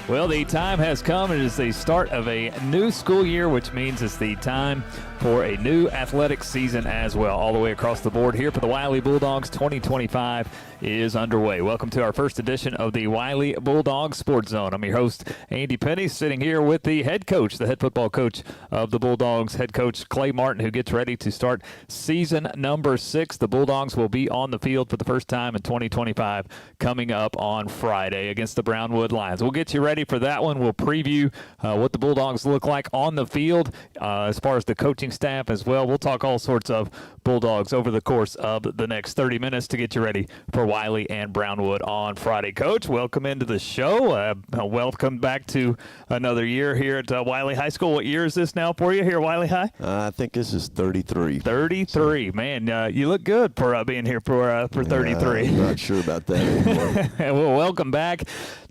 Well, the time has come. It is the start of a new school year, which means it's the time for a new athletic season as well. All the way across the board here for the Wylie Bulldogs. 2025 is underway. Welcome to our first edition of the Wylie Bulldogs Sports Zone. I'm your host, Andy Penny, sitting here with the head coach, the head football coach of the Bulldogs, head coach Clay Martin, who gets ready to start season number 6. The Bulldogs will be on the field for the first time in 2025 coming up on Friday against the Brownwood Lions. We'll get you ready for that one. We'll preview what the Bulldogs look like on the field as far as the coaching staff as well. We'll talk all sorts of Bulldogs over the course of the next 30 minutes to get you ready for Wylie and Brownwood on Friday. Coach, welcome into the show. Welcome back to another year here at Wylie High School. What year is this now for you here at Wylie High? I think this is 33. 33. Man, you look good for being here for 33. I'm not sure about that anymore. Well, welcome back.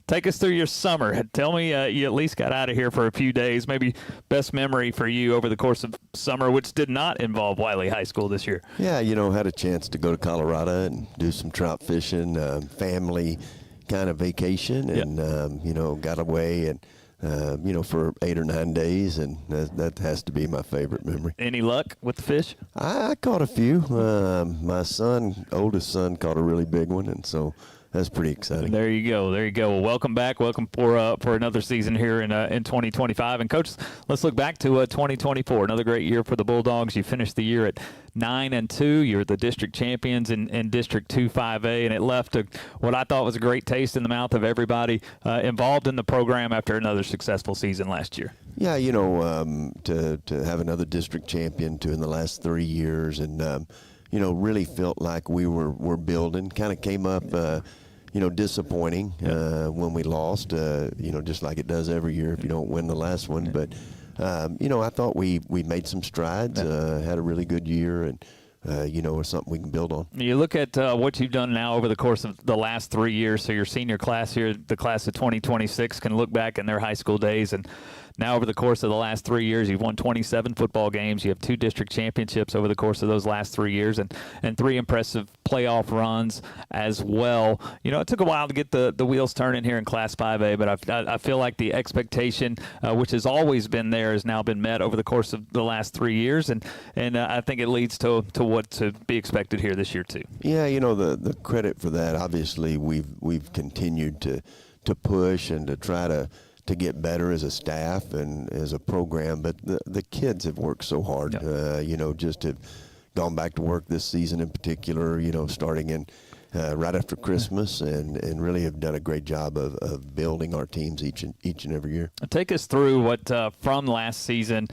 Take us through your summer. Tell me you at least got out of here for a few days. Maybe best memory for you over the course of summer, which did not involve Wylie High School this year. Yeah, had a chance to go to Colorado and do some trout fishing, family kind of vacation, and, got away and, for 8 or 9 days, and that has to be my favorite memory. Any luck with the fish? I caught a few. My oldest son, caught a really big one, and so that's pretty exciting. There you go. Well, welcome back. Welcome for another season here in 2025. And, Coach, let's look back to 2024. Another great year for the Bulldogs. You finished the year at 9-2. You're the district champions in District 2-5A, and it left what I thought was a great taste in the mouth of everybody involved in the program after another successful season last year. Yeah, to have another district champion in the last 3 years, and really felt like we were building. Kind of came up, disappointing when we lost, just like it does every year if you don't win the last one. But, I thought we made some strides, had a really good year, and, it's something we can build on. You look at what you've done now over the course of the last 3 years. So your senior class here, the class of 2026, can look back in their high school days, and now over the course of the last 3 years, you've won 27 football games. You have 2 district championships over the course of those last 3 years, and 3 impressive playoff runs as well. It took a while to get the wheels turning here in Class 5A, but I feel like the expectation, which has always been there, has now been met over the course of the last 3 years, and I think it leads to what to be expected here this year too. Yeah, the credit for that, obviously we've continued to push and to try to get better as a staff and as a program, but the kids have worked so hard, just have gone back to work this season in particular, starting in right after Christmas, and really have done a great job of building our teams each and every year. Take us through what from last season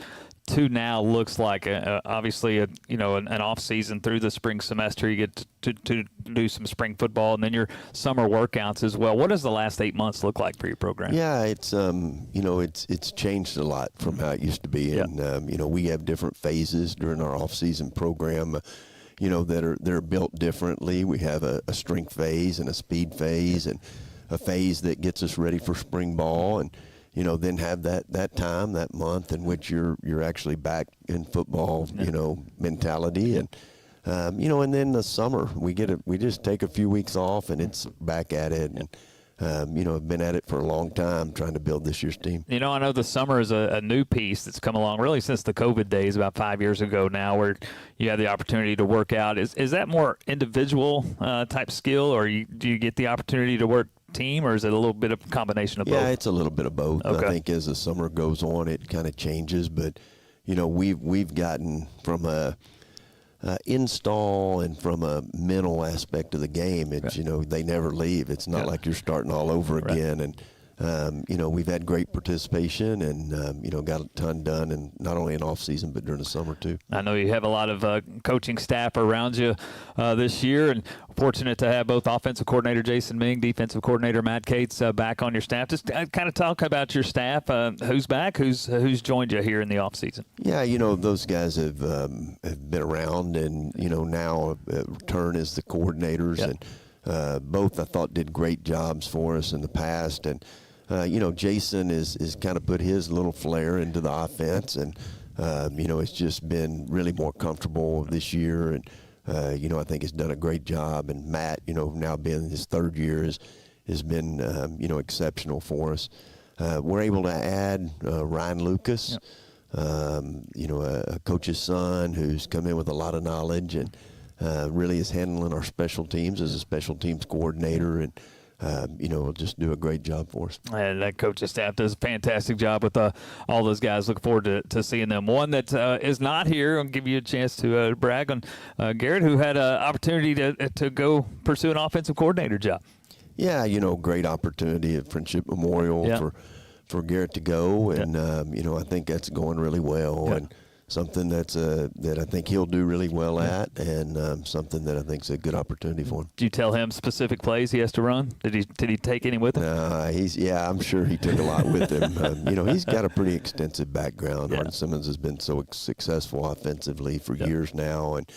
to now looks like. Obviously, an off season through the spring semester. You get to do some spring football, and then your summer workouts as well. What does the last 8 months look like for your program? Yeah, it's it's changed a lot from how it used to be, and we have different phases during our off season program. That are built differently. We have a strength phase and a speed phase, and a phase that gets us ready for spring ball, and then have that time, that month in which you're actually back in football, mentality, and and then the summer we just take a few weeks off, and it's back at it, and I've been at it for a long time trying to build this year's team. I know the summer is a new piece that's come along really since the COVID days about 5 years ago now, where you have the opportunity to work out. Is that more individual type skill, or do you get the opportunity to work team, or is it a little bit of a combination of both? Yeah, it's a little bit of both. Okay. I think as the summer goes on, it kind of changes, but we've gotten from a install and from a mental aspect of the game. It's they never leave. It's not like you're starting all over again, and we've had great participation, and got a ton done, and not only in off season but during the summer too. I know you have a lot of coaching staff around you this year, and fortunate to have both offensive coordinator Jason Ming, defensive coordinator Matt Cates back on your staff. Just kind of talk about your staff. Who's back? Who's joined you here in the off season? Yeah, those guys have been around, and now return as the coordinators, and both I thought did great jobs for us in the past, and Jason is kind of put his little flair into the offense, and it's just been really more comfortable this year, and I think has done a great job. And Matt, now being his third year, has been exceptional for us. we're able to add Ryan Lucas, a coach's son who's come in with a lot of knowledge and really is handling our special teams as a special teams coordinator, and will just do a great job for us. And that coaching staff does a fantastic job with all those guys. Look forward to seeing them. One that is not here, I'll give you a chance to brag on Garrett, who had an opportunity to go pursue an offensive coordinator job. Yeah, great opportunity at Friendship Memorial for Garrett to go, and I think that's going really well, and something that I think he'll do really well at, and something that I think is a good opportunity for him. Did you tell him specific plays he has to run? Did he take any with him? I'm sure he took a lot with him. He's got a pretty extensive background. Yeah. Arden Simmons has been so successful offensively for years now, and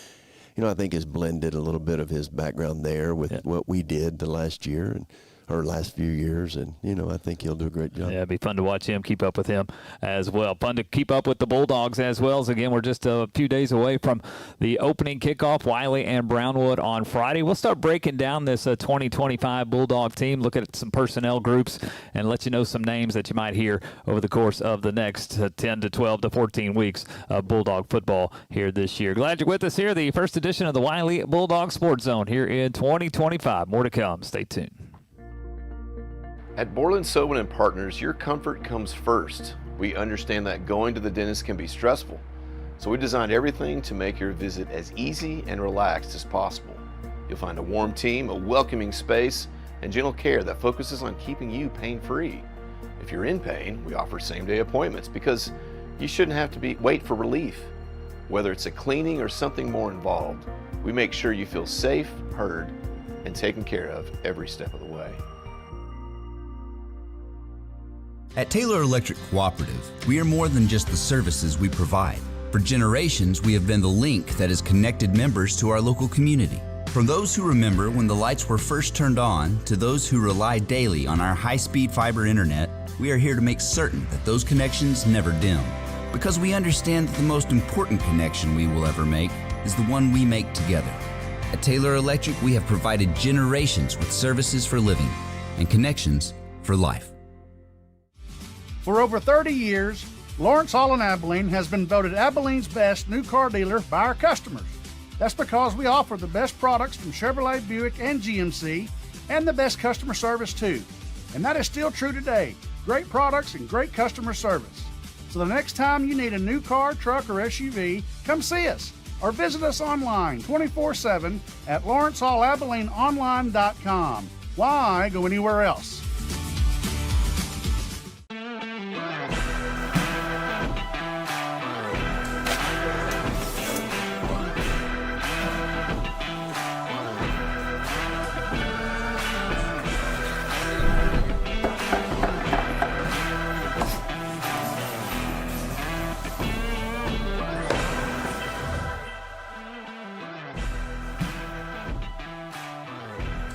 I think has blended a little bit of his background there with what we did the last year and our last few years, and I think he'll do a great job. Yeah, it'd be fun to watch him, keep up with him as well. Fun to keep up with the Bulldogs as well. As again, we're just a few days away from the opening kickoff, Wylie and Brownwood on Friday. We'll start breaking down this 2025 Bulldog team, look at some personnel groups, and let you know some names that you might hear over the course of the next 10 to 12 to 14 weeks of Bulldog football here this year. Glad you're with us here, the first edition of the Wylie Bulldog Sports Zone here in 2025. More to come. Stay tuned. At Borland Sobin & Partners, your comfort comes first. We understand that going to the dentist can be stressful, so we designed everything to make your visit as easy and relaxed as possible. You'll find a warm team, a welcoming space, and gentle care that focuses on keeping you pain-free. If you're in pain, we offer same-day appointments because you shouldn't have to wait for relief. Whether it's a cleaning or something more involved, we make sure you feel safe, heard, and taken care of every step of the way. At Taylor Electric Cooperative, we are more than just the services we provide. For generations, we have been the link that has connected members to our local community. From those who remember when the lights were first turned on to those who rely daily on our high-speed fiber internet, we are here to make certain that those connections never dim. Because we understand that the most important connection we will ever make is the one we make together. At Taylor Electric, we have provided generations with services for living and connections for life. For over 30 years, Lawrence Hall in Abilene has been voted Abilene's best new car dealer by our customers. That's because we offer the best products from Chevrolet, Buick, and GMC, and the best customer service too. And that is still true today. Great products and great customer service. So the next time you need a new car, truck, or SUV, come see us or visit us online 24/7 at LawrenceHallAbileneOnline.com. Why go anywhere else?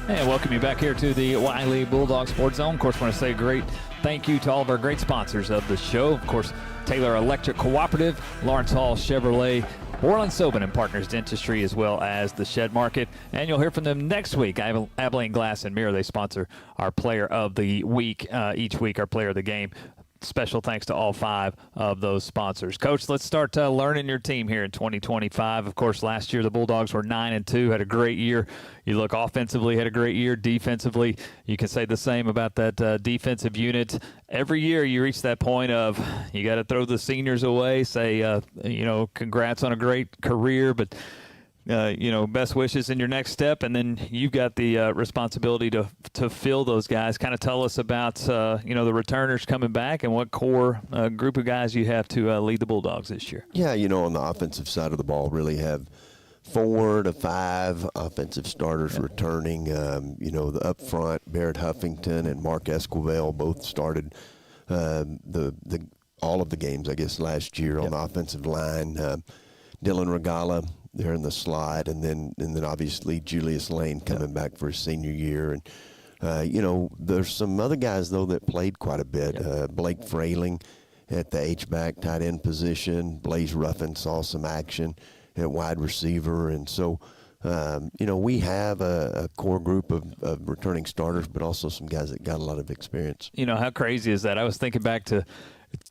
And welcome you back here to the Wylie Bulldog Sports Zone. Of course, I want to say a great thank you to all of our great sponsors of the show. Of course, Taylor Electric Cooperative, Lawrence Hall Chevrolet, Borland Sobin & Partners Dentistry, as well as the Shed Market. And you'll hear from them next week. Abilene Glass and Mirror, they sponsor our player of the week, each week our player of the game. Special thanks to all 5 of those sponsors. Coach, let's start learning your team here in 2025. Of course, last year the Bulldogs were 9-2, had a great year. You look offensively, had a great year. Defensively, you can say the same about that defensive unit. Every year you reach that point of you got to throw the seniors away, say, congrats on a great career, but best wishes in your next step, and then you've got the responsibility to fill those guys. Kind of tell us about the returners coming back and what core group of guys you have to lead the Bulldogs this year. Yeah, on the offensive side of the ball, really have 4 to 5 offensive starters returning. The up front, Barrett Huffington and Mark Esquivel both started all of the games, I guess, last year on the offensive line. Dylan Regala there in the slot, and then obviously Julius Lane coming back for his senior year. And there's some other guys though that played quite a bit. Blake Frayling at the H-back tight end position. Blaze Ruffin saw some action at wide receiver, and so we have a core group of returning starters, but also some guys that got a lot of experience. How crazy is that? I was thinking back to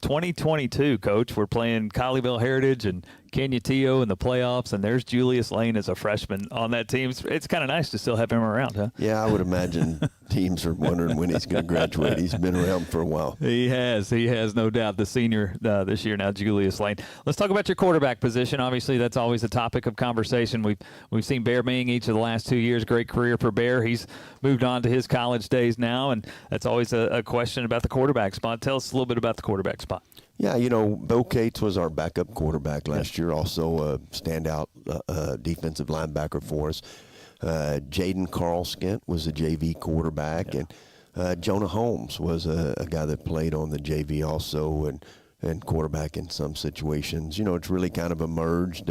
2022, Coach. We're playing Colleyville Heritage and Canutillo in the playoffs, and there's Julius Lane as a freshman on that team. It's kind of nice to still have him around, huh? Yeah, I would imagine teams are wondering when he's going to graduate. He's been around for a while. He has, no doubt. The senior this year now, Julius Lane. Let's talk about your quarterback position. Obviously, that's always a topic of conversation. We've seen Bear Ming each of the last 2 years. Great career for Bear. He's moved on to his college days now, and that's always a question about the quarterback spot. Tell us a little bit about the quarterback spot. Yeah, Bo Cates was our backup quarterback last year, also a standout defensive linebacker for us. Jaden Carlskent was a JV quarterback, and Jonah Holmes was a guy that played on the JV also and quarterback in some situations. It's really kind of emerged.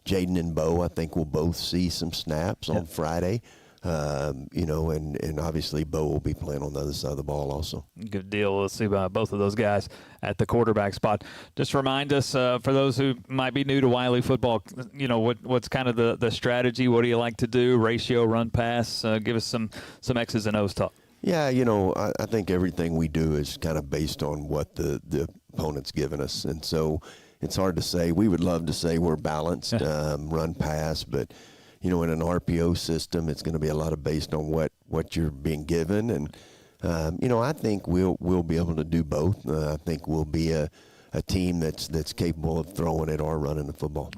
Jaden and Bo, I think, will both see some snaps on Friday. And obviously Bo will be playing on the other side of the ball also. Good deal. We'll see both of those guys at the quarterback spot. Just remind us, for those who might be new to Wylie football, what's kind of the strategy? What do you like to do? Ratio, run, pass? Give us some X's and O's talk. Yeah, I think everything we do is kind of based on what the opponent's given us. And so it's hard to say. We would love to say we're balanced, run, pass, but in an RPO system, it's going to be a lot of based on what you're being given. And, I think we'll be able to do both. I think we'll be a team that's capable of throwing it or running the football.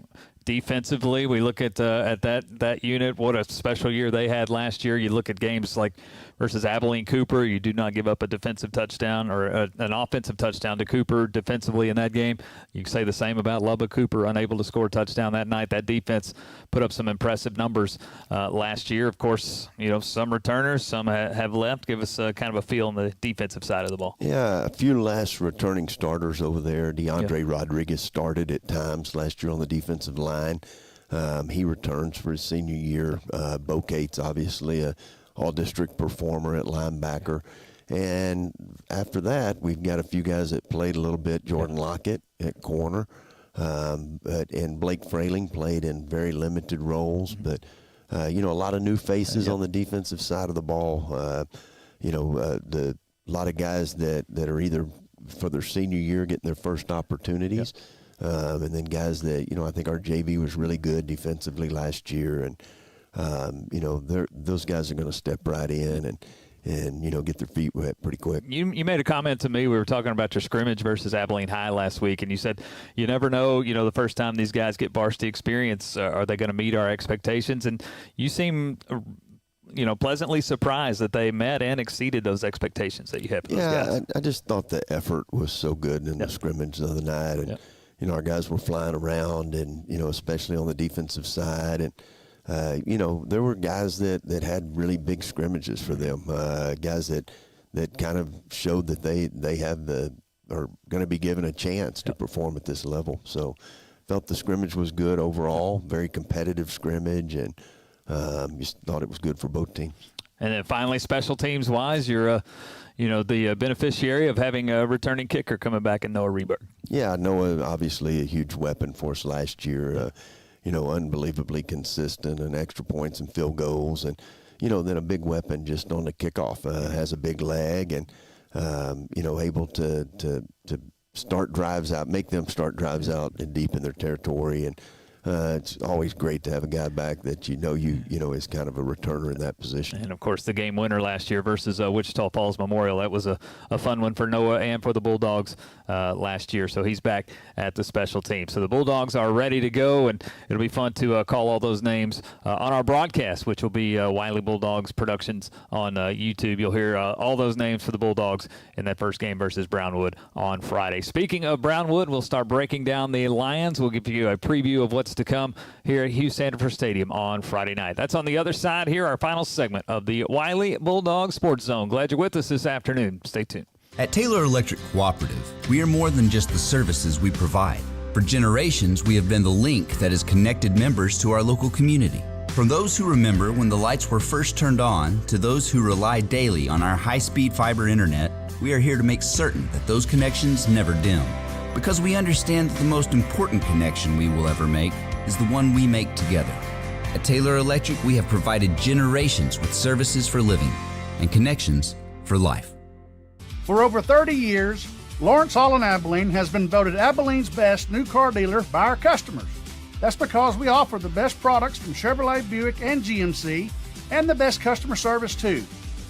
Defensively, we look at that unit. What a special year they had last year. You look at games like versus Abilene Cooper. You do not give up a defensive touchdown or an offensive touchdown to Cooper defensively in that game. You can say the same about Lubbock. Cooper unable to score a touchdown that night. That defense put up some impressive numbers last year. Of course, some returners, some have left. Give us kind of a feel on the defensive side of the ball. Yeah, a few less returning starters over there. DeAndre Rodriguez started at times last year on the defensive line. He returns for his senior year. Bo Cates, obviously, a all-district performer at linebacker. And after that, we've got a few guys that played a little bit. Jordan Lockett at corner. And Blake Frayling played in very limited roles. But, a lot of new faces on the defensive side of the ball. A lot of guys that are either for their senior year getting their first opportunities. And then guys that, I think our JV was really good defensively last year. And, those guys are going to step right in and get their feet wet pretty quick. You made a comment to me. We were talking about your scrimmage versus Abilene High last week, and you said you never know, the first time these guys get varsity experience, are they going to meet our expectations? And you seem pleasantly surprised that they met and exceeded those expectations that you had for those guys. I just thought the effort was so good in the scrimmage the other night. And, our guys were flying around and, especially on the defensive side. And, there were guys that had really big scrimmages for them, guys that kind of showed that they are going to be given a chance to perform at this level. So felt the scrimmage was good overall, very competitive scrimmage, and just thought it was good for both teams. And then finally, special teams wise, you're the beneficiary of having a returning kicker coming back in Noah Reberg. Yeah, Noah obviously a huge weapon for us last year. Unbelievably consistent and extra points and field goals, and then a big weapon just on the kickoff. Has a big leg and able to start drives out, make them start drives out and deep in their territory. And it's always great to have a guy back that is kind of a returner in that position. And, of course, the game winner last year versus Wichita Falls Memorial. That was a fun one for Noah and for the Bulldogs last year. So he's back at the special team. So the Bulldogs are ready to go, and it'll be fun to call all those names on our broadcast, which will be Wylie Bulldogs Productions on YouTube. You'll hear all those names for the Bulldogs in that first game versus Brownwood on Friday. Speaking of Brownwood, we'll start breaking down the Lions. We'll give you a preview of what's to come here at Hugh Sandifer Stadium on Friday night. That's on the other side here, our final segment of the Wylie Bulldogs Sports Zone. Glad you're with us this afternoon. Stay tuned. At Taylor Electric Cooperative, we are more than just the services we provide. For generations, we have been the link that has connected members to our local community. From those who remember when the lights were first turned on to those who rely daily on our high-speed fiber internet, we are here to make certain that those connections never dim. Because we understand that the most important connection we will ever make is the one we make together. At Taylor Electric, we have provided generations with services for living and connections for life. For over 30 years, Lawrence Hall in Abilene has been voted Abilene's best new car dealer by our customers. That's because we offer the best products from Chevrolet, Buick, and GMC, and the best customer service too.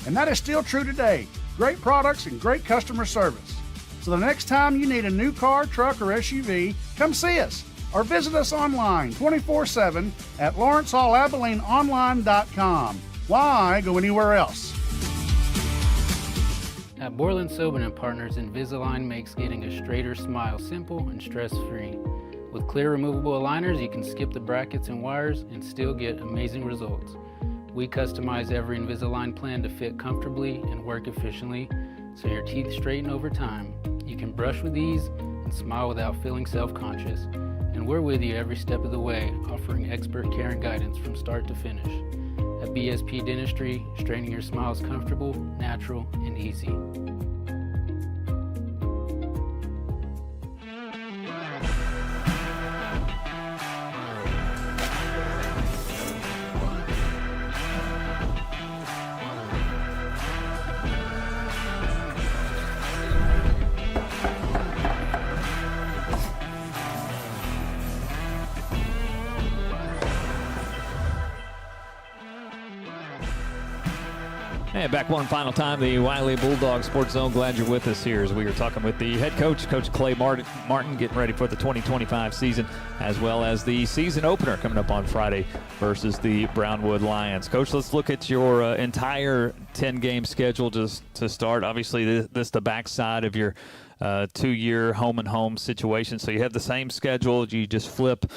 And that is still true today. Great products and great customer service. So the next time you need a new car, truck, or SUV, come see us or visit us online 24/7 at LawrenceHallAbileneOnline.com. Why go anywhere else? At Borland Sobin & Partners, Invisalign makes getting a straighter smile simple and stress-free. With clear removable aligners, you can skip the brackets and wires and still get amazing results. We customize every Invisalign plan to fit comfortably and work efficiently, so your teeth straighten over time. You can brush with ease and smile without feeling self-conscious. And we're with you every step of the way, offering expert care and guidance from start to finish. At BSP Dentistry, straightening your smile is comfortable, natural, and easy. And back one final time, the Wylie Bulldogs Sports Zone. Glad you're with us here as we are talking with the head coach, Coach Clay Martin, getting ready for the 2025 season, as well as the season opener coming up on Friday versus the Brownwood Lions. Coach, let's look at your entire 10-game schedule just to start. Obviously, this is the backside of your 2-year home-and-home situation. So you have the same schedule. You just flip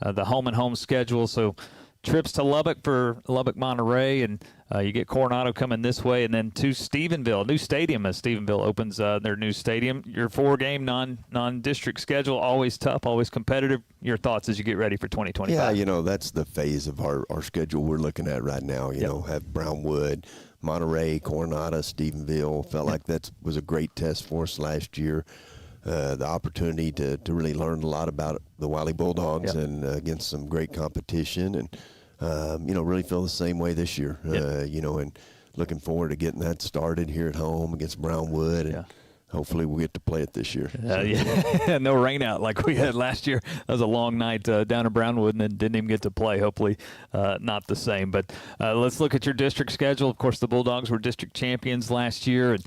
the home-and-home schedule. So trips to Lubbock for Lubbock Monterey, and you get Coronado coming this way, and then to Stephenville, new stadium as Stephenville opens their new stadium. Your 4-game non-district schedule, always tough, always competitive. Your thoughts as you get ready for 2025? Yeah, that's the phase of our schedule we're looking at right now. You know, have Brownwood, Monterey, Coronado, Stephenville. Felt like that was a great test for us last year. The opportunity to really learn a lot about the Wylie Bulldogs and against some great competition, and really feel the same way this year. And looking forward to getting that started here at home against Brownwood, and hopefully we'll get to play it this year. No rain out like we had last year. That was a long night down in Brownwood, and then didn't even get to play. Hopefully not the same. But let's look at your district schedule. Of course, the Bulldogs were district champions last year,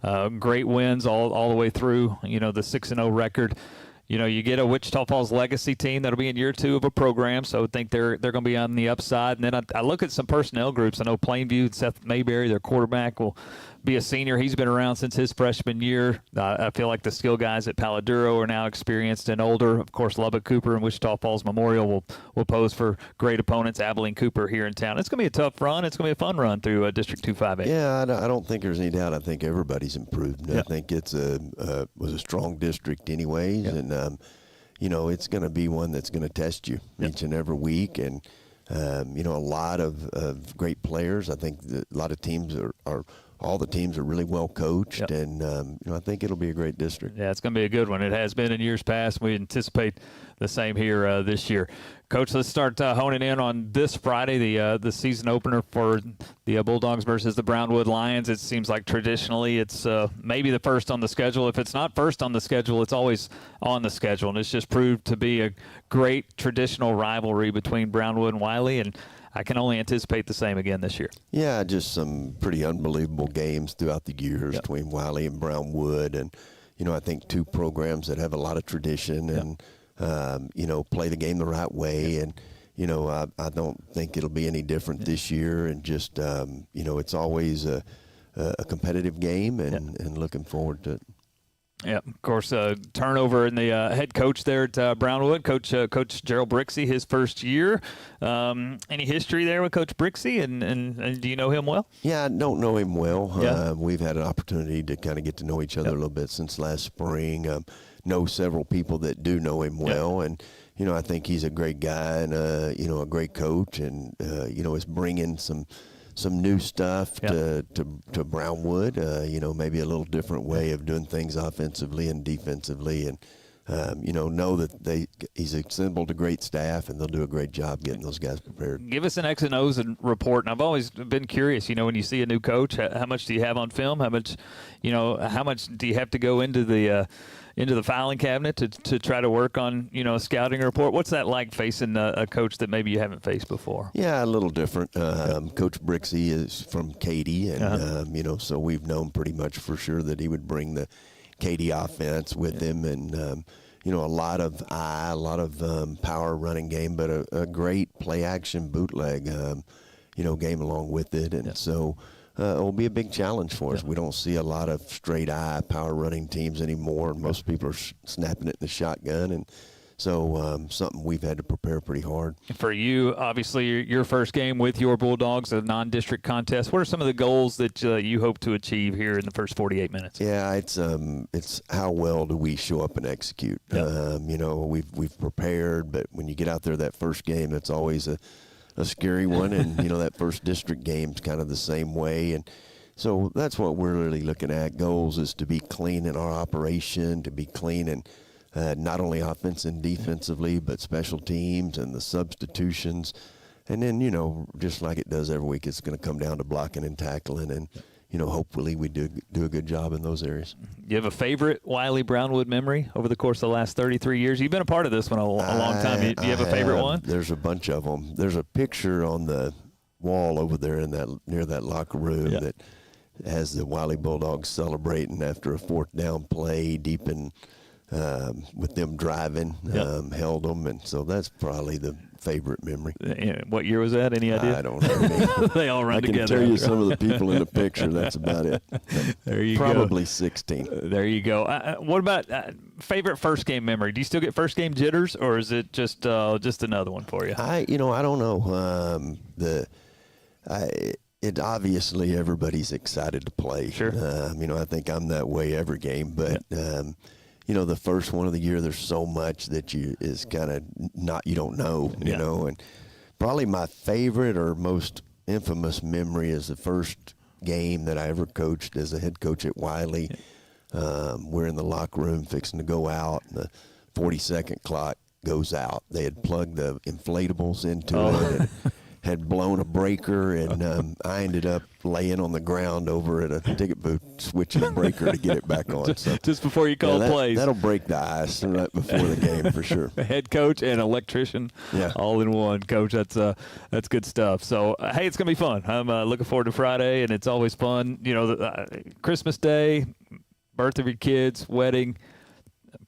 and great wins all the way through, the 6-0 record. You get a Wichita Falls legacy team that'll be in year 2 of a program, so I think they're going to be on the upside. And then I look at some personnel groups. I know Plainview, Seth Mayberry, their quarterback, will be a senior. He's been around since his freshman year. I feel like the skill guys at Paladuro are now experienced and older. Of course, Lubbock Cooper and Wichita Falls Memorial will pose for great opponents. Abilene Cooper here in town. It's going to be a tough run. It's going to be a fun run through District 258. Yeah, I don't think there's any doubt. I think everybody's improved. I think it's was a strong district anyways, and it's going to be one that's going to test you each and every week, and a lot of great players. I think a lot of teams are all the teams are really well coached, and I think it'll be a great district. Yeah, it's going to be a good one. It has been in years past. We anticipate the same here this year. Coach, let's start honing in on this Friday, the season opener for the Bulldogs versus the Brownwood Lions. It seems like traditionally it's maybe the first on the schedule. If it's not first on the schedule, it's always on the schedule, and it's just proved to be a great traditional rivalry between Brownwood and Wylie, and I can only anticipate the same again this year. Yeah, just some pretty unbelievable games throughout the years between Wylie and Brownwood, and I think 2 programs that have a lot of tradition and play the game the right way, and I don't think it'll be any different this year, and just it's always a competitive game, and looking forward to it. Yeah, of course, turnover in the head coach there at Brownwood, Coach Gerald Brixey, his first year. Any history there with Coach Brixey, and do you know him well? Yeah, I don't know him well. We've had an opportunity to kind of get to know each other a little bit since last spring. Know several people that do know him well, and I think he's a great guy and a great coach, and is bringing some new stuff to Brownwood, maybe a little different way of doing things offensively and defensively, and know that he's assembled a great staff, and they'll do a great job getting those guys prepared. Give us an X and O's report. And I've always been curious, when you see a new coach, how much do you have on film? How much do you have to go into the filing cabinet to try to work on, a scouting report? What's that like facing a coach that maybe you haven't faced before? Yeah, a little different. Coach Brixey is from Katy, and, so we've known pretty much for sure that he would bring the Katy offense with him, and a lot of power running game, but a great play action bootleg game along with it, and so it will be a big challenge for us. We don't see a lot of straight eye power running teams anymore. Most people are snapping it in the shotgun, and so something we've had to prepare pretty hard. For you, obviously, your first game with your Bulldogs, a non-district contest. What are some of the goals that you hope to achieve here in the first 48 minutes? Yeah, it's how well do we show up and execute. Yep. We've prepared, but when you get out there that first game, it's always a scary one, and that first district game's kind of the same way, and so that's what we're really looking at. Goals is to be clean in our operation, to be clean and not only offense and defensively, but special teams and the substitutions. And then, just like it does every week, it's going to come down to blocking and tackling. And, hopefully we do a good job in those areas. You have a favorite Wylie Brownwood memory over the course of the last 33 years? You've been a part of this one a long time. Do you have a favorite one? There's a bunch of them. There's a picture on the wall over there near that locker room that has the Wylie Bulldogs celebrating after a fourth down play deep in with them driving, held them, and so that's probably the favorite memory. What year was that? Any idea? I don't know. They all run together. I can tell you some of the people in the picture. That's about it. There you go. Probably 16. There you go. What about favorite first game memory? Do you still get first game jitters, or is it just another one for you? I don't know. It obviously everybody's excited to play. Sure. I think I'm that way every game, but. The first one of the year, there's so much that is kind of you don't know, and probably my favorite or most infamous memory is the first game that I ever coached as a head coach at Wylie. We're in the locker room fixing to go out, and the 40-second clock goes out. They had plugged the inflatables into it and had blown a breaker, and I ended up laying on the ground over at a ticket booth switching the breaker to get it back on. So, just before you call plays. That'll break the ice right before the game for sure. Head coach and electrician, all in one. Coach, that's good stuff. So, hey, it's going to be fun. I'm looking forward to Friday, and it's always fun. Christmas Day, birth of your kids, wedding,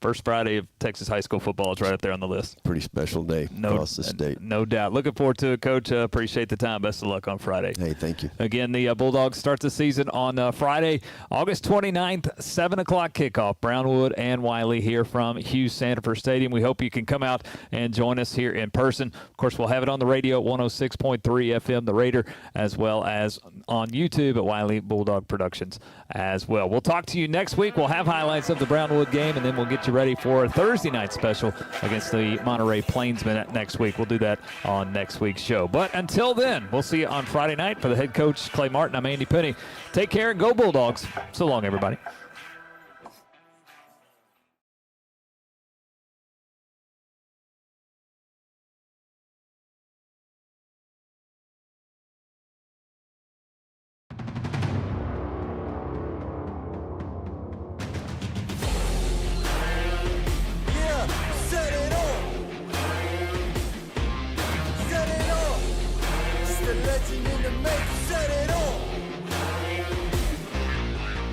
first Friday of Texas high school football is right up there on the list. Pretty special day across the state. No doubt. Looking forward to it, Coach. Appreciate the time. Best of luck on Friday. Hey, thank you. Again, the Bulldogs start the season on Friday, August 29th, 7 o'clock kickoff. Brownwood and Wylie here from Hugh Sandifer Stadium. We hope you can come out and join us here in person. Of course, we'll have it on the radio at 106.3 FM, The Raider, as well as on YouTube at Wylie Bulldog Productions as well. We'll talk to you next week. We'll have highlights of the Brownwood game, and then we'll get you ready for a Thursday night special against the Monterey Plainsmen next week. We'll do that on next week's show. But until then, we'll see you on Friday night. For the head coach, Clay Martin, I'm Andy Penny. Take care and go Bulldogs. So long, everybody.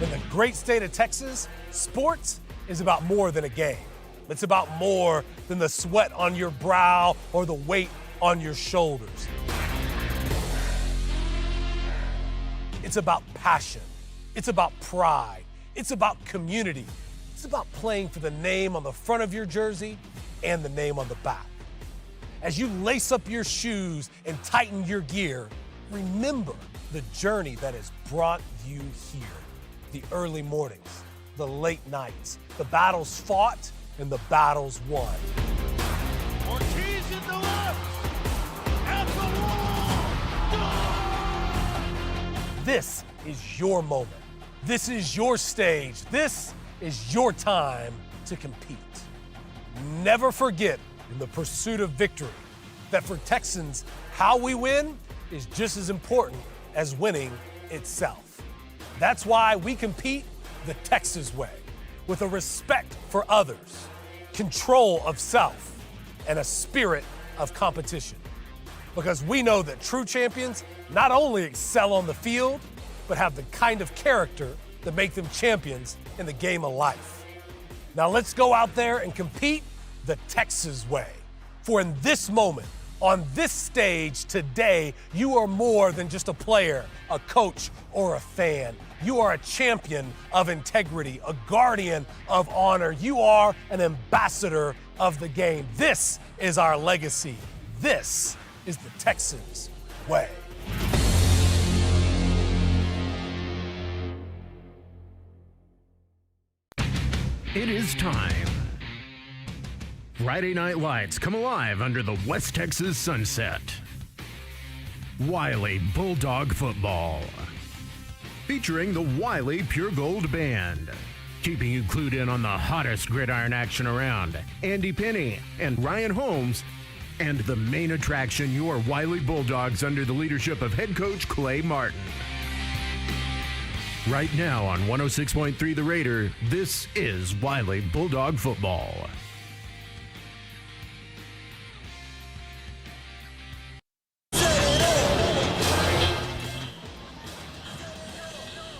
In the great state of Texas, sports is about more than a game. It's about more than the sweat on your brow or the weight on your shoulders. It's about passion. It's about pride. It's about community. It's about playing for the name on the front of your jersey and the name on the back. As you lace up your shoes and tighten your gear, remember the journey that has brought you here. The early mornings, the late nights, the battles fought and the battles won. Ortiz in the left, at the wall. This is your moment. This is your stage. This is your time to compete. never forget in the pursuit of victory that for Texans, how we win is just as important as winning itself. That's why we compete the Texas way, with a respect for others, control of self, and a spirit of competition. Because we know that true champions not only excel on the field, but have the kind of character that make them champions in the game of life. Now let's go out there and compete the Texas way. For in this moment, on this stage today, you are more than just a player, a coach, or a fan. You are a champion of integrity, a guardian of honor. You are an ambassador of the game. This is our legacy. This is the Texans way. It is time. Friday Night Lights come alive under the West Texas sunset. Wylie Bulldog Football. Featuring the Wylie Pure Gold Band. Keeping you clued in on the hottest gridiron action around. Andy Penny and Ryan Holmes. And the main attraction, your Wylie Bulldogs under the leadership of head coach Clay Martin. Right now on 106.3 The Raider, this is Wylie Bulldog Football.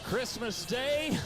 Christmas Day,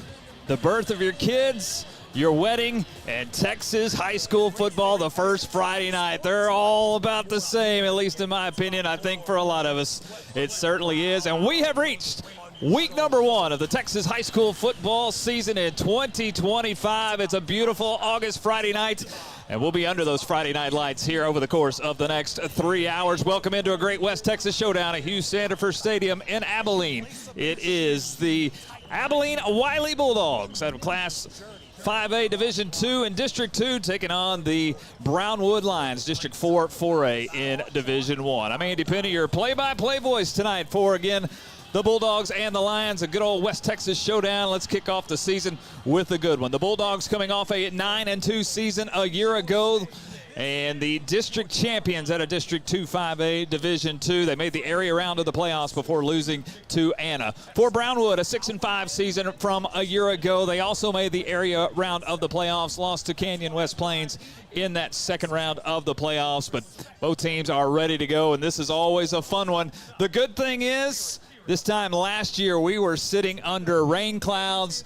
the birth of your kids, your wedding, and Texas high school football the first Friday night. They're all about the same, at least in my opinion. I think for a lot of us, it certainly is. And we have reached week number 1 of the Texas high school football season in 2025. It's a beautiful August Friday night, and we'll be under those Friday night lights here over the course of the next 3 hours. Welcome into a great West Texas showdown at Hugh Sandifer Stadium in Abilene. It is the Abilene Wylie Bulldogs out of Class 5A Division II in District 2 taking on the Brownwood Lions, District 4 4A in Division 1. I'm Andy Penny, your play-by-play voice tonight for, again, the Bulldogs and the Lions, a good old West Texas showdown. Let's kick off the season with a good one. The Bulldogs coming off a 9-2 season a year ago, and the district champions out of District 2 5A Division 2. They made the area round of the playoffs before losing to Anna. For Brownwood, a 6-5 season from a year ago. They also made the area round of the playoffs, lost to Canyon West Plains in that second round of the playoffs, but both teams are ready to go, and this is always a fun one. The good thing is, this time last year, we were sitting under rain clouds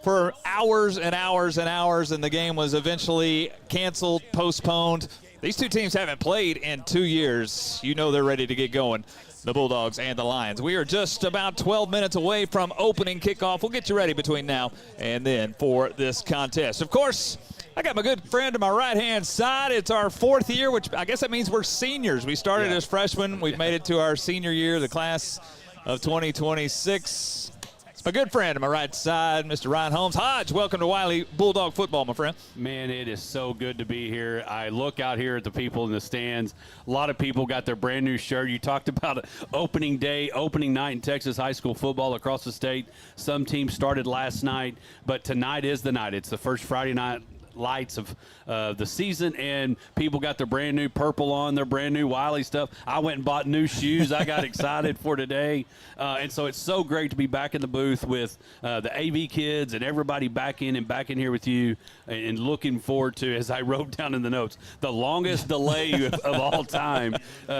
for hours and hours and hours, and the game was eventually canceled, postponed. These two teams haven't played in 2 years. You know they're ready to get going, the Bulldogs and the Lions. We are just about 12 minutes away from opening kickoff. We'll get you ready between now and then for this contest. Of course, I got my good friend to my right-hand side. It's our 4th year, which I guess that means we're seniors. We started as freshmen. We've made it to our senior year, the class of 2026. It's my good friend on my right side, Mr. Ryan Holmes. Hodge, welcome to Wylie Bulldog Football, my friend. Man, it is so good to be here. I look out here at the people in the stands. A lot of people got their brand new shirt. You talked about opening day, opening night in Texas high school football across the state. Some teams started last night, but tonight is the night. It's the first Friday night lights of the season, and people got their brand new purple on, their brand new Wylie stuff. I went and bought new shoes. I got excited for today, and so it's so great to be back in the booth with the AV kids and everybody back in here with you, and looking forward to, as I wrote down in the notes, the longest delay of all time,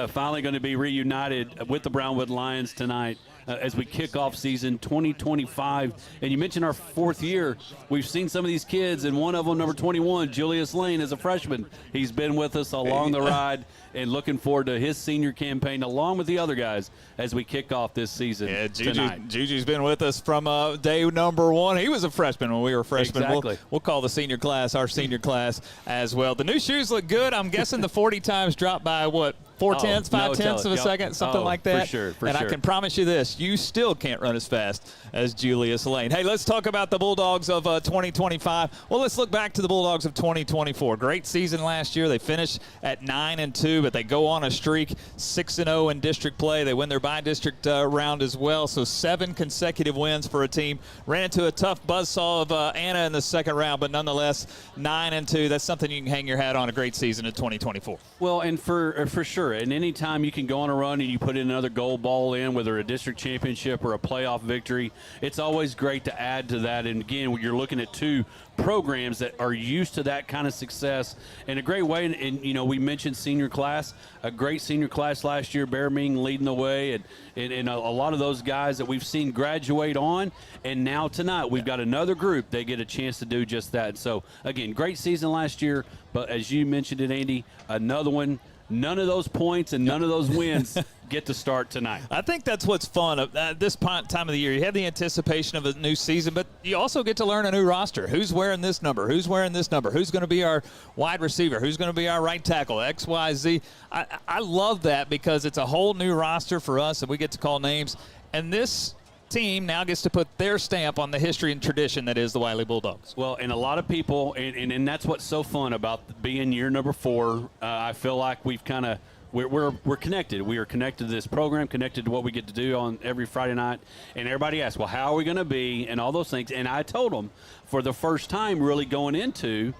finally going to be reunited with the Brownwood Lions tonight. As we kick off season 2025. And you mentioned our 4th year. We've seen some of these kids, and one of them, number 21, Julius Lane, is a freshman. He's been with us along the ride, and looking forward to his senior campaign along with the other guys as we kick off this season tonight. Juju's been with us from day number 1. He was a freshman when we were freshmen. Exactly. We'll call the senior class our senior class as well. The new shoes look good. I'm guessing the 40 times dropped by, what, 4/10, 5/10 of a second, something like that. For sure. I can promise you this, you still can't run as fast as Julius Lane. Hey, let's talk about the Bulldogs of 2025. Well, let's look back to the Bulldogs of 2024. Great season last year. They finished at 9-2, but they go on a streak, 6-0 in district play. They win their by-district round as well, so 7 consecutive wins for a team. Ran into a tough buzzsaw of Anna in the second round, but nonetheless, 9-2. That's something you can hang your hat on. A great season in 2024. Well, and for sure, and any time you can go on a run and you put in another gold ball in, whether a district championship or a playoff victory, it's always great to add to that. And again, when you're looking at 2 programs that are used to that kind of success in a great way. And you know, we mentioned senior class, a great senior class last year, Bear Ming leading the way, and a lot of those guys that we've seen graduate on. And now tonight we've got another group they get a chance to do just that. So again, great season last year, but as you mentioned it, Andy, another one. None of those points and none of those wins get to start tonight. I think that's what's fun at this time of the year. You have the anticipation of a new season, but you also get to learn a new roster. Who's wearing this number? Who's wearing this number? Who's going to be our wide receiver? Who's going to be our right tackle? X, Y, Z. I love that because it's a whole new roster for us, and we get to call names. And this team now gets to put their stamp on the history and tradition that is the Wylie Bulldogs. Well, and a lot of people, and that's what's so fun about being year number 4. I feel like we've kind of we're connected. We are connected to this program, connected to what we get to do on every Friday night. And everybody asks, well, how are we going to be, and all those things. And I told them for the first time, really going into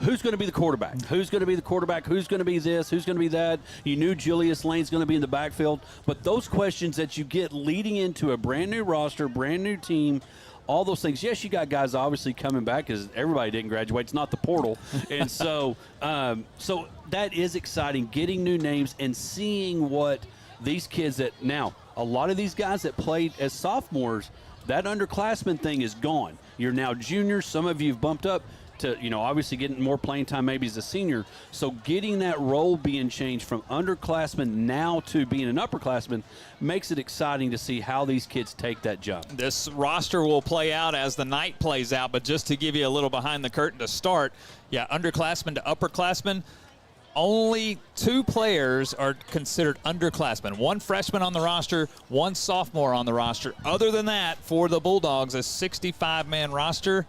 who's going to be the quarterback? Who's going to be the quarterback? Who's going to be this? Who's going to be that? You knew Julius Lane's going to be in the backfield. But those questions that you get leading into a brand-new roster, brand-new team, all those things. Yes, you got guys obviously coming back because everybody didn't graduate. It's not the portal. And so so that is exciting, getting new names and seeing what these kids that now, a lot of these guys that played as sophomores, that underclassmen thing is gone. You're now juniors. Some of you have bumped up to, you know, obviously getting more playing time maybe as a senior. So getting that role being changed from underclassmen now to being an upperclassman makes it exciting to see how these kids take that jump. This roster will play out as the night plays out, but just to give you a little behind the curtain to start, yeah, underclassmen to upperclassmen, only 2 players are considered underclassmen. 1 freshman on the roster, 1 sophomore on the roster. Other than that, for the Bulldogs, a 65-man roster,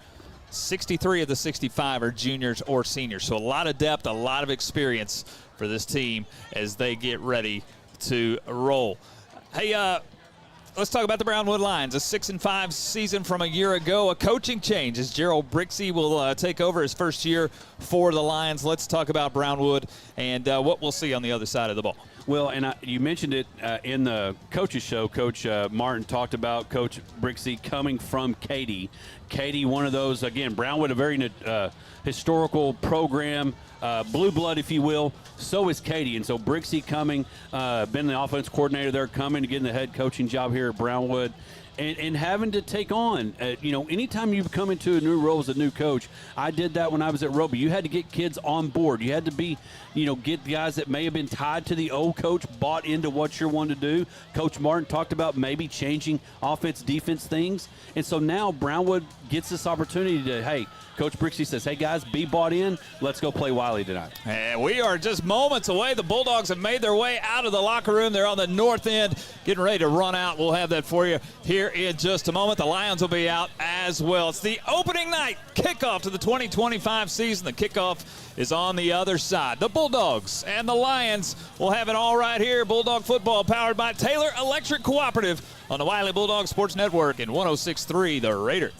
63 of the 65 are juniors or seniors. So a lot of depth, a lot of experience for this team as they get ready to roll. Hey, let's talk about the Brownwood Lions. A 6-5 season from a year ago. A coaching change as Gerald Brixey will take over his first year for the Lions. Let's talk about Brownwood and what we'll see on the other side of the ball. Well, and you mentioned it in the coaches show. Coach Martin talked about Coach Brixey coming from Katy. Katy, one of those, again, Brownwood, a very historical program, blue blood, if you will. So is Katy. And so Brixey coming, been the offense coordinator there, coming to get in the head coaching job here at Brownwood. And having to take on, you know, anytime you come into a new role as a new coach, I did that when I was at Roby. You had to get kids on board. You had to be, you know, get guys that may have been tied to the old coach, bought into what you're wanting to do. Coach Martin talked about maybe changing offense, defense things. And so now Brownwood gets this opportunity to, hey, Coach Brixey says, hey, guys, be bought in. Let's go play Wylie tonight. And we are just moments away. The Bulldogs have made their way out of the locker room. They're on the north end, getting ready to run out. We'll have that for you here in just a moment. The Lions will be out as well. It's the opening night kickoff to the 2025 season. The kickoff is on the other side. The Bulldogs and the Lions will have it all right here. Bulldog football powered by Taylor Electric Cooperative on the Wylie Bulldog Sports Network in 106.3 The Raider.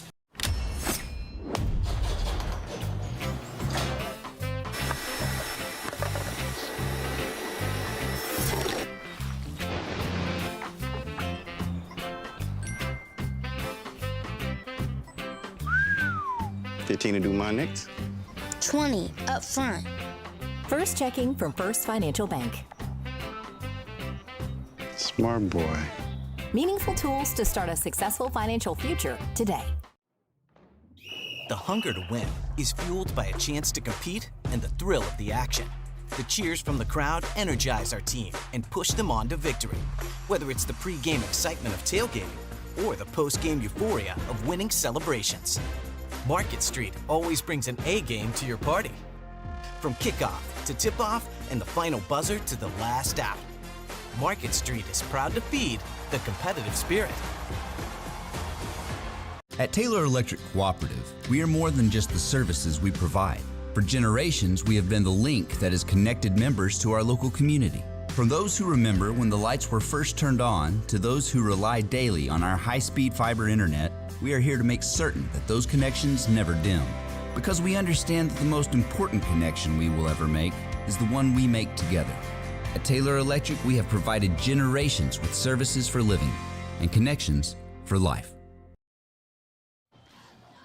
To do my next. 20 up front. First checking from First Financial Bank. Smart boy. Meaningful tools to start a successful financial future today. The hunger to win is fueled by a chance to compete and the thrill of the action. The cheers from the crowd energize our team and push them on to victory. Whether it's the pre-game excitement of tailgating or the post-game euphoria of winning celebrations. Market Street always brings an A game to your party. From kickoff to tip-off and the final buzzer to the last out. Market Street is proud to feed the competitive spirit. At Taylor Electric Cooperative, we are more than just the services we provide. For generations, we have been the link that has connected members to our local community. From those who remember when the lights were first turned on to those who rely daily on our high-speed fiber internet, we are here to make certain that those connections never dim. Because we understand that the most important connection we will ever make is the one we make together. At Taylor Electric, we have provided generations with services for living and connections for life.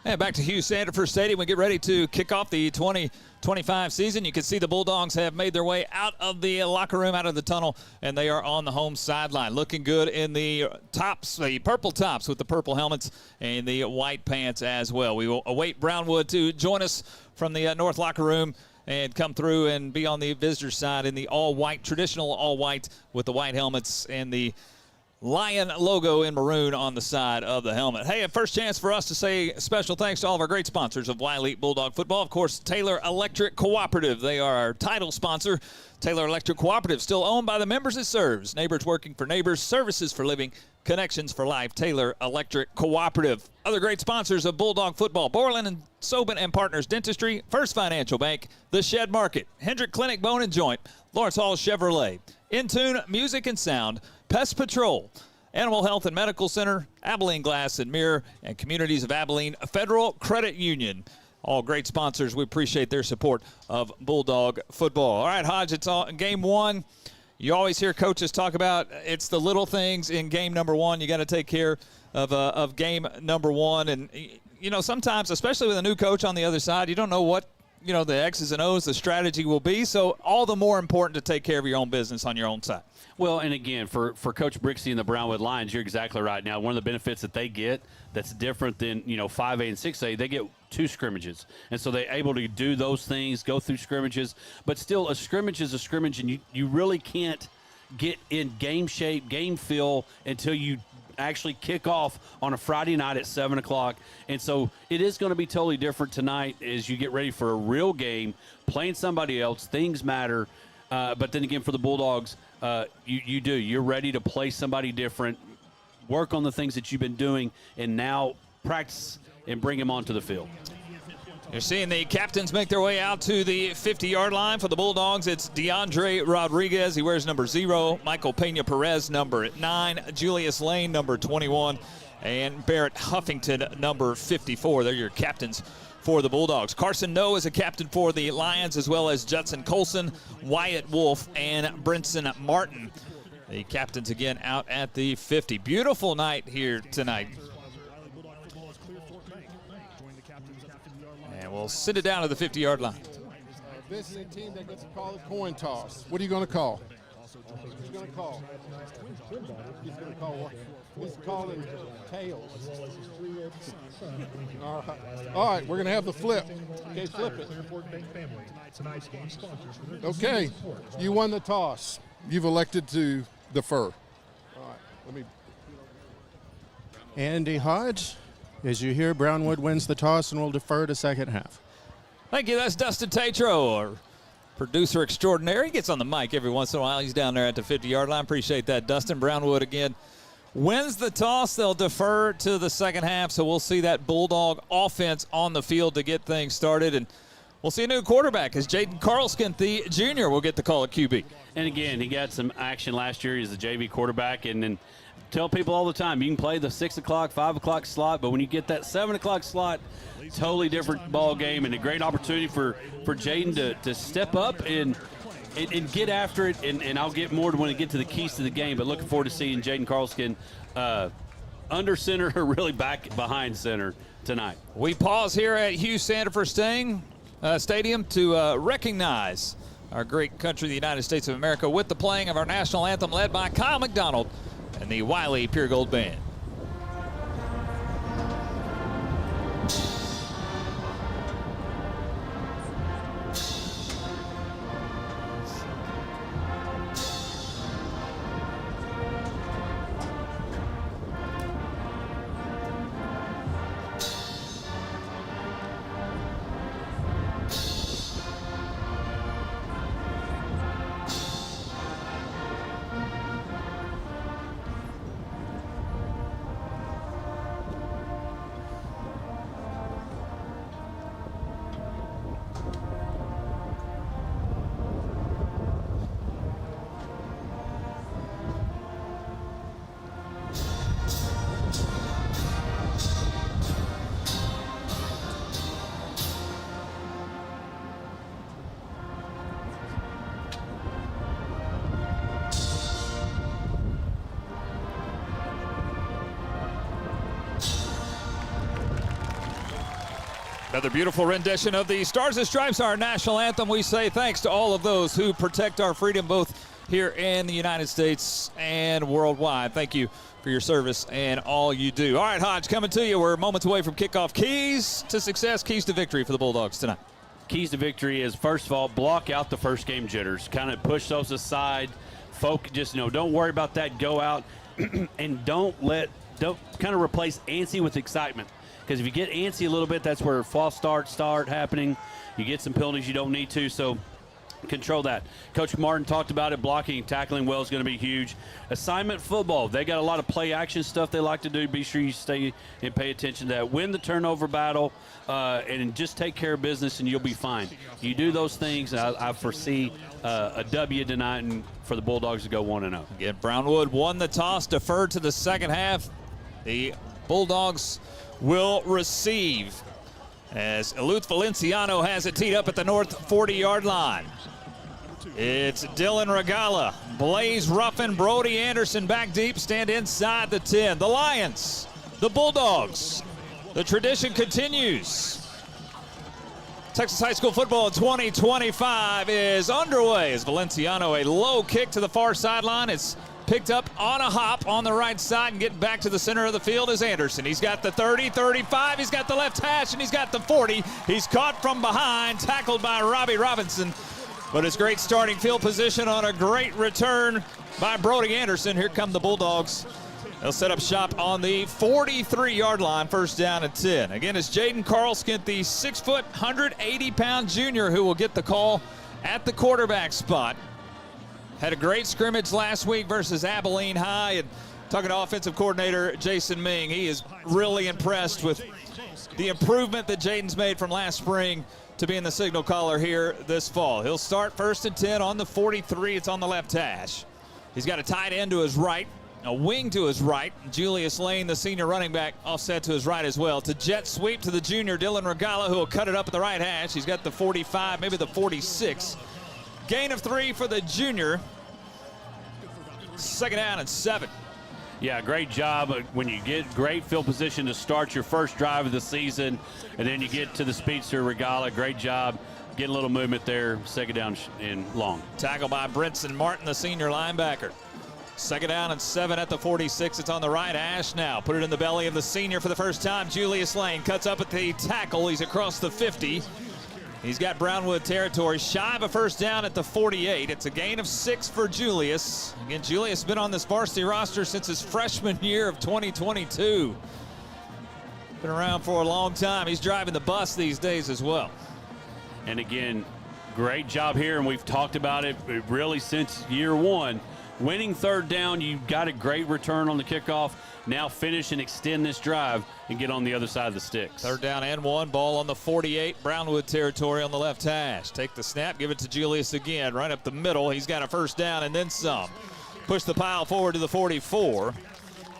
And back to Hugh Sandifer Stadium. We get ready to kick off the 2025 season. You can see the Bulldogs have made their way out of the locker room, out of the tunnel, and they are on the home sideline. Looking good in the tops, the purple tops with the purple helmets and the white pants as well. We will await Brownwood to join us from the north locker room and come through and be on the visitor side in the all-white, traditional all-white with the white helmets and the Lion logo in maroon on the side of the helmet. Hey, a first chance for us to say special thanks to all of our great sponsors of Wylie Bulldog football. Of course, Taylor Electric Cooperative. They are our title sponsor. Taylor Electric Cooperative, still owned by the members it serves. Neighbors working for neighbors, services for living, connections for life. Taylor Electric Cooperative. Other great sponsors of Bulldog football: Borland and Sobin and Partners Dentistry, First Financial Bank, The Shed Market, Hendrick Clinic Bone and Joint, Lawrence Hall Chevrolet, Intune Music and Sound, Pest Patrol, Animal Health and Medical Center, Abilene Glass and Mirror, and Communities of Abilene Federal Credit Union. All great sponsors. We appreciate their support of Bulldog football. All right, Hodge, it's all game one. You always hear coaches talk about it's the little things in game number one. You got to take care of game number one. And, you know, sometimes, especially with a new coach on the other side, you don't know what, you know, the X's and O's, the strategy will be. So all the more important to take care of your own business on your own side. Well, and again, for Coach Brixey and the Brownwood Lions, you're exactly right. Now, one of the benefits that they get that's different than, you know, 5A and 6A, they get 2 scrimmages. And so they're able to do those things, go through scrimmages. But still, a scrimmage is a scrimmage, and you really can't get in game shape, game feel until you actually kick off on a Friday night at 7 o'clock. And so it is going to be totally different tonight as you get ready for a real game, playing somebody else. Things matter. But then again, for the Bulldogs, you're ready to play somebody different, work on the things that you've been doing, and now practice and bring them onto the field. You're seeing the captains make their way out to the 50-yard line. For the Bulldogs, it's DeAndre Rodriguez. He wears number 0. Michael Pena-Perez, number 9. Julius Lane, number 21. And Barrett Huffington, number 54. They're your captains for the Bulldogs. Carson Noe is a captain for the Lions, as well as Judson Colson, Wyatt Wolf, and Brinson Martin. The captains again out at the 50. Beautiful night here tonight. And we'll send it down to the 50-yard line. This is a team that gets to call a coin toss. What are you going to call? He's going to call. He's going to call what? He's calling tails. All right, we're going to have the flip. Okay, flip it. Okay, you won the toss. You've elected to defer. All right, let me. Andy Hodge, as you hear, Brownwood wins the toss and will defer to second half. Thank you. That's Dustin Tatro, our producer extraordinaire. He gets on the mic every once in a while. He's down there at the 50-yard line. Appreciate that. Dustin. Brownwood again wins the toss. They'll defer to the second half, so we'll see that Bulldog offense on the field to get things started. And we'll see a new quarterback as Jaden Carlskin, the junior, will get the call at QB. And again, he got some action last year. He's the JV quarterback. And then tell people all the time, you can play the 6 o'clock, 5 o'clock slot, but when you get that 7 o'clock slot, totally different ball game, and a great opportunity for Jaden to step up and get after it. And I'll get more when we get to the keys to the game, but looking forward to seeing Jaden Carlskin under center or really back behind center tonight. We pause here at Hugh Sandifer Stadium to recognize our great country, the United States of America, with the playing of our national anthem led by Kyle McDonald and the Wylie Pure Gold Band. Another beautiful rendition of the Stars and Stripes, our national anthem. We say thanks to all of those who protect our freedom both here in the United States and worldwide. Thank you for your service and all you do. All right, Hodge, coming to you. We're moments away from kickoff. Keys to success, keys to victory for the Bulldogs tonight. Keys to victory is, first of all, block out the first game jitters. Kind of push those aside. Folk, just, don't worry about that. Go out and don't kind of replace antsy with excitement. Because if you get antsy a little bit, that's where false starts start happening. You get some penalties you don't need to, so control that. Coach Martin talked about it. Blocking and tackling well is going to be huge. Assignment football. They got a lot of play action stuff they like to do. Be sure you stay and pay attention to that. Win the turnover battle and just take care of business and you'll be fine. You do those things, I foresee a W tonight and for the Bulldogs to go 1-0. Again, Brownwood won the toss, deferred to the second half. The Bulldogs will receive as Eluth Valenciano has it teed up at the north 40-yard line. It's Dylan Regala, Blaze Ruffin, Brody Anderson back deep, stand inside the 10. The Lions, the Bulldogs, the tradition continues. Texas high school football in 2025 is underway as Valenciano, a low kick to the far sideline. It's picked up on a hop on the right side and getting back to the center of the field is Anderson. He's got the 30, 35, he's got the left hash, and he's got the 40. He's caught from behind, tackled by Robbie Robinson. But it's great starting field position on a great return by Brody Anderson. Here come the Bulldogs. They'll set up shop on the 43-yard line, first down and 10. Again, it's Jaden Carlskint, the 6-foot, 180-pound junior who will get the call at the quarterback spot. Had a great scrimmage last week versus Abilene High. And talking to offensive coordinator Jason Ming, he is really impressed with the improvement that Jaden's made from last spring to being the signal caller here this fall. He'll start first and 10 on the 43. It's on the left hash. He's got a tight end to his right, a wing to his right. Julius Lane, the senior running back, offset to his right as well. To jet sweep to the junior Dylan Regala, who will cut it up at the right hash. He's got the 45, maybe the 46. Gain of 3 for the junior. Second down and 7. Yeah, great job when you get great field position to start your first drive of the season, and then you get to the speedster Regala. Great job getting a little movement there. Second down and long. Tackle by Brinson Martin, the senior linebacker. Second down and 7 at the 46. It's on the right hash now. Put it in the belly of the senior for the first time. Julius Lane cuts up at the tackle. He's across the 50. He's got Brownwood territory, shy of a first down at the 48. It's a gain of 6 for Julius. Again, Julius has been on this varsity roster since his freshman year of 2022. Been around for a long time. He's driving the bus these days as well. And again, great job here, and we've talked about it really since year one. Winning third down, you got a great return on the kickoff. Now finish and extend this drive and get on the other side of the sticks. Third down and 1, ball on the 48, Brownwood territory on the left hash. Take the snap, give it to Julius again, right up the middle. He's got a first down and then some. Push the pile forward to the 44.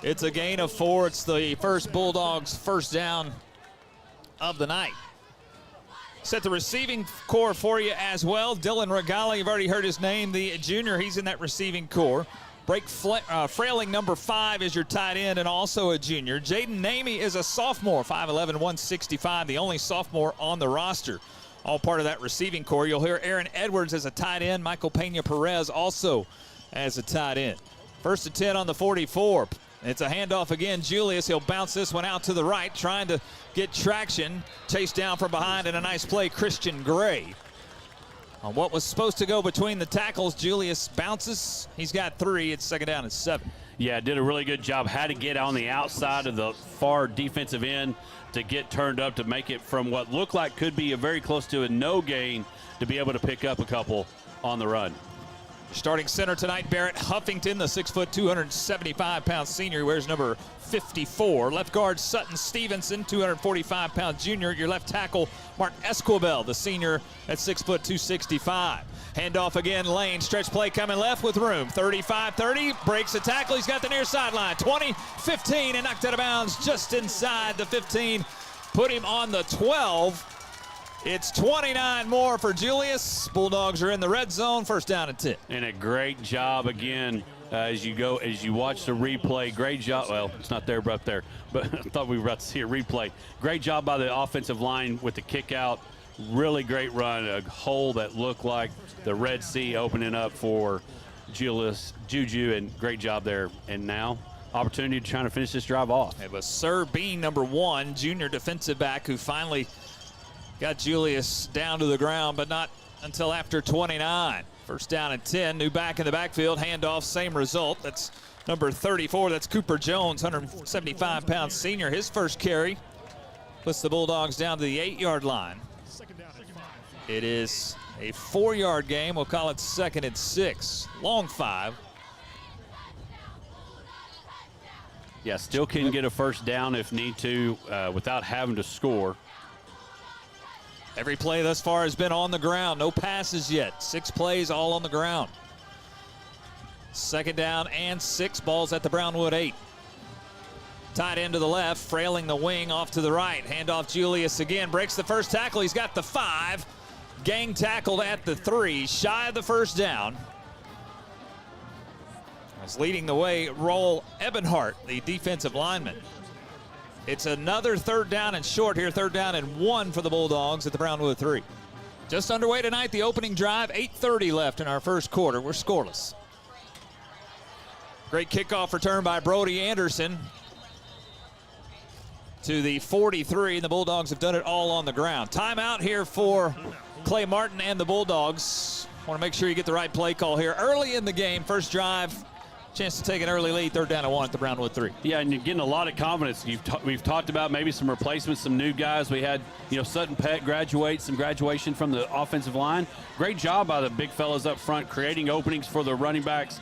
It's a gain of 4. It's the first Bulldogs first down of the night. Set the receiving core for you as well. Dylan Regala, you've already heard his name, the junior. He's in that receiving core. Blake Frailing, number 5, is your tight end and also a junior. Jaden Namey is a sophomore, 5'11", 165, the only sophomore on the roster. All part of that receiving core. You'll hear Aaron Edwards as a tight end. Michael Pena Perez also as a tight end. First and 10 on the 44. It's a handoff again. Julius, he'll bounce this one out to the right, trying to get traction. Chased down from behind, and a nice play, Christian Gray. On what was supposed to go between the tackles, Julius bounces. He's got 3. It's second down and 7. Yeah, did a really good job. Had to get on the outside of the far defensive end to get turned up to make it from what looked like could be a very close to a no gain to be able to pick up a couple on the run. Starting center tonight, Barrett Huffington, the 6', 275-pound senior, who wears number 54. Left guard, Sutton Stevenson, 245-pound junior. Your left tackle, Mark Esquivel, the senior at 6', 265. Handoff again, Lane, stretch play coming left with room. 35-30, breaks the tackle. He's got the near sideline. 20-15, and knocked out of bounds just inside the 15. Put him on the 12. It's 29 more for Julius. Bulldogs are in the red zone, first down and 10. And a great job again as you watch the replay. Great job. Well, it's not there, but up there. But I thought we were about to see a replay. Great job by the offensive line with the kick out. Really great run. A hole that looked like the Red Sea opening up for Juju, and great job there. And now, opportunity to try to finish this drive off. It was Sir Bean, number 1, junior defensive back, who finally got Julius down to the ground, but not until after 29. First down and 10, new back in the backfield, handoff, same result. That's number 34, that's Cooper Jones, 175-pound senior. His first carry puts the Bulldogs down to the 8-yard line. It is a 4-yard game. We'll call it 2nd and 6. Long 5. Yeah, still can get a first down if need to without having to score. Every play thus far has been on the ground. No passes yet. 6 plays all on the ground. 2nd down and 6. Balls at the Brownwood 8. Tight end to the left, frailing the wing off to the right. Handoff Julius again. Breaks the first tackle. He's got the 5. Gang tackled at the 3. Shy of the first down. As leading the way, Roll Ebenhart, the defensive lineman. It's another 3rd down and short here. 3rd down and 1 for the Bulldogs at the Brownwood 3. Just underway tonight, the opening drive. 8:30 left in our first quarter. We're scoreless. Great kickoff return by Brody Anderson to the 43. And the Bulldogs have done it all on the ground. Timeout here for Clay Martin and the Bulldogs. Want to make sure you get the right play call here. Early in the game, first drive. Chance to take an early lead, 3rd down and 1 at the Brownwood 3. Yeah, and you're getting a lot of confidence. We've talked about maybe some replacements, some new guys. We had, Sutton Peck some graduation from the offensive line. Great job by the big fellas up front, creating openings for the running backs,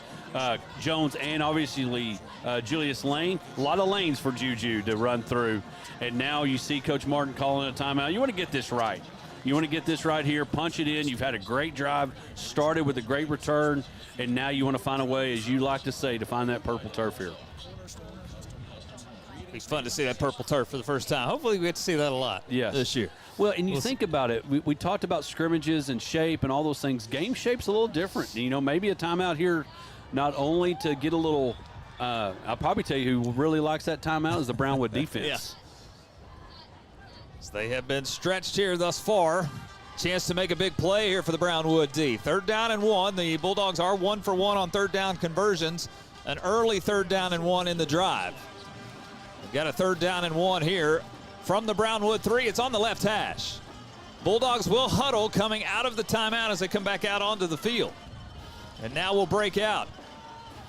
Jones and obviously Julius Lane. A lot of lanes for Juju to run through. And now you see Coach Martin calling a timeout. You want to get this right. You want to get this right here, punch it in. You've had a great drive, started with a great return, and now you want to find a way, as you like to say, to find that purple turf here. It's fun to see that purple turf for the first time. Hopefully we get to see that a lot this year. Well, and you think about it, we talked about scrimmages and shape and all those things. Game shape's a little different. Maybe a timeout here not only to get a little I'll probably tell you who really likes that timeout is the Brownwood defense. Yeah. They have been stretched here thus far. Chance to make a big play here for the Brownwood D. 3rd down and 1. The Bulldogs are 1 for 1 on 3rd down conversions. An early 3rd down and 1 in the drive. We've got a 3rd down and 1 here from the Brownwood 3. It's on the left hash. Bulldogs will huddle coming out of the timeout as they come back out onto the field. And now we'll break out.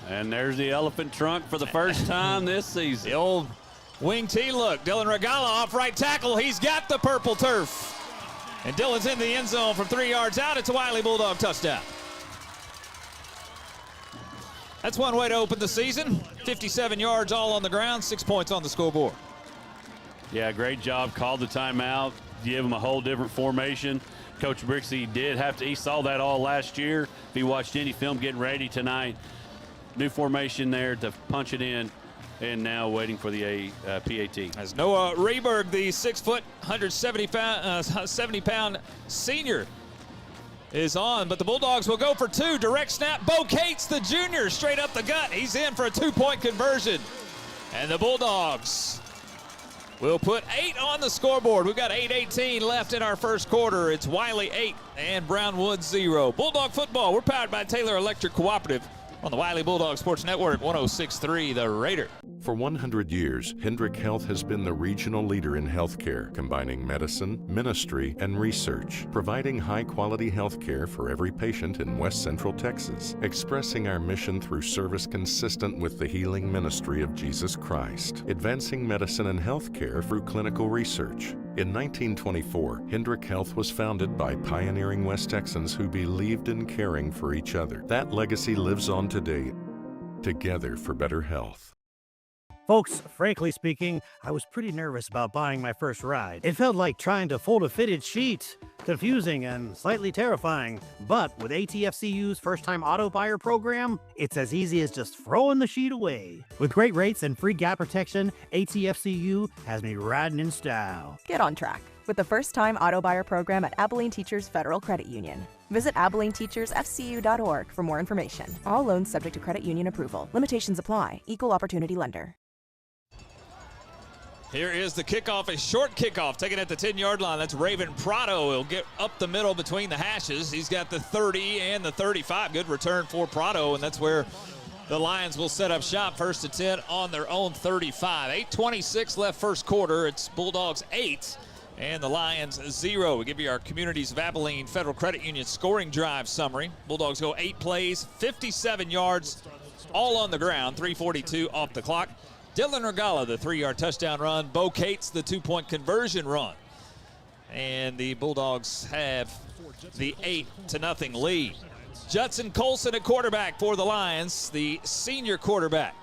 And there's the elephant trunk for the first time this season. The old wing T look. Dylan Regala off right tackle. He's got the purple turf. And Dylan's in the end zone from 3 yards out. It's a Wylie Bulldog touchdown. That's one way to open the season. 57 yards all on the ground, 6 points on the scoreboard. Yeah, great job. Called the timeout. Give him a whole different formation. Coach Brixey he saw that all last year. If he watched any film getting ready tonight, new formation there to punch it in. And now waiting for the PAT. As Noah Rehberg, the 6 foot, 170-pound senior, is on. But the Bulldogs will go for 2. Direct snap. Bo Cates, the junior, straight up the gut. He's in for a 2-point conversion. And the Bulldogs will put 8 on the scoreboard. We've got 8:18 left in our first quarter. It's Wylie 8 and Brownwood 0. Bulldog football, we're powered by Taylor Electric Cooperative on the Wylie Bulldog Sports Network, 106.3 The Raider. For 100 years, Hendrick Health has been the regional leader in healthcare, combining medicine, ministry, and research, providing high-quality healthcare for every patient in West Central Texas, expressing our mission through service consistent with the healing ministry of Jesus Christ, advancing medicine and healthcare through clinical research. In 1924, Hendrick Health was founded by pioneering West Texans who believed in caring for each other. That legacy lives on today, together for better health. Folks, frankly speaking, I was pretty nervous about buying my first ride. It felt like trying to fold a fitted sheet. Confusing and slightly terrifying. But with ATFCU's first-time auto buyer program, it's as easy as just throwing the sheet away. With great rates and free gap protection, ATFCU has me riding in style. Get on track with the first-time auto buyer program at Abilene Teachers Federal Credit Union. Visit AbileneTeachersFCU.org for more information. All loans subject to credit union approval. Limitations apply. Equal opportunity lender. Here is the kickoff, a short kickoff, taken at the 10-yard line. That's Raven Prado. He'll get up the middle between the hashes. He's got the 30 and the 35. Good return for Prado, and that's where the Lions will set up shop. 1st and 10 on their own 35. 8:26 left first quarter. It's Bulldogs 8 and the Lions 0. We give you our Communities of Abilene Federal Credit Union scoring drive summary. Bulldogs go 8 plays, 57 yards, all on the ground, 3:42 off the clock. Dylan Regala, the 3-yard touchdown run. Bo Cates, the 2-point conversion run. And the Bulldogs have the 8-0 lead. Judson Colson at quarterback for the Lions, the senior quarterback.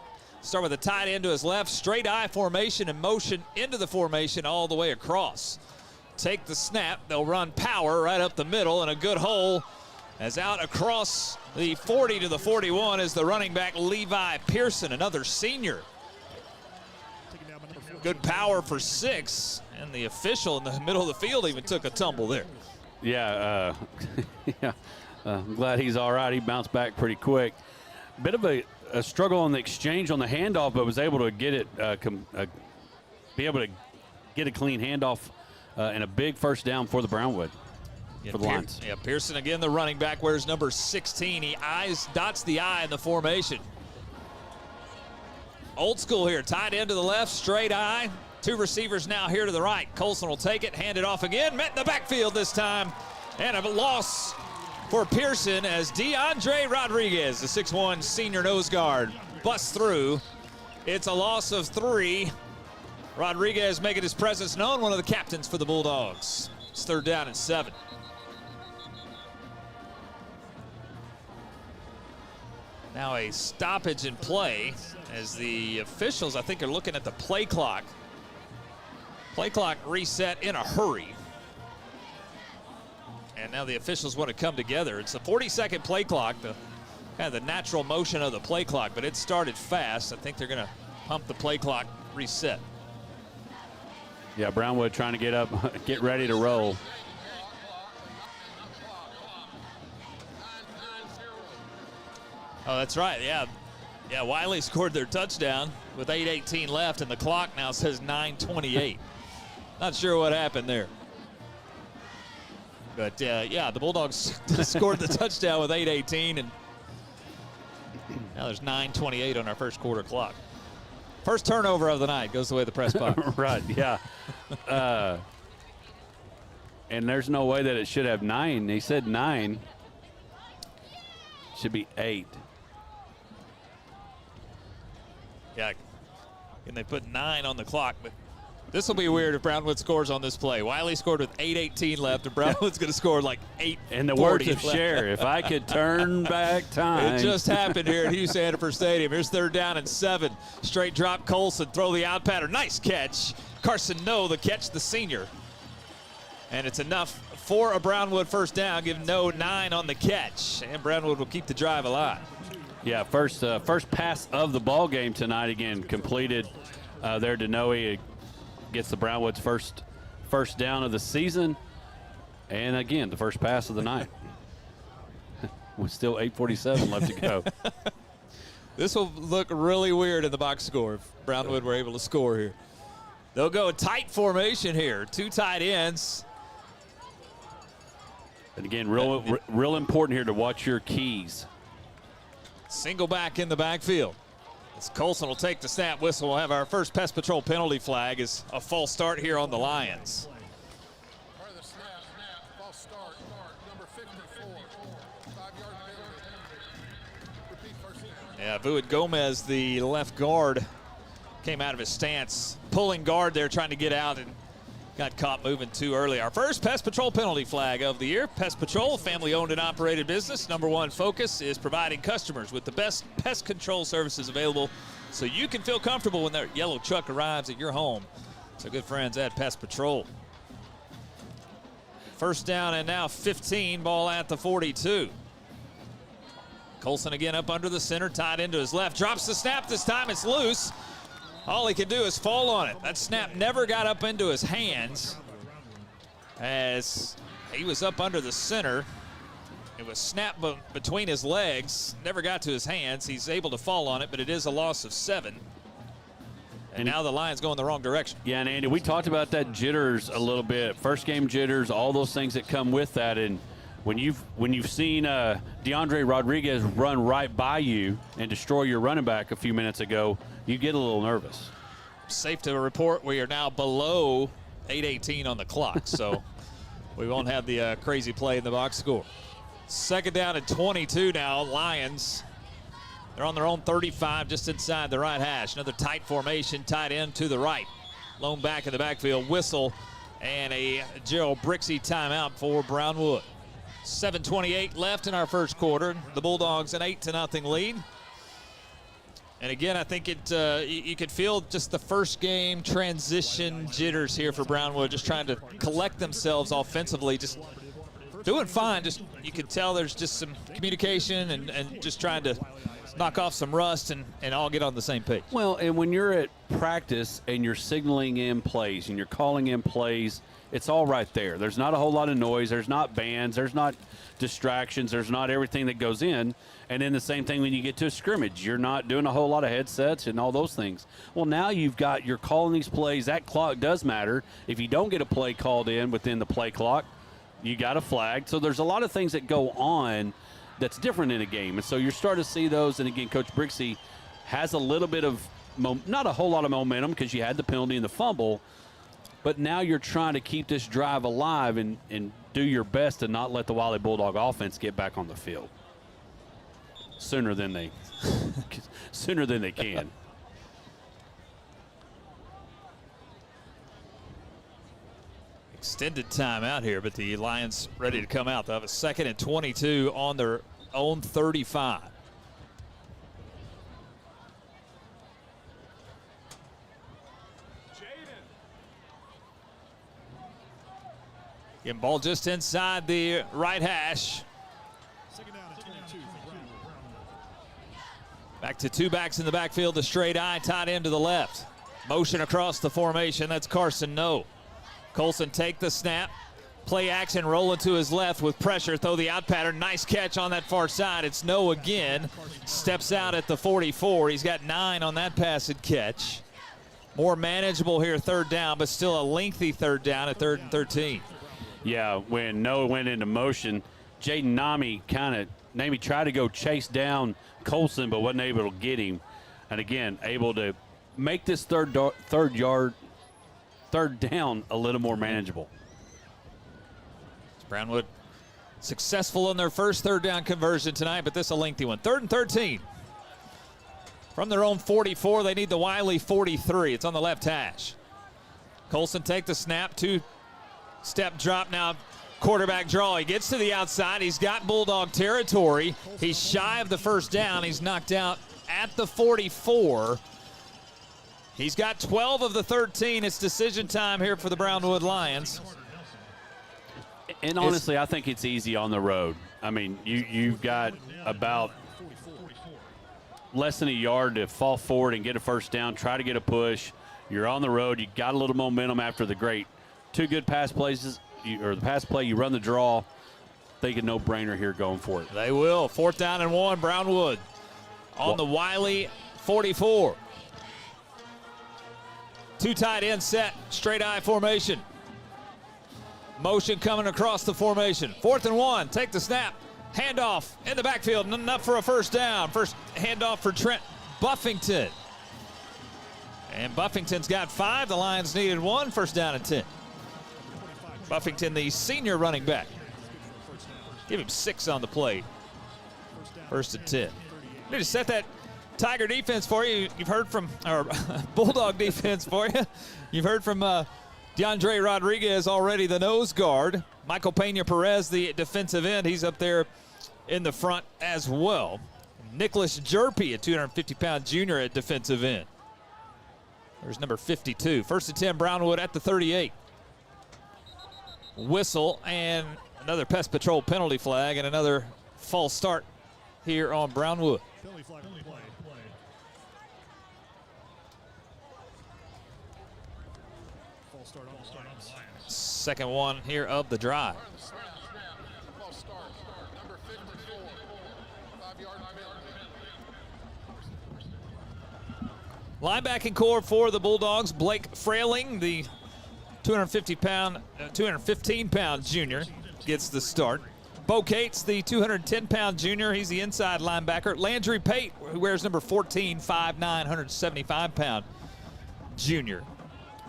Start with a tight end to his left, straight I formation and motion into the formation all the way across. Take the snap, they'll run power right up the middle, and a good hole as out across the 40 to the 41 is the running back Levi Pearson, another senior. Good power for 6, and the official in the middle of the field even took a tumble there. Yeah, yeah. I'm glad he's all right. He bounced back pretty quick. Bit of a struggle on the exchange on the handoff, but was able to get it, be able to get a clean handoff and a big first down for the Brownwood, for the Lions. Yeah, Pearson again, the running back, wears number 16. He dots the I in the formation. Old school here, tight end to the left, straight I. 2 receivers now here to the right. Colson will take it, hand it off again. Met in the backfield this time. And a loss for Pearson as DeAndre Rodriguez, the 6'1 senior nose guard, busts through. It's a loss of 3. Rodriguez making his presence known, one of the captains for the Bulldogs. It's 3rd down and 7. Now a stoppage in play as the officials, I think, are looking at the play clock. Play clock reset in a hurry. And now the officials want to come together. It's a 40-second play clock, kind of the natural motion of the play clock, but it started fast. I think they're going to pump the play clock reset. Yeah, Brownwood trying to get up, get ready to roll. Oh, that's right, yeah. Yeah, Wylie scored their touchdown with 8:18 left, and the clock now says 9:28. Not sure what happened there. But, yeah, the Bulldogs scored the touchdown with 8:18, and now there's 9:28 on our first quarter clock. First turnover of the night goes the way of the press box. Right, yeah. And there's no way that it should have 9. He said 9. Should be 8. Yeah, and they put 9 on the clock, but this will be weird if Brownwood scores on this play. Wylie scored with 8:18 left, and Brownwood's going to score like 8:40. In the words of Cher, if I could turn back time. It just happened here at Hugh Sandifer Stadium. Here's 3rd down and 7. Straight drop, Colson, throw the out pattern. Nice catch. Carson No, the catch, the senior. And it's enough for a Brownwood first down. Give No 9 on the catch, and Brownwood will keep the drive alive. Yeah, first pass of the ball game tonight again completed there. Denoe gets the Brownwood's first down of the season, and again the first pass of the night. With still 8:47 left to go. This will look really weird in the box score if Brownwood were able to score here. They'll go tight formation here. 2 tight ends. And again, real important here to watch your keys. Single back in the backfield. As Colson will take the snap whistle, we'll have our first pest patrol penalty flag as a false start here on the Lions. Yeah, Vuid Gomez, the left guard, came out of his stance, pulling guard there, trying to get out, and got caught moving too early. Our first Pest Patrol penalty flag of the year. Pest Patrol, family-owned and operated business. #1 focus is providing customers with the best pest control services available so you can feel comfortable when their yellow truck arrives at your home. So good friends at Pest Patrol. First down and now 15, ball at the 42. Colson again up under the center, tied into his left. Drops the snap this time, it's loose. All he can do is fall on it. That snap never got up into his hands as he was up under the center. It was snapped between his legs, never got to his hands. He's able to fall on it, but it is a loss of 7. And now the Lions go in the wrong direction. Yeah, and Andy, we talked about that jitters a little bit. First game jitters, all those things that come with that. And when you've seen DeAndre Rodriguez run right by you and destroy your running back a few minutes ago, you get a little nervous. Safe to report we are now below 8:18 on the clock, so we won't have the crazy play in the box score. Second down and 22 now. Lions, they're on their own 35, just inside the right hash. Another tight formation, tight end to the right. Lone back in the backfield, whistle, and a Gerald Brixey timeout for Brownwood. 7:28 left in our first quarter. The Bulldogs an 8-0 lead. And again, I think you could feel just the first game transition jitters here for Brownwood, just trying to collect themselves offensively, just doing fine. Just you could tell there's just some communication and just trying to knock off some rust and all get on the same page. Well, and when you're at practice and you're signaling in plays and you're calling in plays, it's all right there. There's not a whole lot of noise. There's not bands. There's not distractions. There's not everything that goes in. And then the same thing when you get to a scrimmage. You're not doing a whole lot of headsets and all those things. Well, now you're calling these plays. That clock does matter. If you don't get a play called in within the play clock, you got a flag. So there's a lot of things that go on that's different in a game. And so you're starting to see those. And, again, Coach Brixey has a little bit of not a whole lot of momentum because you had the penalty and the fumble. But now you're trying to keep this drive alive and do your best to not let the Wylie Bulldog offense get back on the field sooner than they can. Extended time out here, but the Lions ready to come out. They'll have a 2nd and 22 on their own 35. Getting ball just inside the right hash. Back to two backs in the backfield, the straight eye, tight end to the left. Motion across the formation, that's Carson No. Colson take the snap, play action, roll it to his left with pressure, throw the out pattern, nice catch on that far side. It's No again, steps out at the 44. He's got 9 on that pass and catch. More manageable here, third down, but still a lengthy third down at 3rd and 13. Yeah, when Noah went into motion, Jaden Nami tried to go chase down Colson, but wasn't able to get him. And again, able to make this third down a little more manageable. Brownwood successful in their first third down conversion tonight, but this a lengthy one. 3rd and 13. From their own 44, they need the Wylie 43. It's on the left hash. Colson take the snap, 2-step drop now. Quarterback draw. He gets to the outside. He's got Bulldog territory. He's shy of the first down. He's knocked out at the 44. He's got 12 of the 13. It's decision time here for the Brownwood Lions. And honestly, I think it's easy on the road. I mean, you've got about less than a yard to fall forward and get a first down, try to get a push. You're on the road. You got a little momentum after the great 2 good pass plays. Or the pass play, you run the draw. Think a no-brainer here going for it. They will. 4th down and 1, Brownwood on the Wylie 44. 2 tight end set, straight eye formation. Motion coming across the formation. 4th and 1, take the snap. Handoff in the backfield, enough for a first down. First handoff for Trent Buffington. And Buffington's got 5. The Lions needed 1, first down and 10. Buffington, the senior running back. Give him 6 on the plate. 1st and 10. Need to set that Tiger defense for you. You've heard from, or Bulldog defense for you. You've heard from DeAndre Rodriguez already, the nose guard. Michael Pena Perez, the defensive end. He's up there in the front as well. Nicholas Jerpy, a 250-pound junior at defensive end. There's number 52. 1st and 10, Brownwood at the 38. Whistle and another pest patrol penalty flag and another false start here on Brownwood. Second one here of the drive. Linebacking core for the Bulldogs, Blake Frailing, the 215-pound junior, gets the start. Bo Cates, the 210-pound junior, he's the inside linebacker. Landry Pate, who wears number 14, 5'9", 175-pound junior.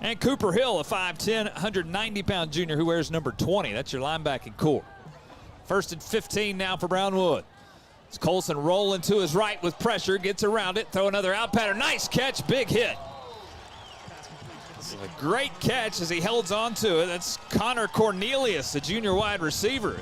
And Cooper Hill, a 5'10", 190-pound junior, who wears number 20. That's your linebacking core. 1st and 15 now for Brownwood. It's Colson rolling to his right with pressure, gets around it, throw another out pattern. Nice catch, big hit. A great catch as he holds on to it. That's Connor Cornelius, the junior wide receiver.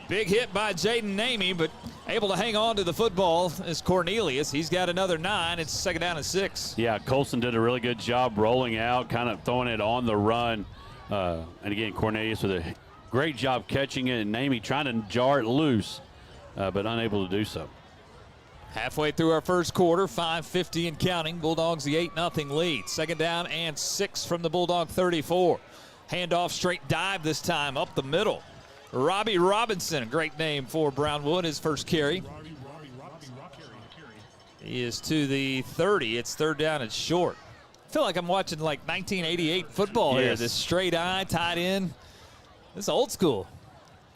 Big hit by Jaden Namey, but able to hang on to the football is Cornelius. He's got another 9. It's 2nd down and 6. Yeah, Colson did a really good job rolling out, kind of throwing it on the run. And again, Cornelius with a great job catching it, and Namey trying to jar it loose, but unable to do so. Halfway through our first quarter, 5:50 and counting. Bulldogs the 8-0 lead. 2nd down and 6 from the Bulldog 34. Handoff, straight dive this time up the middle. Robbie Robinson, a great name for Brownwood, his first carry. He is to the 30. It's 3rd down and short. I feel like I'm watching like 1988 football here. This straight eye, tight end. This is old school.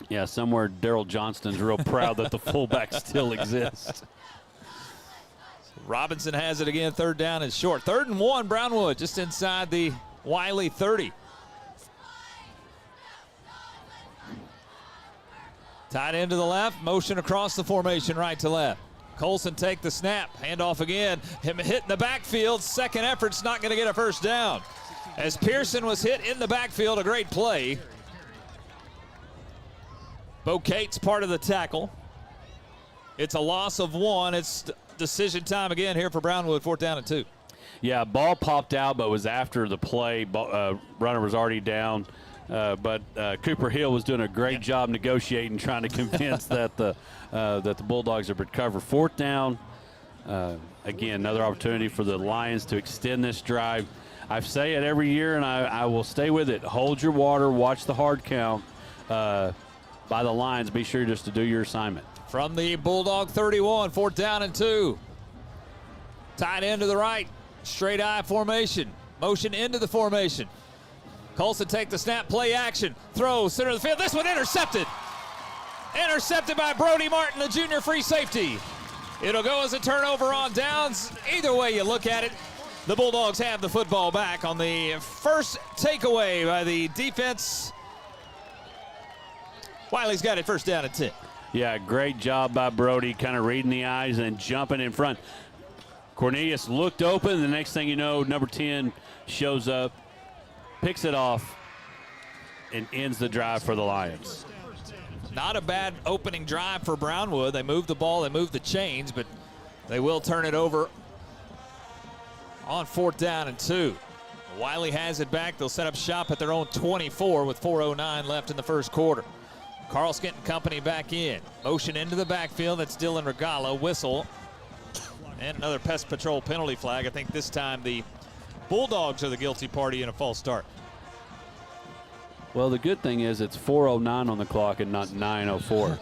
Yeah, somewhere Daryl Johnston's real proud that the fullback still exists. Robinson has it again, 3rd down and short. 3rd and 1, Brownwood, just inside the Wylie 30. Tight end to the left, motion across the formation, right to left. Colson take the snap, handoff again. Him hit in the backfield, second effort's not going to get a 1st down. As Pearson was hit in the backfield, a great play. Bo Cates part of the tackle. It's a loss of 1. It's decision time again here for Brownwood, 4th down and 2. Yeah, ball popped out, but was after the play. Runner was already down. But Cooper Hill was doing a great job negotiating, trying to convince that the Bulldogs have recovered. 4th down. Again, another opportunity for the Lions to extend this drive. I say it every year, and I will stay with it. Hold your water. Watch the hard count by the Lions. Be sure just to do your assignment. From the Bulldog 31, 4th down and 2. Tight end to the right. Straight eye formation. Motion into the formation. Colson take the snap, play action. Throw, center of the field. This one intercepted. Intercepted by Brody Martin, the junior free safety. It'll go as a turnover on downs. Either way you look at it, the Bulldogs have the football back on the first takeaway by the defense. Wylie's got it, 1st down and 10. Yeah, great job by Brody, kind of reading the eyes and jumping in front. Cornelius looked open. The next thing you know, number 10 shows up, picks it off, and ends the drive for the Lions. Not a bad opening drive for Brownwood. They moved the ball, they moved the chains, but they will turn it over on 4th down and 2. Wylie has it back. They'll set up shop at their own 24 with 4:09 left in the first quarter. Carl Skint and company back in. Motion into the backfield. That's Dylan Regala. Whistle. And another pest patrol penalty flag. I think this time the Bulldogs are the guilty party in a false start. Well, the good thing is it's 4:09 on the clock and not 9:04.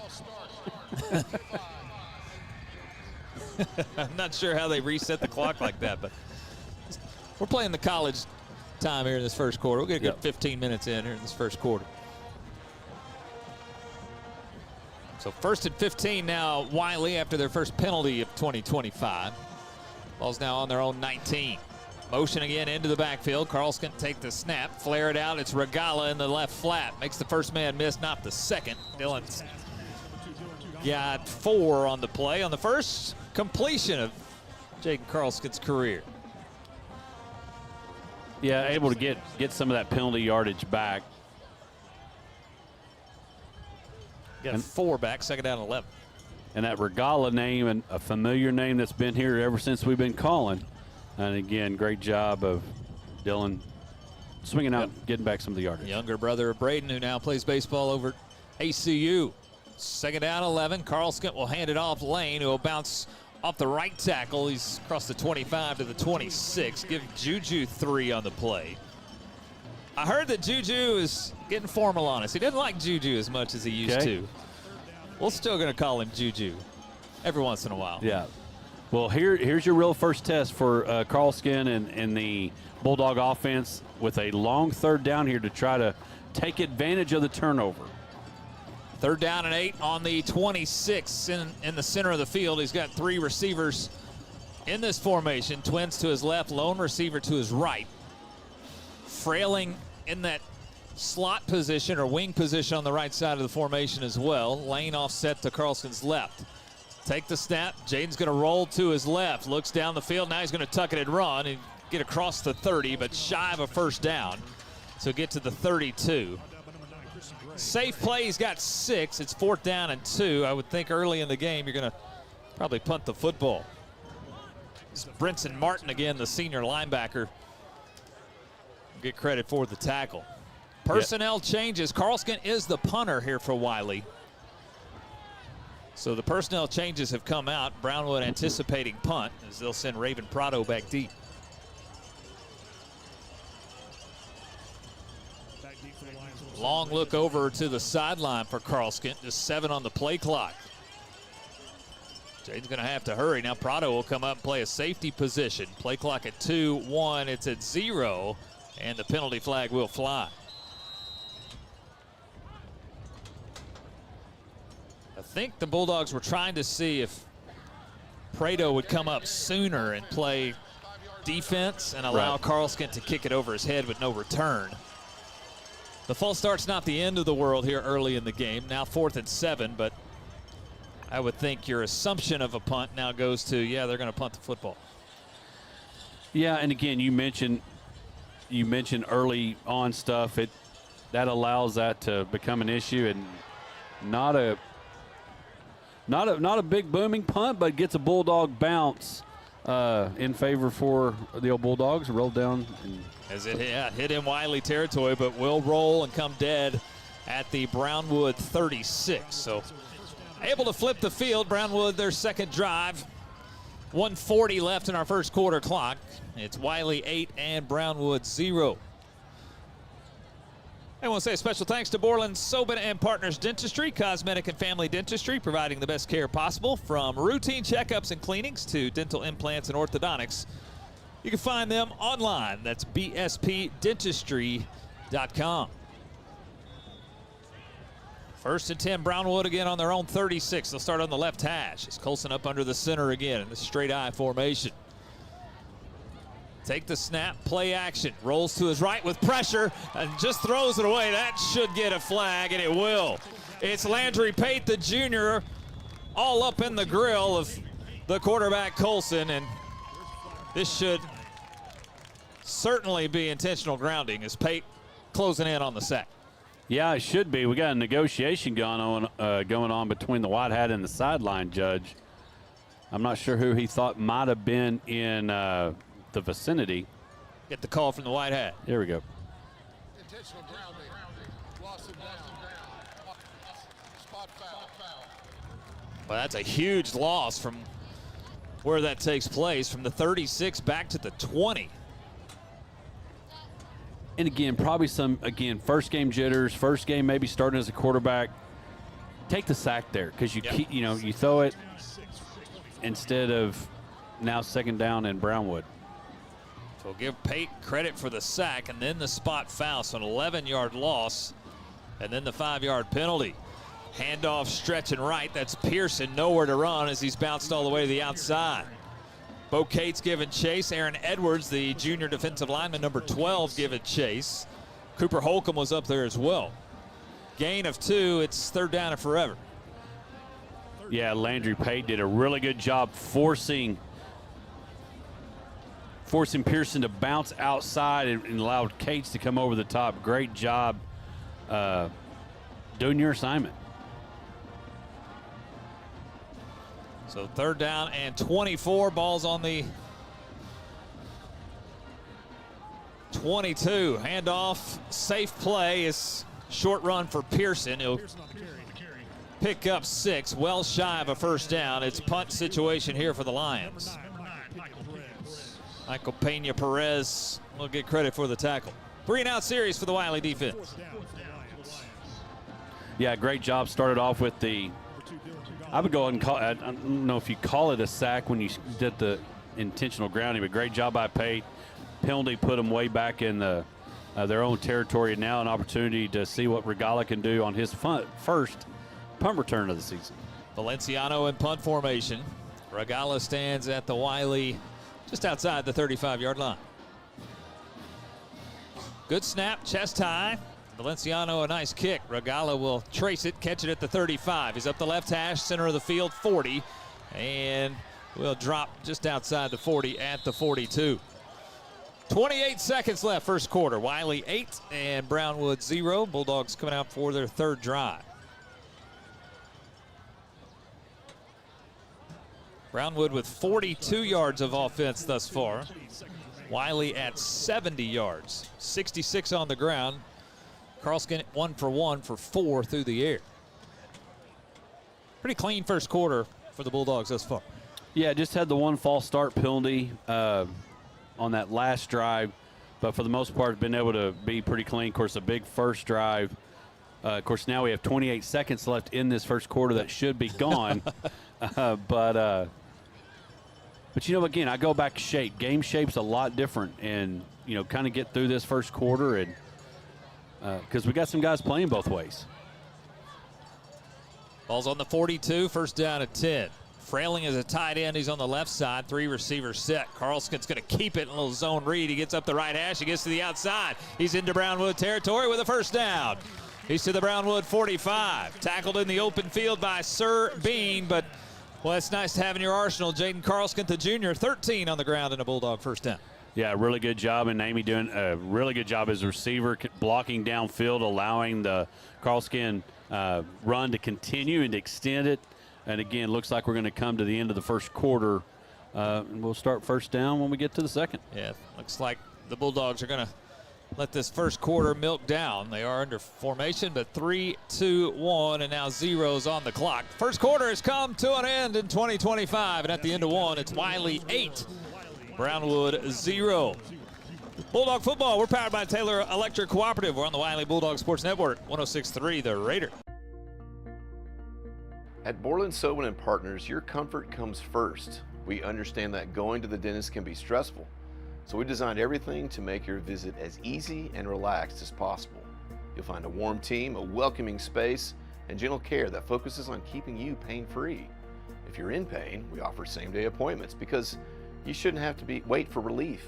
I'm not sure how they reset the clock like that, but we're playing the college time here in this first quarter. We'll get a good 15 minutes in here in this first quarter. So 1st and 15 now, Wylie after their first penalty of 2025. Ball's now on their own 19. Motion again into the backfield. Carlson take the snap, flare it out. It's Regala in the left flat. Makes the first man miss, not the second. Dylan's got 4 on the play on the first completion of Jaden Carlson's career. Yeah, able to get some of that penalty yardage back. Got 4 back, 2nd down and 11. And that Regala name, and a familiar name that's been here ever since we've been calling. And again, great job of Dylan swinging out, getting back some of the yardage. Younger brother of Braden, who now plays baseball over at ACU. 2nd down, 11. Carlson will hand it off Lane, who will bounce off the right tackle. He's across the 25 to the 26. Give Juju 3 on the play. I heard that Juju is getting formal on us. He doesn't like Juju as much as he used to. We're still going to call him Juju every once in a while. Yeah. Well, here's your real first test for Carlskin and the Bulldog offense with a long third down here to try to take advantage of the turnover. 3rd down and 8 on the 26 in the center of the field. He's got 3 receivers in this formation. Twins to his left, lone receiver to his right. Frailing in that slot position or wing position on the right side of the formation as well. Lane offset to Carlson's left. Take the snap. Jaden's going to roll to his left. Looks down the field. Now he's going to tuck it and run and get across the 30, but shy of a first down. So get to the 32. Safe play, he's got 6. It's 4th down and 2. I would think early in the game you're going to probably punt the football. It's Brinson Martin again, the senior linebacker. Get credit for the tackle. Personnel changes. Carlskin is the punter here for Wylie. So the personnel changes have come out. Brownwood anticipating punt as they'll send Raven Prado back deep. Long look over to the sideline for Carlskin. Just 7 on the play clock. Jaden's going to have to hurry. Now Prado will come up and play a safety position. Play clock at 2-1. It's at 0, and the penalty flag will fly. I think the Bulldogs were trying to see if Prado would come up sooner and play defense and allow Carlskin to kick it over his head with no return. The false start's not the end of the world here early in the game. Now 4th and 7, but I would think your assumption of a punt now goes to, yeah, they're going to punt the football. Yeah, and again, you mentioned early on stuff. That allows that to become an issue, and not a big booming punt, but gets a Bulldog bounce in favor for the old Bulldogs. Rolled down. As it hit in Wylie territory, but will roll and come dead at the Brownwood 36. So able to flip the field. Brownwood, their second drive. 1:40 left in our first quarter clock. It's Wylie 8 and Brownwood 0. I want to say a special thanks to Borland Sobin and Partners Dentistry, cosmetic and family dentistry, providing the best care possible from routine checkups and cleanings to dental implants and orthodontics. You can find them online. That's bspdentistry.com. 1st and 10, Brownwood again on their own 36. They'll start on the left hash. It's Colson up under the center again in the straight eye formation. Take the snap, play action. Rolls to his right with pressure and just throws it away. That should get a flag, and it will. It's Landry Pate, the junior, all up in the grill of the quarterback Colson, and this should certainly be intentional grounding as Pate closing in on the sack. Yeah, it should be. We got a negotiation going on between the white hat and the sideline judge. I'm not sure who he thought might have been in the vicinity. Get the call from the white hat. There we go. Intentional grounding. Lost him down. Spot foul. Well, that's a huge loss from where that takes place, from the 36 back to the 20. And again, probably first game jitters, first game maybe starting as a quarterback. Take the sack there because you throw it instead of now 2nd down in Brownwood. So give Pate credit for the sack and then the spot foul. So an 11-yard loss and then the 5-yard penalty. Handoff stretching right. That's Pearson, nowhere to run as he's bounced all the way to the outside. Bo Cates giving chase. Aaron Edwards, the junior defensive lineman, number 12, giving chase. Cooper Holcomb was up there as well. Gain of 2. It's 3rd down and forever. Yeah, Landry Pate did a really good job forcing Pearson to bounce outside and allowed Cates to come over the top. Great job doing your assignment. So 3rd down and 24. Ball's on the 22. Handoff, safe play is short run for Pearson. He'll pick up 6, well shy of a first down. It's punt situation here for the Lions. Michael Pena Perez will get credit for the tackle. 3-and-out series for the Wylie defense. Yeah, great job. Started off with the I would go ahead and call. I don't know if you call it a sack when you did the intentional grounding, but great job by Pate. Penalty put them way back in their own territory, and now an opportunity to see what Regala can do on his first punt return of the season. Valenciano in punt formation. Regala stands at the Wylie just outside the 35-yard line. Good snap, chest high. Valenciano, a nice kick. Regala will trace it, catch it at the 35. He's up the left hash, center of the field, 40. And will drop just outside the 40 at the 42. 28 seconds left, first quarter. Wylie 8 and Brownwood 0. Bulldogs coming out for their third drive. Brownwood with 42 yards of offense thus far. Wylie at 70 yards, 66 on the ground. Carlskin 1 for 1 for 4 through the air. Pretty clean first quarter for the Bulldogs thus far. Yeah, just had the one false start penalty on that last drive, but for the most part, been able to be pretty clean. Of course, a big first drive. Of course, now we have 28 seconds left in this first quarter that should be gone. But you know, again, I go back to shape. Game shape's a lot different, and you know, kind of get through this first quarter, and because we got some guys playing both ways. Ball's on the 42, first down at 10. Frailing is a tight end. He's on the left side, 3 receivers set. Carlskin's going to keep it in a little zone read. He gets up the right hash. He gets to the outside. He's into Brownwood territory with a first down. He's to the Brownwood 45. Tackled in the open field by Sir Bean, but well, it's nice to have in your arsenal. Jaden Carlskin, the junior, 13 on the ground and a Bulldog first down. Yeah, really good job, and Amy doing a really good job as a receiver, blocking downfield, allowing the Carlskin run to continue and extend it. And again, looks like we're going to come to the end of the first quarter, and we'll start first down when we get to the second. Yeah, looks like the Bulldogs are going to let this first quarter milk down. They are under formation, but 3, 2, 1, and now 0's on the clock. First quarter has come to an end in 2025, and at the end of 1, it's Wylie 8, Brownwood 0. Bulldog football, we're powered by Taylor Electric Cooperative. We're on the Wylie Bulldog Sports Network, 106.3 The Raider. At Borland Sobin & Partners, your comfort comes first. We understand that going to the dentist can be stressful, so we designed everything to make your visit as easy and relaxed as possible. You'll find a warm team, a welcoming space, and gentle care that focuses on keeping you pain-free. If you're in pain, we offer same-day appointments because you shouldn't have to wait for relief.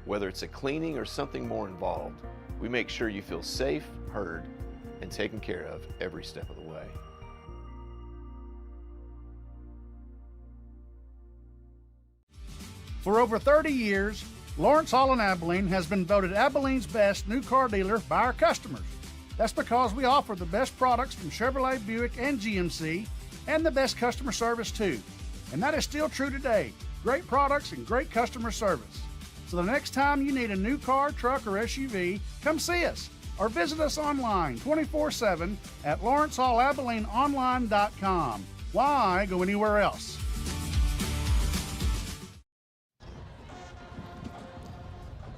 Whether it's a cleaning or something more involved, we make sure you feel safe, heard, and taken care of every step of the way. For over 30 years, Lawrence Hall in Abilene has been voted Abilene's best new car dealer by our customers. That's because we offer the best products from Chevrolet, Buick, and GMC, and the best customer service too. And that is still true today. Great products and great customer service. So the next time you need a new car, truck, or SUV, come see us or visit us online 24/7 at LawrenceHallAbileneOnline.com. Why go anywhere else?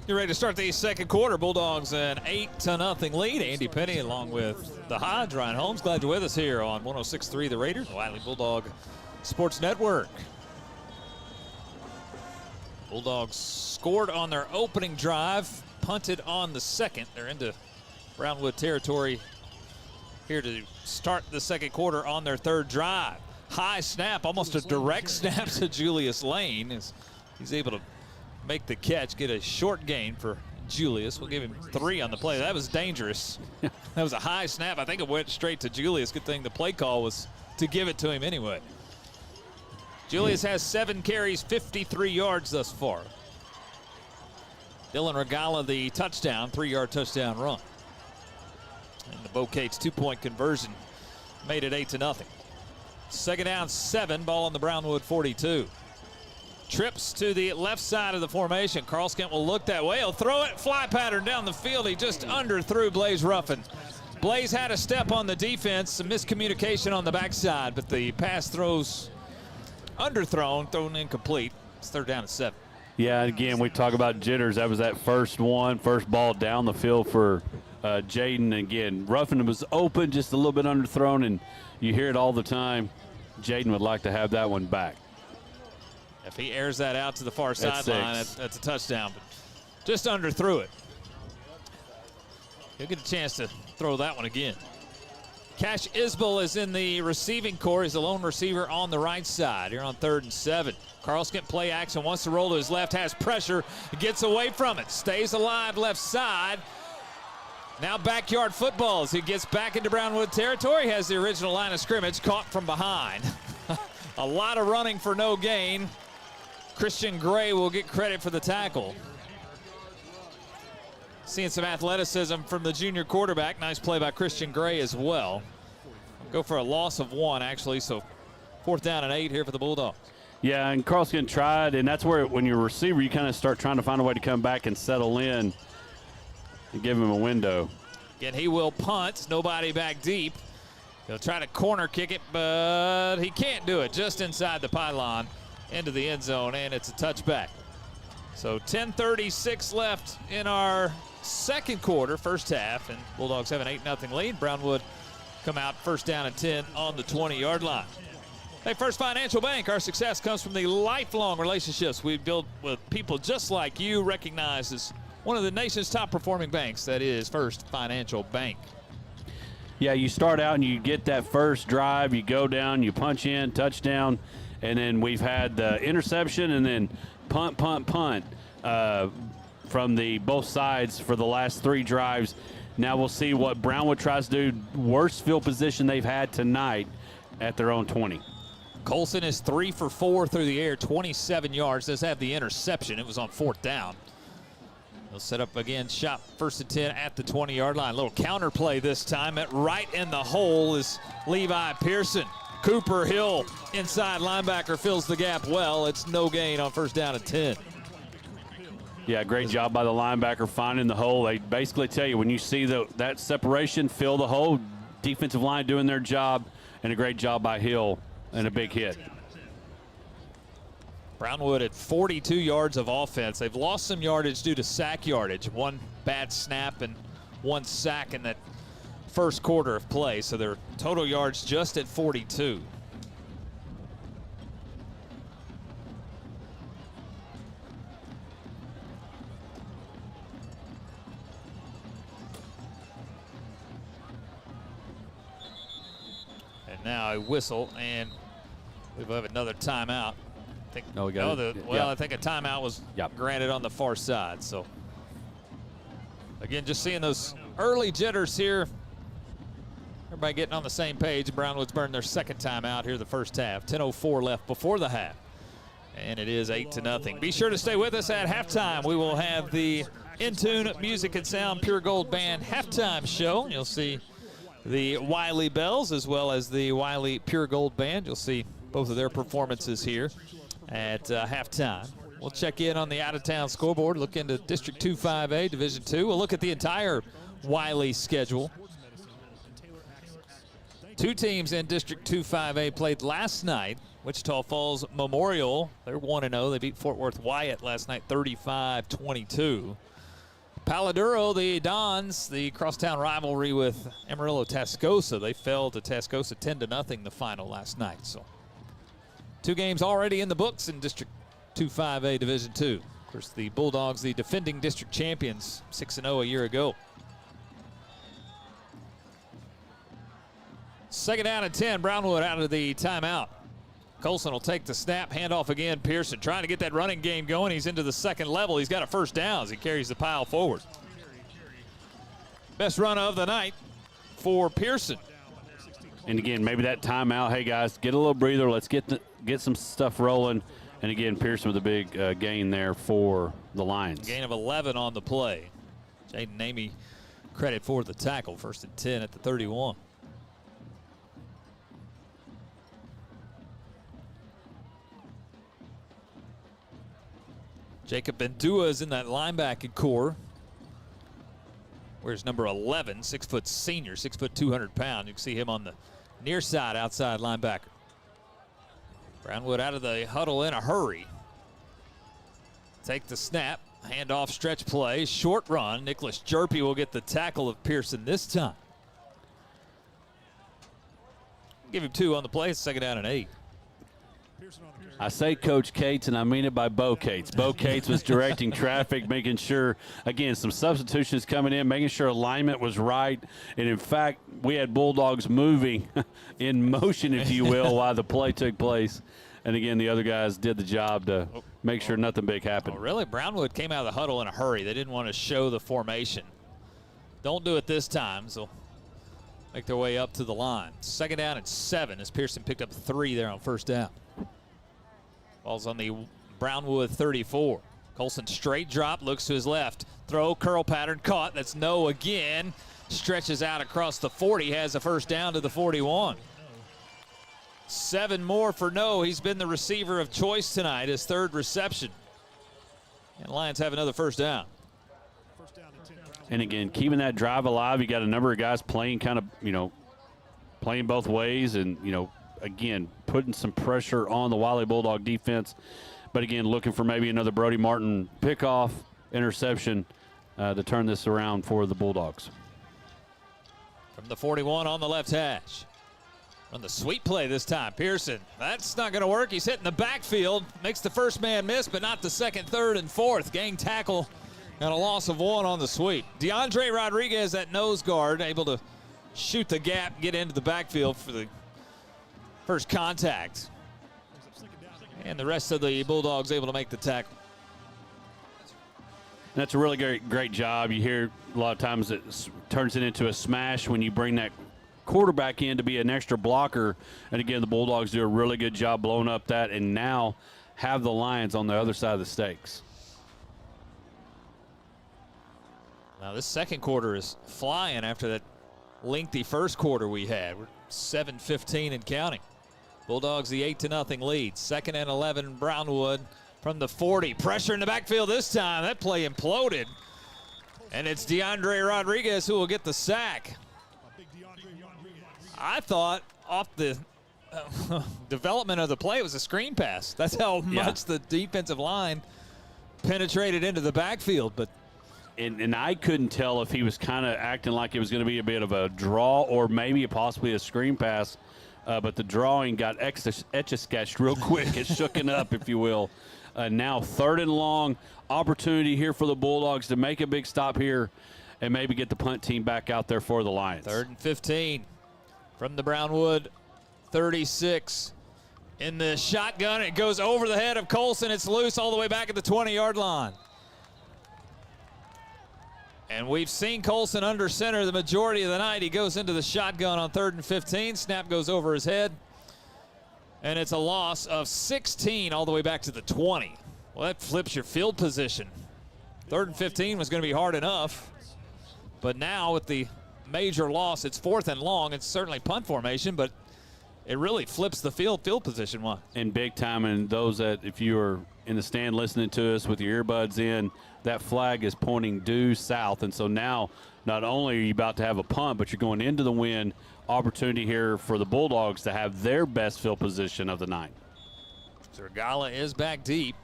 You're ready to start the second quarter. Bulldogs an 8-0 lead. Andy Penny along with the Hodge, Ryan Holmes. Glad you're with us here on 106.3 The Raider, the Wylie Bulldog Sports Network. Bulldogs scored on their opening drive, punted on the second. They're into Brownwood territory here to start the second quarter on their third drive. High snap, almost a direct snap to Julius Lane as he's able to make the catch, get a short gain for Julius. We'll give him 3 on the play. That was dangerous. That was a high snap. I think it went straight to Julius. Good thing the play call was to give it to him anyway. Julius has 7 carries, 53 yards thus far. Dylan Regala the touchdown, 3-yard touchdown run. And the Bo Cates 2-point conversion made it 8-0. Second down, 7, ball on the Brownwood 42. Trips to the left side of the formation. Carlskin will look that way. He'll throw it. Fly pattern down the field. He just underthrew Blaze Ruffin. Blaze had a step on the defense. Some miscommunication on the backside, but the pass throws underthrown, thrown incomplete. It's third down at 7. Yeah, again, we talk about jitters. That was that first ball down the field for Jaden, again, Ruffin was open, just a little bit underthrown, and you hear it all the time. Jaden would like to have that one back. If he airs that out to the far sideline, that's a touchdown. But just underthrew it. He'll get a chance to throw that one again. Cash Isbell is in the receiving core. He's the lone receiver on the right side. Here on 3rd and 7. Carlson play action, wants to roll to his left, has pressure, gets away from it, stays alive left side. Now backyard football as he gets back into Brownwood territory, has the original line of scrimmage, caught from behind. A lot of running for no gain. Christian Gray will get credit for the tackle. Seeing some athleticism from the junior quarterback. Nice play by Christian Gray as well. Go for a loss of 1, actually, so 4th down and 8 here for the Bulldogs. Yeah, and Carlson tried, and that's where when you're a receiver, you kind of start trying to find a way to come back and settle in and give him a window. Again, he will punt. Nobody back deep. He'll try to corner kick it, but he can't do it. Just inside the pylon into the end zone, and it's a touchback. So 10:36 left in our second quarter, first half, and Bulldogs have an 8-0 lead. Brownwood come out 1st down and 10 on the 20-yard line. Hey, First Financial Bank, our success comes from the lifelong relationships we build with people just like you, recognized as one of the nation's top performing banks. That is First Financial Bank. Yeah, you start out and you get that first drive, you go down, you punch in, touchdown, and then we've had the interception and then punt from the both sides for the last 3 drives. Now we'll see what Brownwood tries to do. Worst field position they've had tonight at their own 20. Colson is 3 for 4 through the air, 27 yards. Does have the interception. It was on 4th down. They'll set up again, shot 1st and 10 at the 20-yard line. A little counter play this time. Right in the hole is Levi Pearson. Cooper Hill, inside linebacker, fills the gap well. It's no gain on 1st down and 10. Yeah, great job by the linebacker finding the hole. They basically tell you when you see that separation, fill the hole. Defensive line doing their job, and a great job by Hill and a big hit. Brownwood at 42 yards of offense. They've lost some yardage due to sack yardage. 1 bad snap and 1 sack in that first quarter of play. So their total yards just at 42. And now a whistle, and we have another timeout. I think, I think a timeout was granted on the far side. So again, just seeing those early jitters here. Everybody getting on the same page. Brownwood's burned their 2nd timeout here the first half. 10:04 left before the half. And it is 8-0. Be sure to stay with us at halftime. We will have the In Tune Music and Sound Pure Gold Band halftime show. You'll see the Wylie Bells as well as the Wylie Pure Gold Band. You'll see both of their performances here at halftime. We'll check in on the out-of-town scoreboard, look into District 2-5A, Division II. We'll look at the entire Wylie schedule. 2 teams in District 2-5A played last night. Wichita Falls Memorial, they're 1-0. They beat Fort Worth Wyatt last night 35-22. Paladuro, the Dons, the crosstown rivalry with Amarillo Tascosa. They fell to Tascosa 10-0 the final last night. So 2 games already in the books in District 2-5A Division II. Of course, the Bulldogs, the defending district champions, 6-0 a year ago. 2nd down and 10, Brownwood out of the timeout. Colson will take the snap, handoff again. Pearson trying to get that running game going. He's into the 2nd level. He's got a 1st down as he carries the pile forward. Best run of the night for Pearson. And again, maybe that timeout. Hey guys, get a little breather. Let's get some stuff rolling. And again, Pearson with a big gain there for the Lions. Gain of 11 on the play. Jaden Namey credit for the tackle. 1st and 10 at the 31. Jacob Bendua is in that linebacking core. Where's number 11, 6-foot senior, 6 foot 200 pound. You can see him on the near side outside linebacker. Brownwood out of the huddle in a hurry. Take the snap. Handoff stretch play, short run. Nicholas Jerpy will get the tackle of Pearson this time. Give him 2 on the play. It's 2nd down and 8. I say Coach Cates, and I mean it by Bo Cates. Bo Cates was directing traffic, making sure, again, some substitutions coming in, making sure alignment was right. And, in fact, we had Bulldogs moving in motion, if you will, while the play took place. And, again, the other guys did the job to make sure nothing big happened. Oh, really? Brownwood came out of the huddle in a hurry. They didn't want to show the formation. Don't do it this time, so make their way up to the line. 2nd down and 7 as Pearson picked up 3 there on 1st down. Ball's on the Brownwood 34. Colson straight drop, looks to his left. Throw, curl pattern, caught. That's no again. Stretches out across the 40, has a 1st down to the 41. 7 more for No. He's been the receiver of choice tonight, his 3rd reception. And Lions have another 1st down. And, again, keeping that drive alive. You got a number of guys playing kind of, playing both ways and, again, putting some pressure on the Wylie Bulldog defense. But, again, looking for maybe another Brody Martin pickoff, interception to turn this around for the Bulldogs. From the 41 on the left hash. On the sweep play this time, Pearson. That's not going to work. He's hitting the backfield. Makes the first man miss, but not the 2nd, 3rd, and 4th. Gang tackle and a loss of 1 on the sweep. DeAndre Rodriguez at nose guard, able to shoot the gap, get into the backfield for the first contact. And the rest of the Bulldogs able to make the tackle. That's a really great job. You hear a lot of times it turns it into a smash when you bring that quarterback in to be an extra blocker. And, again, the Bulldogs do a really good job blowing up that and now have the Lions on the other side of the stakes. Now this 2nd quarter is flying after that lengthy 1st quarter we had. We're 7:15 and counting. Bulldogs the 8-0 lead. 2nd and 11 Brownwood from the 40. Pressure in the backfield this time. That play imploded. And it's DeAndre Rodriguez who will get the sack. I thought off the development of the play it was a screen pass. That's how much the defensive line penetrated into the backfield. But And I couldn't tell if he was kind of acting like it was going to be a bit of a draw or maybe possibly a screen pass. But the drawing got etch-a-sketched real quick. It's shooken up, if you will. Now 3rd and long, opportunity here for the Bulldogs to make a big stop here and maybe get the punt team back out there for the Lions. 3rd and 15 from the Brownwood 36. In the shotgun, it goes over the head of Colson. It's loose all the way back at the 20-yard line. And we've seen Colson under center the majority of the night. He goes into the shotgun on 3rd and 15. Snap goes over his head. And it's a loss of 16 all the way back to the 20. Well, that flips your field position. 3rd and 15 was going to be hard enough. But now with the major loss, it's 4th and long. It's certainly punt formation, but it really flips the field position one. And big time, and those that, if you are in the stand listening to us with your earbuds in, that flag is pointing due south. And so now not only are you about to have a punt, but you're going into the wind. Opportunity here for the Bulldogs to have their best field position of the night. Zergala is back deep.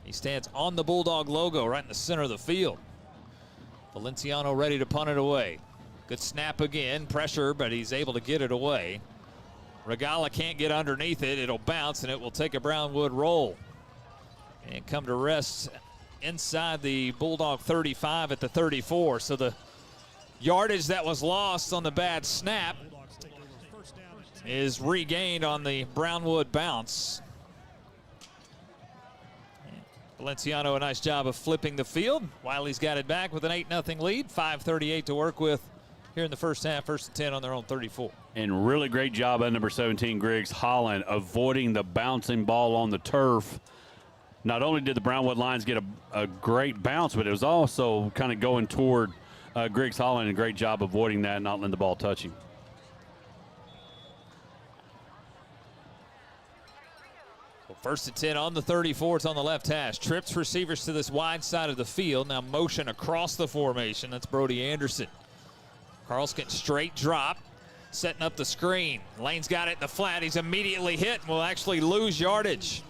He stands on the Bulldog logo right in the center of the field. Valenciano ready to punt it away. Good snap again, pressure, but he's able to get it away. Regala can't get underneath it. It'll bounce, and it will take a Brownwood roll. And come to rest inside the Bulldog 35 at the 34. So the yardage that was lost on the bad snap is regained on the Brownwood bounce. Valenciano, a nice job of flipping the field. Wylie's got it back with an 8-0 lead. 5:38 to work with here in the first half. 1st and 10 on their own 34. And really great job by number 17, Griggs Holland, avoiding the bouncing ball on the turf. Not only did the Brownwood Lions get a great bounce, but it was also kind of going toward Griggs Holland. A great job avoiding that and not letting the ball touch him. Well, 1st and 10 on the 34. It's on the left hash. Trips receivers to this wide side of the field. Now motion across the formation. That's Brody Anderson. Carlskin straight drop. Setting up the screen. Lane's got it in the flat. He's immediately hit and will actually lose yardage.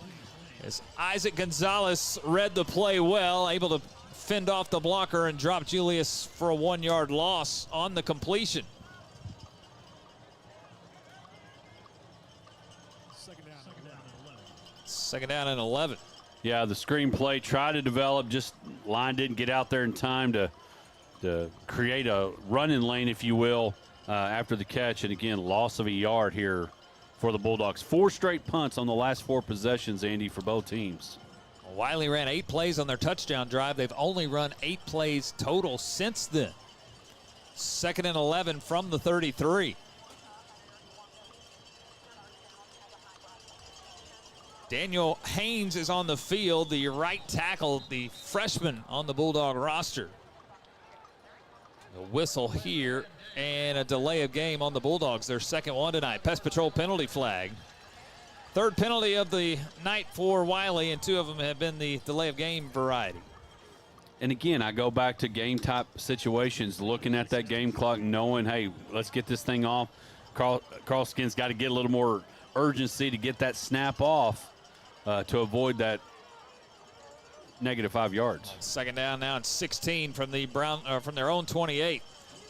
As Isaac Gonzalez read the play well, able to fend off the blocker and drop Julius for a 1-yard loss on the completion. Second down and 11. Yeah, the screenplay tried to develop, just line didn't get out there in time to create a running lane, if you will, after the catch. And again, loss of a yard here for the Bulldogs. 4 straight punts on the last 4 possessions, Andy, for both teams. Wylie ran 8 plays on their touchdown drive. They've only run 8 plays total since then. Second and 11 from the 33. Daniel Haynes is on the field, the right tackle, the freshman on the Bulldog roster. A whistle here and a delay of game on the Bulldogs, their second one tonight. Pest Patrol penalty flag. Third penalty of the night for Wylie, and 2 of them have been the delay of game variety. And again, I go back to game type situations, looking at that game clock, knowing, hey, let's get this thing off. Carl Skin's got to get a little more urgency to get that snap off to avoid that negative 5 yards. Second down now and 16 from the from their own 28.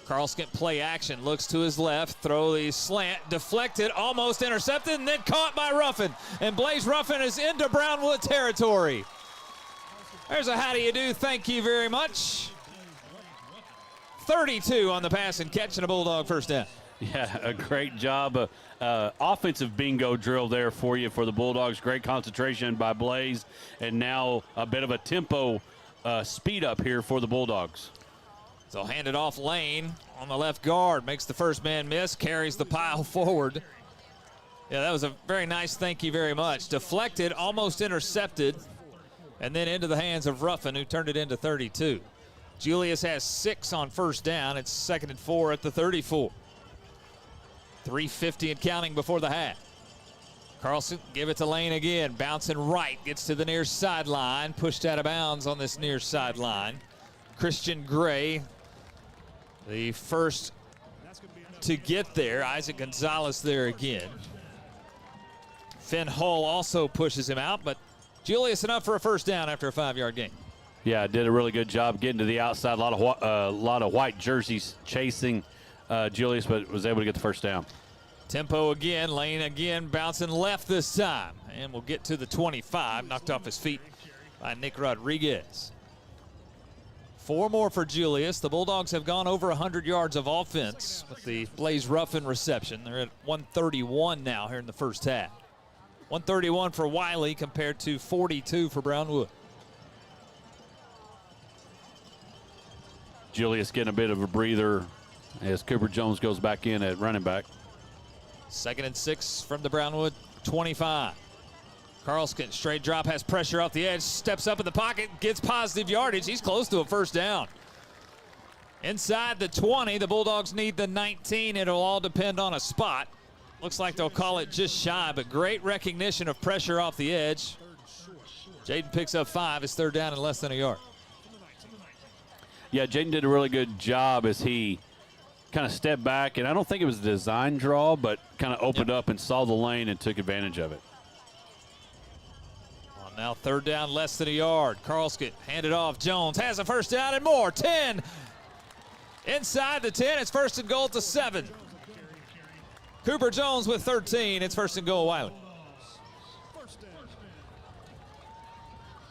Carlskent play action, looks to his left, throw the slant, deflected, almost intercepted, and then caught by Ruffin. And Blaze Ruffin is into Brownwood territory. There's a how do you do, thank you very much. 32 on the pass and catch and a Bulldog first down. Yeah, a great job. Offensive bingo drill there for you for the Bulldogs. Great concentration by Blaze. And now a bit of a tempo speed up here for the Bulldogs. So hand it off Lane on the left guard. Makes the first man miss, carries the pile forward. Yeah, that was a very nice thank you very much. Deflected, almost intercepted, and then into the hands of Ruffin, who turned it into 32. Julius has 6 on first down. It's 2nd and 4 at the 34. 3:50 and counting before the half. Carlson give it to Lane again. Bouncing right, gets to the near sideline. Pushed out of bounds on this near sideline. Christian Gray, the first to get there. Isaac Gonzalez there again. Finn Hull also pushes him out, but Julius enough for a first down after a 5-yard gain. Yeah, did a really good job getting to the outside. A lot of white jerseys chasing Julius, but was able to get the first down. Tempo again, Lane again, bouncing left this time. And we'll get to the 25, knocked off his feet by Nick Rodriguez. 4 more for Julius. The Bulldogs have gone over 100 yards of offense with the Blaze Ruffin reception. They're at 131 now here in the first half. 131 for Wylie compared to 42 for Brownwood. Julius getting a bit of a breather as Cooper Jones goes back in at running back. 2nd and 6 from the Brownwood 25. Carlskent, straight drop, has pressure off the edge, steps up in the pocket, gets positive yardage. He's close to a first down. Inside the 20, the Bulldogs need the 19. It'll all depend on a spot. Looks like they'll call it just shy, but great recognition of pressure off the edge. Jaden picks up 5. It's 3rd down and less than a yard. Yeah, Jaden did a really good job as he kind of stepped back, and I don't think it was a design draw, but kind of opened up and saw the lane and took advantage of it. Well, now 3rd down, less than a yard. Carlskent handed off. Jones has a first down and more. 10. Inside the 10, it's 1st and goal to 7. Cooper Jones with 13. It's 1st and goal, Wylie.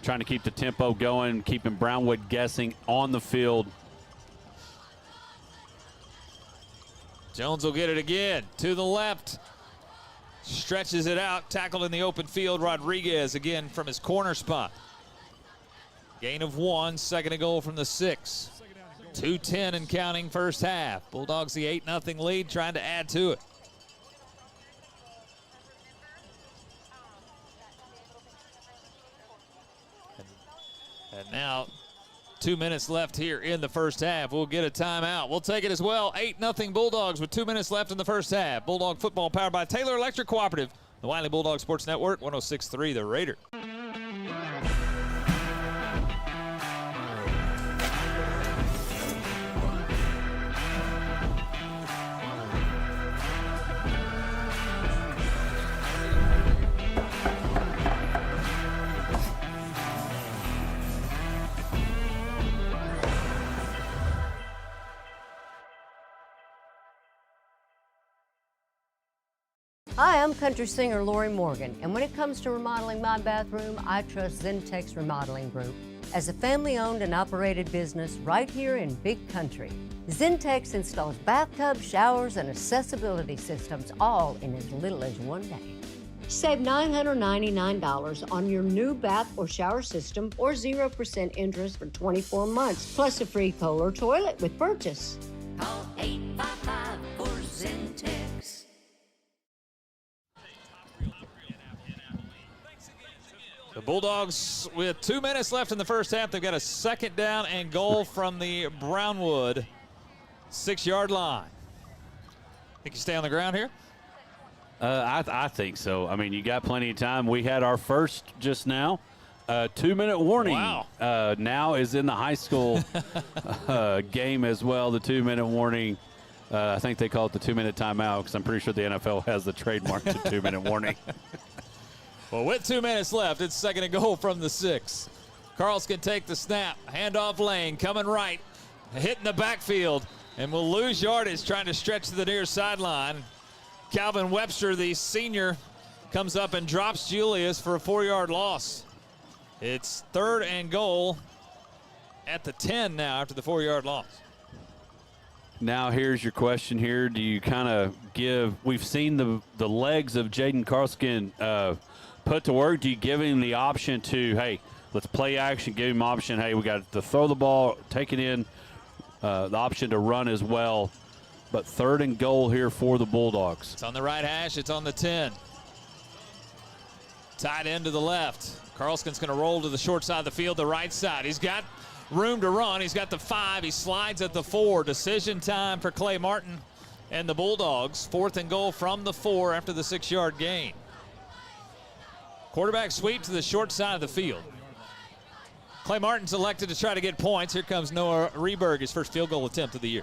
Trying to keep the tempo going, keeping Brownwood guessing on the field. Jones will get it again to the left. Stretches it out, tackled in the open field. Rodriguez again from his corner spot. Gain of 1, 2nd and goal from the 6. 2:10 and counting first half. Bulldogs the 8-0 lead, trying to add to it. And now 2 minutes left here in the first half. We'll get a timeout. We'll take it as well. 8-0 Bulldogs with 2 minutes left in the first half. Bulldog football powered by Taylor Electric Cooperative. The Wylie Bulldog Sports Network, 106.3 The Raider. Hi, I'm country singer Lori Morgan, and when it comes to remodeling my bathroom, I trust Zentex Remodeling Group. As a family-owned and operated business right here in Big Country, Zentex installs bathtubs, showers, and accessibility systems all in as little as one day. Save $999 on your new bath or shower system or 0% interest for 24 months, plus a free Kohler toilet with purchase. Call 855-4ZENTEX. The Bulldogs, with 2 minutes left in the first half, they've got a second down and goal from the Brownwood 6-yard line. Think you stay on the ground here? I think so. I mean, you got plenty of time. We had our first just now. 2-minute warning. Wow. Now is in the high school game as well, the 2-minute warning. I think they call it the 2-minute timeout because I'm pretty sure the NFL has the trademark to 2-minute warning. Well, with 2 minutes left, it's second and goal from the 6. Carls can take the snap. Handoff lane, coming right, hitting the backfield, and will lose yardage trying to stretch to the near sideline. Calvin Webster, the senior, comes up and drops Julius for a 4-yard loss. It's third and goal at the 10 now after the 4-yard loss. Now here's your question here. Do you kind of give – we've seen the legs of Jaden Carlskin put to work. Do you give him the option to, hey, let's play action, give him option, hey, we got to throw the ball, take it in, the option to run as well. But third and goal here for the Bulldogs. It's on the right hash. It's on the 10. Tight end to the left. Carlskin's going to roll to the short side of the field, the right side. He's got room to run. He's got the 5. He slides at the 4. Decision time for Clay Martin and the Bulldogs. Fourth and goal from the 4 after the 6-yard gain. Quarterback sweep to the short side of the field. Clay Martin's elected to try to get points. Here comes Noah Reberg, his first field goal attempt of the year.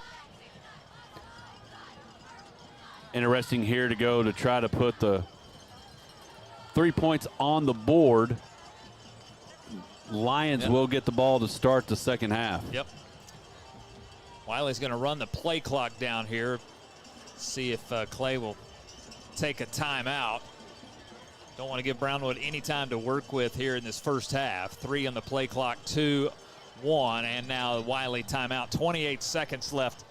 Interesting here to go to try to put the 3 points on the board. Lions will get the ball to start the second half. Yep. Wylie's going to run the play clock down here. See if Clay will take a timeout. Don't want to give Brownwood any time to work with here in this first half. 3 on the play clock, 2, 1, and now Wylie timeout. 28 seconds left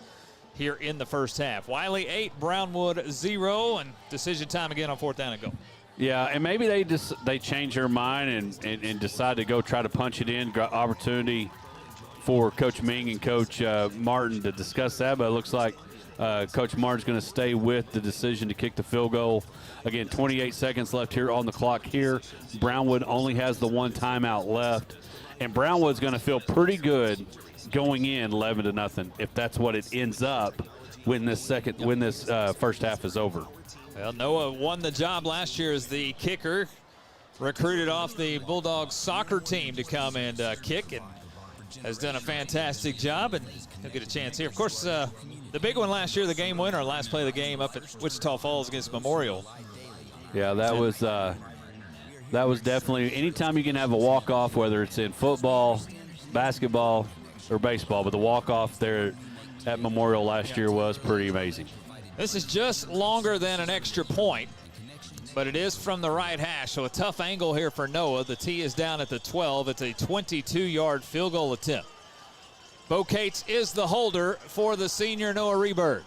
here in the first half. Wylie 8, Brownwood 0, and decision time again on fourth down and go. Yeah, and maybe they change their mind and decide to go try to punch it in. Opportunity for Coach Ming and Coach Martin to discuss that, but it looks like Coach Martin's going to stay with the decision to kick the field goal. Again, 28 seconds left here on the clock here. Brownwood only has the 1 timeout left, and Brownwood's going to feel pretty good going in 11-0 if that's what it ends up when this first half is over. Well, Noah won the job last year as the kicker, recruited off the Bulldogs soccer team to come and kick, and has done a fantastic job, and he'll get a chance here. Of course, the big one last year, the game winner, last play of the game up at Wichita Falls against Memorial. Yeah, that was definitely, anytime you can have a walk-off, whether it's in football, basketball, or baseball, but the walk-off there at Memorial last year was pretty amazing. This is just longer than an extra point, but it is from the right hash, so a tough angle here for Noah. The tee is down at the 12. It's a 22-yard field goal attempt. Bo Cates is the holder for the senior Noah Reberg.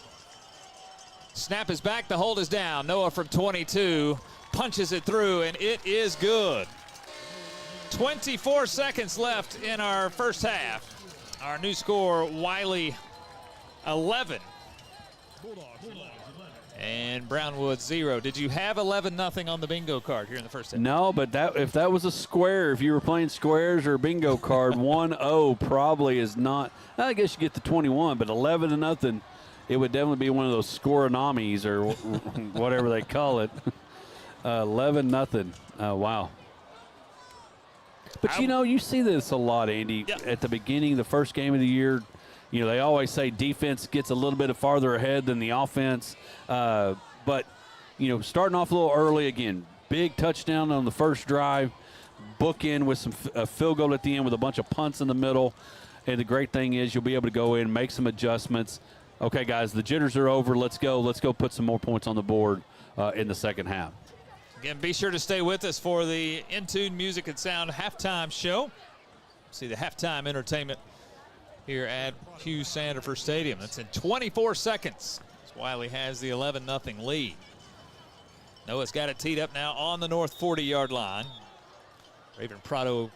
Snap is back, the hold is down. Noah from 22 punches it through, and it is good. 24 seconds left in our first half. Our new score, Wylie 11. And Brownwood 0. Did you have 11-0 on the bingo card here in the first half? No, but if that was a square, if you were playing squares or a bingo card, 1-0 probably is not. I guess you get the 21, but 11-0, it would definitely be one of those score-anomies or whatever they call it. 11-0. Wow. But, you see this a lot, Andy. Yep. At the beginning, the first game of the year, they always say defense gets a little bit farther ahead than the offense. But, starting off a little early again, big touchdown on the first drive, bookend with some field goal at the end with a bunch of punts in the middle. And the great thing is you'll be able to go in, make some adjustments. Okay, guys, the jitters are over. Let's go. Let's go put some more points on the board in the second half. Again, be sure to stay with us for the In Tune Music and Sound halftime show. See the halftime entertainment here at Hugh Sandifer Stadium. That's in 24 seconds. Wylie has the 11-0 lead. Noah's got it teed up now on the north 40-yard line. Raven Prado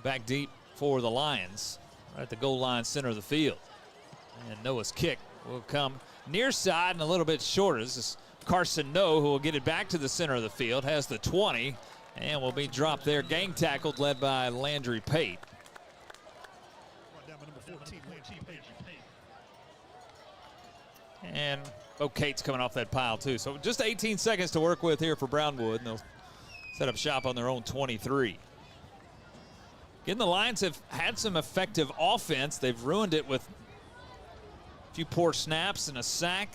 back deep for the Lions, right at the goal line center of the field. And Noah's kick will come near side and a little bit shorter. This is Carson Noe, who will get it back to the center of the field, has the 20, and will be dropped there. Gang tackled, led by Landry Pate. And Bo Cates coming off that pile, too. So just 18 seconds to work with here for Brownwood, and they'll set up shop on their own 23. Again, the Lions have had some effective offense. They've ruined it with a few poor snaps and a sack.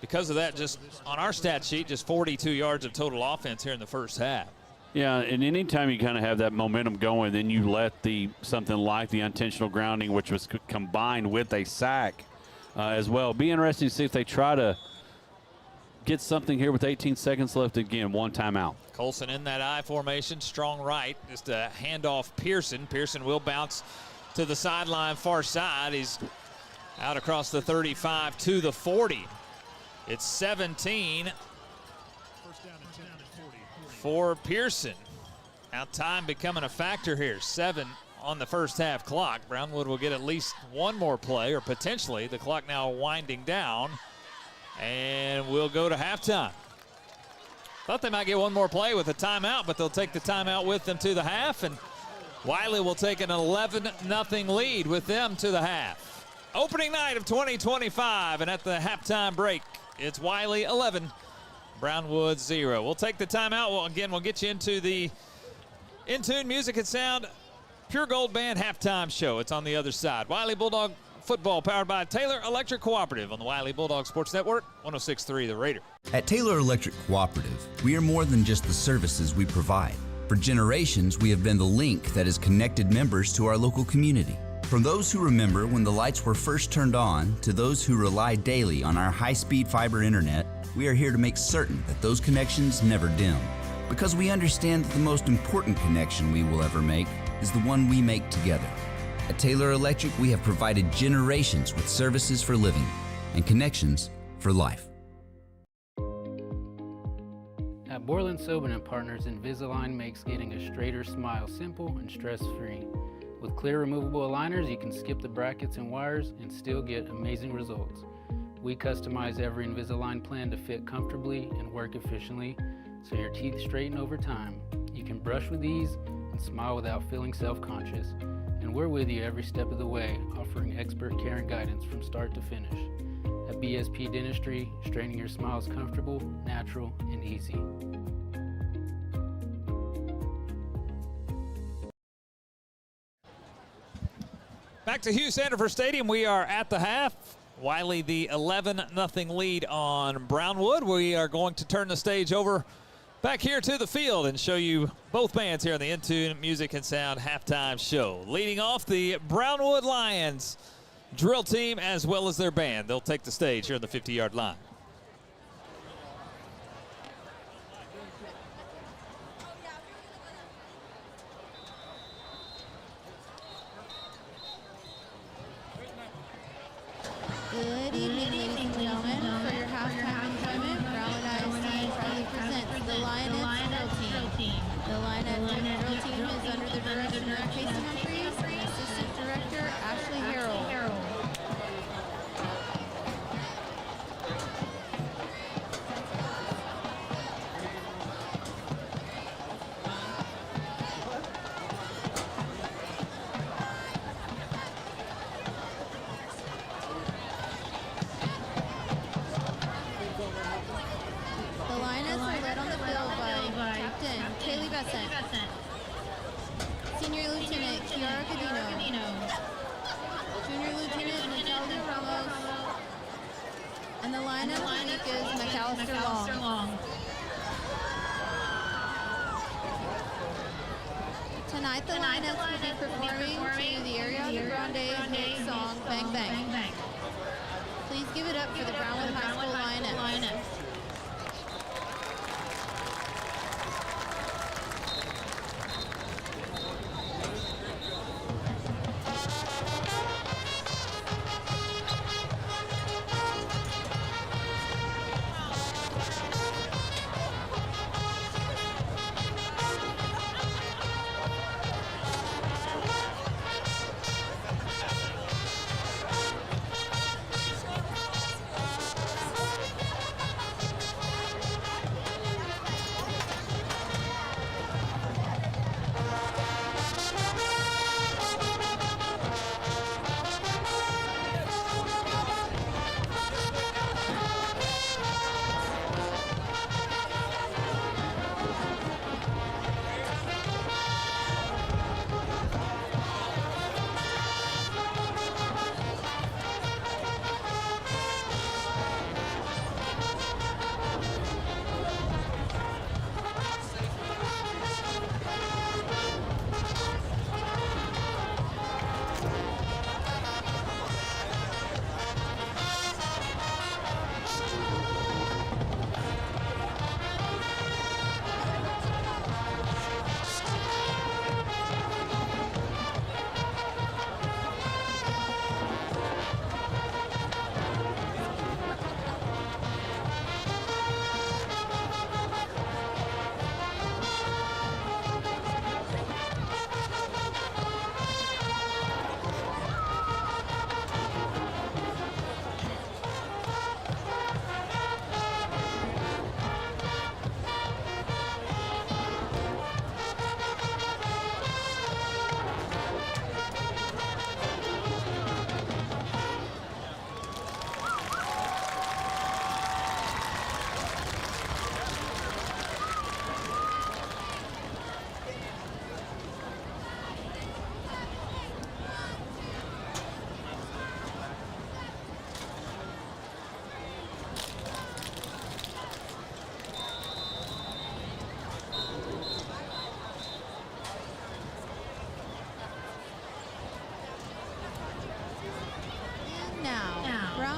Because of that, just on our stat sheet, just 42 yards of total offense here in the first half. Yeah, and anytime you kind of have that momentum going, then you let something like the intentional grounding, which was combined with a sack as well. Be interesting to see if they try to get something here with 18 seconds left. Again, one timeout. Colson in that I formation, strong right, just a handoff Pearson. Pearson will bounce to the sideline far side. He's out across the 35 to the 40. It's 17 for Pearson. Now time becoming a factor here. 7 on the first half clock. Brownwood will get at least one more play, or potentially. The clock now winding down, and we'll go to halftime. Thought they might get one more play with a timeout, but they'll take the timeout with them to the half, and Wylie will take an 11-0 lead with them to the half. Opening night of 2025, and at the halftime break, it's Wylie 11, Brownwood 0. We'll take the timeout. Well, again, we'll get you into the In Tune Music and Sound Pure Gold Band halftime show. It's on the other side. Wylie Bulldog football powered by Taylor Electric Cooperative on the Wylie Bulldog Sports Network, 106.3 The Raider. At Taylor Electric Cooperative, we are more than just the services we provide. For generations, we have been the link that has connected members to our local community. From those who remember when the lights were first turned on to those who rely daily on our high-speed fiber internet, we are here to make certain that those connections never dim. Because we understand that the most important connection we will ever make is the one we make together. At Taylor Electric, we have provided generations with services for living and connections for life. At Borland Sobin & Partners, Invisalign makes getting a straighter smile simple and stress-free. With clear removable aligners, you can skip the brackets and wires and still get amazing results. We customize every Invisalign plan to fit comfortably and work efficiently, so your teeth straighten over time. You can brush with ease and smile without feeling self-conscious. And we're with you every step of the way, offering expert care and guidance from start to finish. At BSP Dentistry, straightening your smile is comfortable, natural, and easy. Back to Hugh Sandifer Stadium. We are at the half. Wylie the 11-0 lead on Brownwood. We are going to turn the stage over back here to the field and show you both bands here on the In Tune Music and Sound halftime show. Leading off, the Brownwood Lions drill team as well as their band. They'll take the stage here on the 50-yard line. Good evening, ladies and gentlemen. For your halftime enjoyment, Brownwood ISD proudly presents the Lioness Drill Team. The Lioness Drill Team is under the direction of Casey Humphreys and Assistant Director Ashley Harrell. Senior Lieutenant Kiara Godino, Junior Lieutenant Natalia Ramos, and the line of the week is McAllister Long. Tonight the Lioness will be performing to the Ariana Grande hit song Bang Bang. Please give it up for the Brownwood High School Lioness.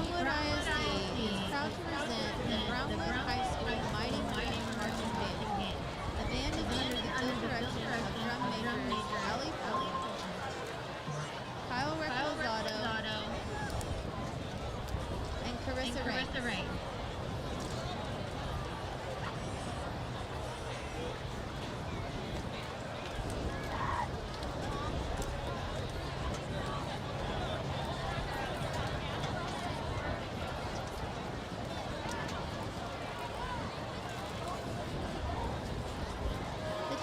Brownwood ISD is proud to present the Brownwood High School Mighty Marching Band. The band is under the good direction of drum majors Allie Phillips, Kyle Recklazado, and Carissa Ray.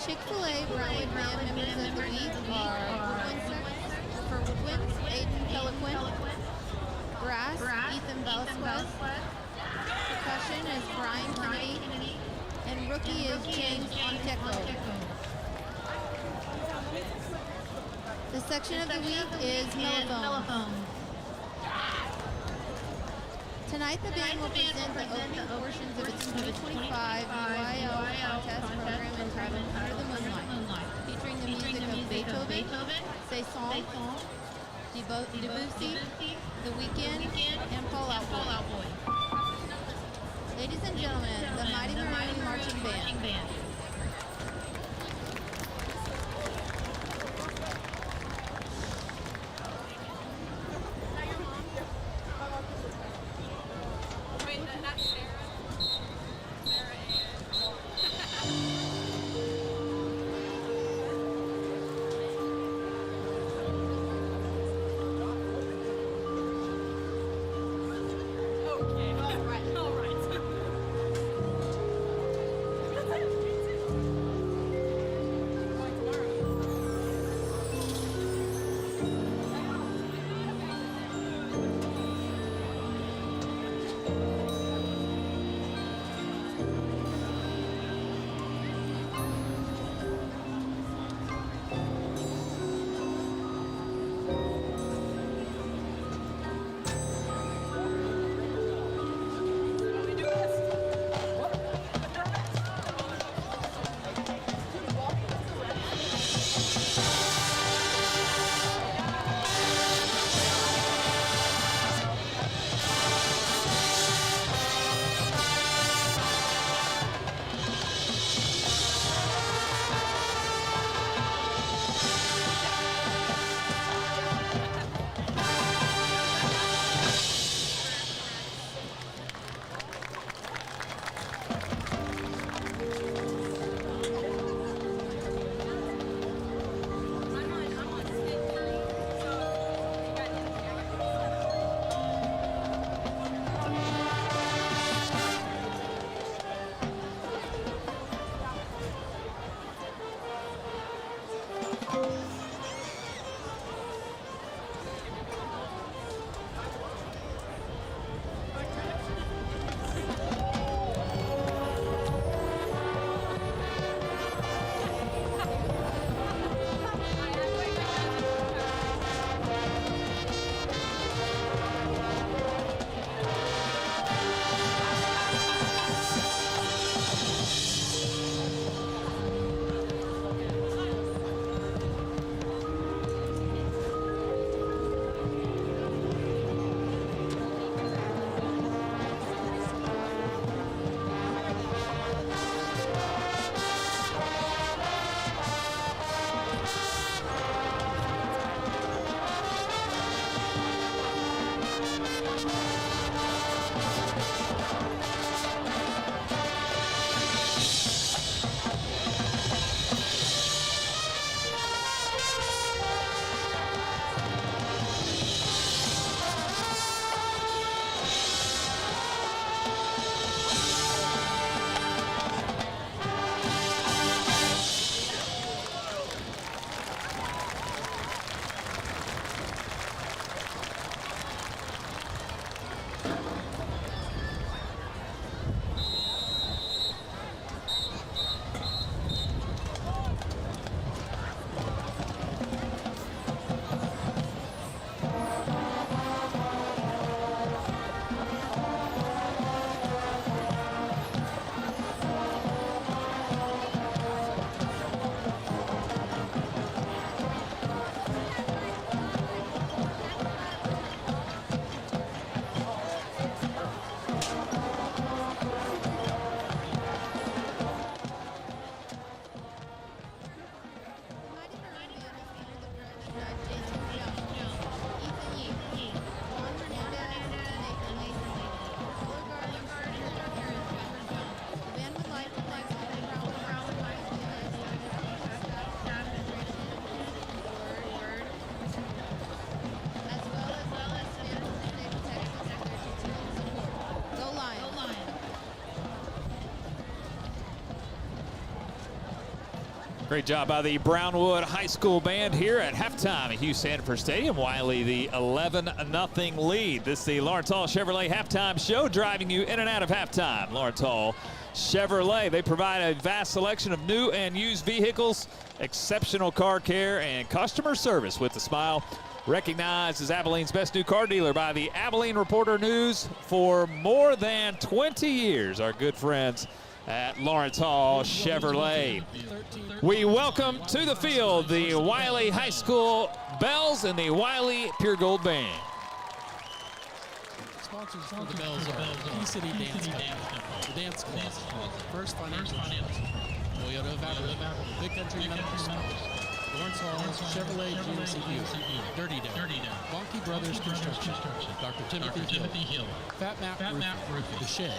Chick-fil-A Brownwood Band members of the week are for woodwinds, Aiden Peliquin, brass, Ethan Velasquez, percussion is Brian Kennedy, and rookie is James Onteco. The section of the week is mellophone. Tonight the band will present the opening portions of its 2025 UIL contest program entitled Under the Moonlight, featuring the music of Beethoven, Saison, Debussy, The Weeknd, and Paul Out Boy. Ladies and gentlemen, the Mighty Maroon Marching Band. Great job by the Brownwood High School band here at halftime at Hugh Sandifer Stadium. Wylie the 11-0 lead. This is the Lawrence Hall Chevrolet halftime show, driving you in and out of halftime. Lawrence Hall Chevrolet, they provide a vast selection of new and used vehicles, exceptional car care, and customer service with a smile. Recognized as Abilene's best new car dealer by the Abilene Reporter News for more than 20 years. Our good friends at Lawrence Hall Chevrolet. We welcome to the field the Wylie High School Bells and the Wylie Pure Gold Band. Sponsors for the Bells are Key City Dance Company, the Dance Club, First Financial, Toyota of Abilene, Big Country Medical Centers, Lawrence Hall Chevrolet GMC Buick, Dirty Down, Bonky Brothers Construction, Dr. Timothy Hill, Fat Map Roofing, The Shed,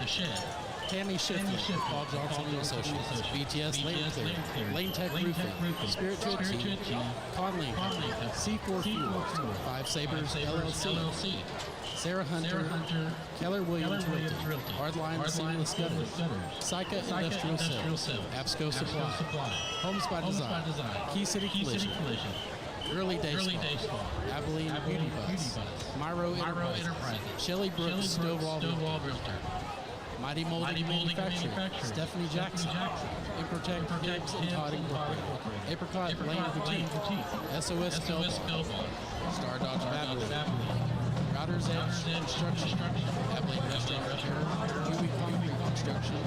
Tammy Schiffler, Paul Johnson and Associates, BTS Lane Clear, Lane Tech Roofing, Spiritual Team, Conley, C4 Fuel, Five Sabres LLC, Sarah Hunter, Keller Williams Realty, Hardline Seamless Gutters, Syca Industrial Sales, ABSCO Supply, Homes by Design, Key City Collision, Early Day Spa, Abilene Beauty Bus, Myro Enterprises, Shelley Brooks Stovall Realtor, Mighty Molding Manufacturing, Stephanie Jackson, Improtect Gibbs and Todd Incorporated, Apricot Lane Boutique, SOS Snowball, Star Dodge Abilene, Router's Edge Construction, Abilene Restaurant Repair, Huey Concrete Construction,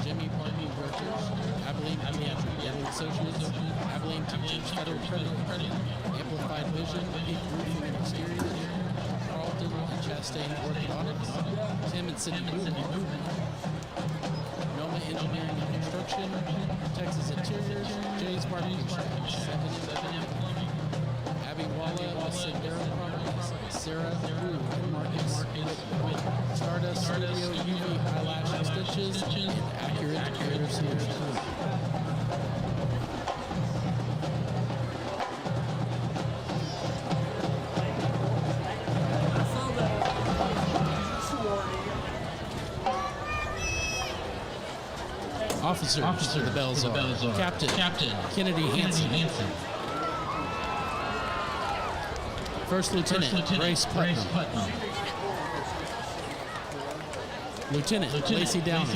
Jimmy Parking Realtors, Abilene Pediatric Dental Associates, Abilene Teachers Federal Credit, Amplified Vision, Peak Roofing and Exteriors, Carlton and Chastain Orthodontics, Tim and Cindy Boone, Noma Engineering and Construction, Texas Interiors, Jay's Barbecue Shop, 7 Abby Walla, Sandera Properties, Sarah Wu and Marcus Stardust Studio UV Eyelash Extensions, and Accurate Creative Solutions. Officers for the Bells are Captain Kennedy Hansen. First Lieutenant Grace Putnam. Lieutenant Lacey Downey.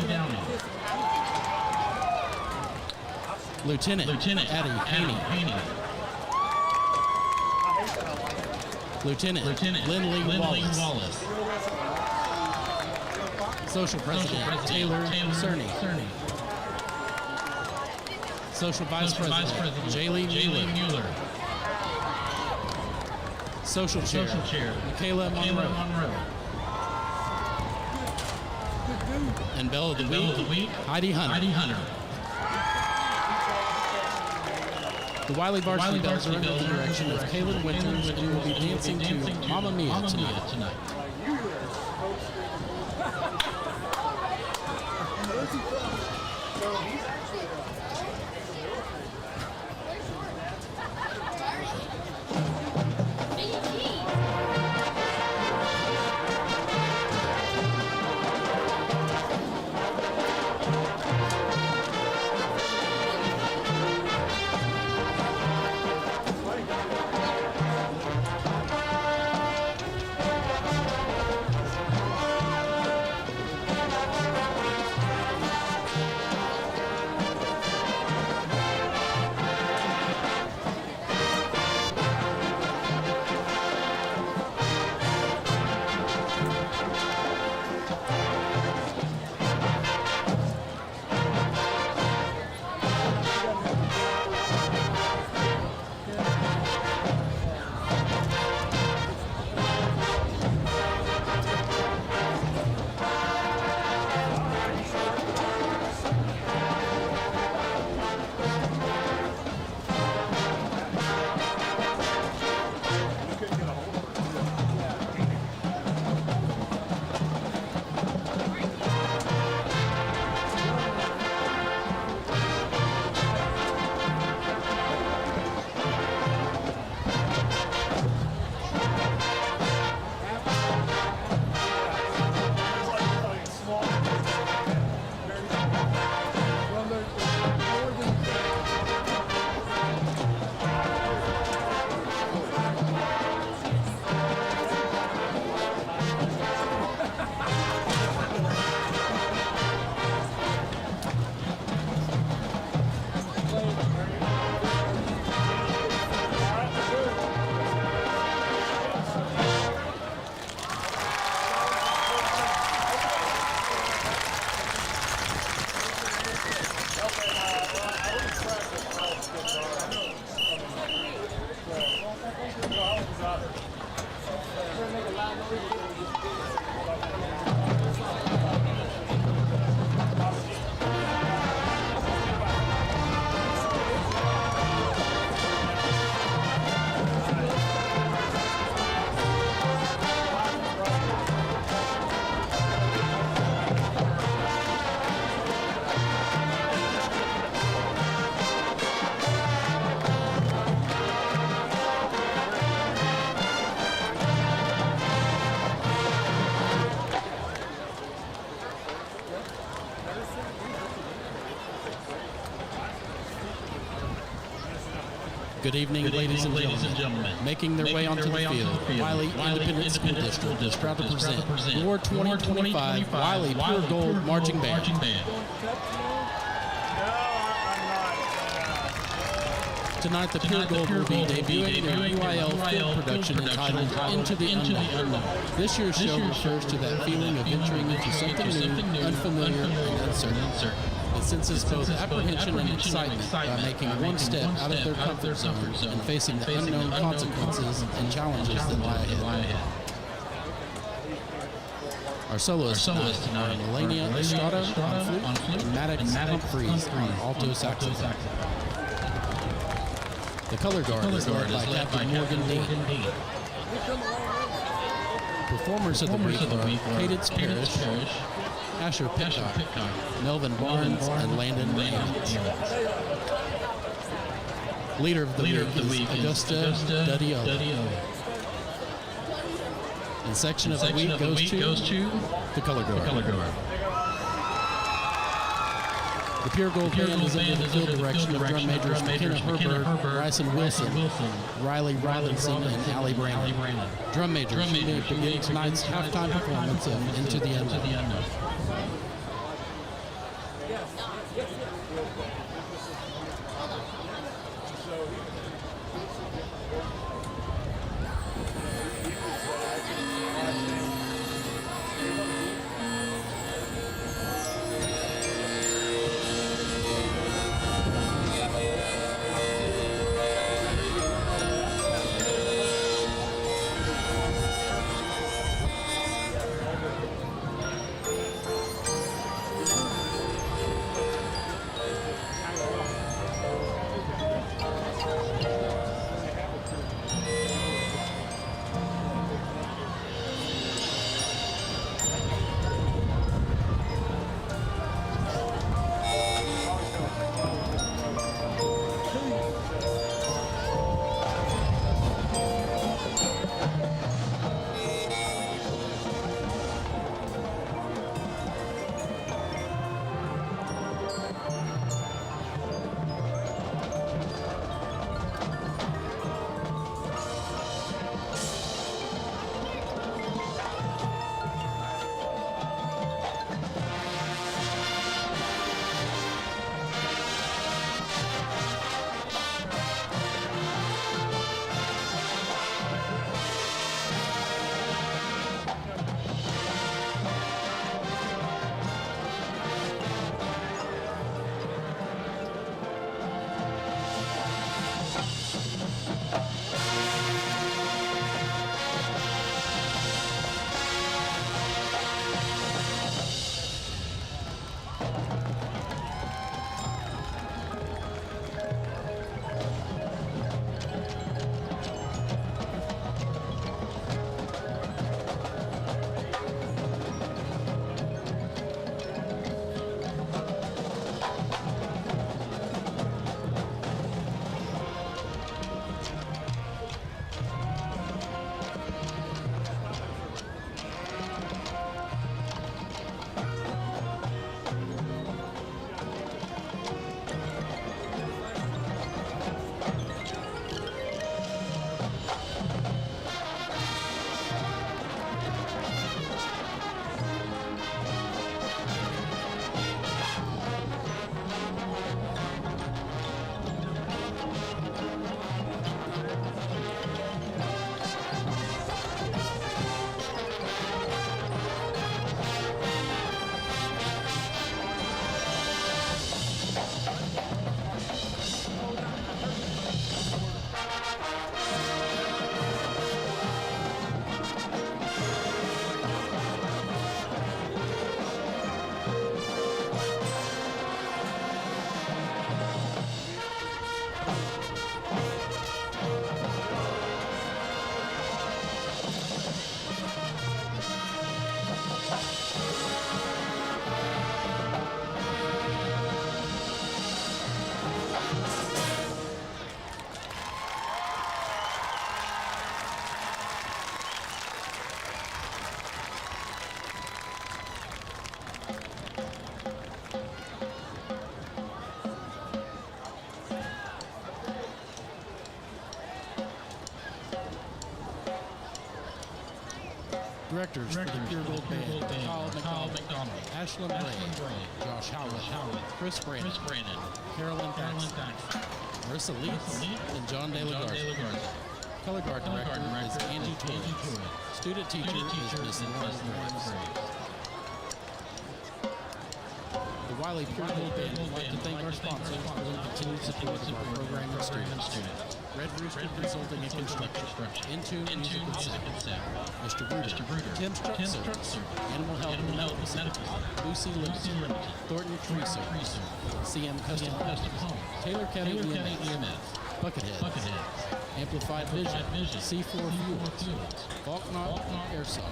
Lieutenant Addie Haney. Lieutenant Lindley Wallace. Social President Taylor Cerny. Social Vice President Jaylee Mueller. Social Chair Michaela Monroe. And Belle of the Week Heidi Hunter. The Wylie Varsity Bells are under the direction of Kaylin Winters, and will be dancing to Mamma Mia tonight. Good evening, ladies and gentlemen. Making their way onto the field, Wylie Independent School District is proud to present your 2025 Wylie Pure Gold Marching Band. Tonight, the Pure Gold will be debuting their UIL field production entitled Into the Unknown. This year's show refers to that feeling of entering into something new, unfamiliar, and uncertain. It senses both apprehension and excitement by making one step out of their comfort zone and facing the unknown consequences and challenges that lie ahead. Our soloists tonight are Melania Estrada on flute and Maddox Humphreys on alto saxophone. The color guard is led by Captain Morgan Dean. Performers of the week are Cadence Parrish, Asher Pitcock, Melvin Barnes, and Landon Ammons. Leader of the week is Augusta Dudio. And section of the week goes to the color guard. The Pure Gold Band is under the field direction of drum majors McKenna Herbert, Bryson Wilson, Riley Robinson, and Allie Brandon. Drum majors begin tonight's halftime performance of Into the Unknown. Directors for the Pure Gold Band, Kyle McDonald, Ashlyn Bray, Josh Howard, Chris Brandon, Carolyn Thaxton, Marissa Leeds, and John De La Garza. Color guard director is Angie Torres. Student teacher is Miss Lauren Graves. The Wylie Pure Gold Band would like to thank our sponsors for their continued support of our program and students. Red Rooster Consulting and Construction, Intune Music and Sound, Mr. Bruder, Tim's Truck Service, Animal Health and Medical Center, Lucy Limited, Thornton Tree Service, CM Custom Home, Taylor County EMS, Buckethead, Amplified Vision, C4 Fuels, Faulknot Airsoft,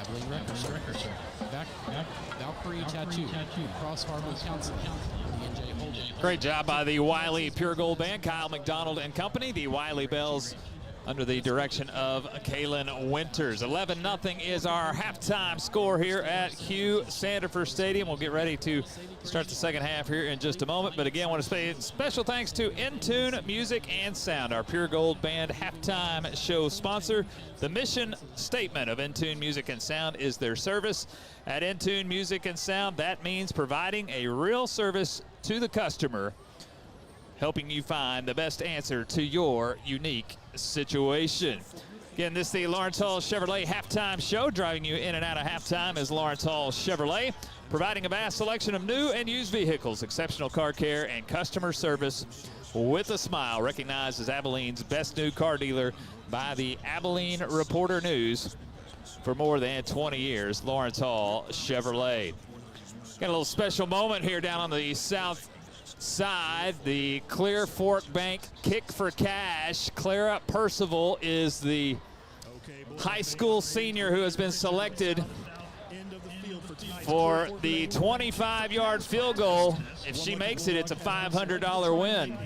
Abilene Records, Valkyrie Tattoo, Cross Harbor Counseling, D&J Holden. Great job by the Wylie Pure Gold Band, Kyle McDonald and company. The Wylie Bells under the direction of Kaylin Winters. 11-0 is our halftime score here at Hugh Sandifer Stadium. We'll get ready to start the second half here in just a moment. But again, I want to say special thanks to Intune Music and Sound, our Pure Gold Band halftime show sponsor. The mission statement of Intune Music and Sound is their service. At Intune Music and Sound, that means providing a real service to the customer, helping you find the best answer to your unique situation. Again, this is the Lawrence Hall Chevrolet halftime show. Driving you in and out of halftime is Lawrence Hall Chevrolet, providing a vast selection of new and used vehicles, exceptional car care, and customer service with a smile. Recognized as Abilene's best new car dealer by the Abilene Reporter News for more than 20 years. Lawrence Hall Chevrolet. Got a little special moment here down on the south side, the Clear Fork Bank Kick for Cash. Clara Percival is the high school senior who has been selected for the 25-yard field goal. If she makes it, it's a $500 win.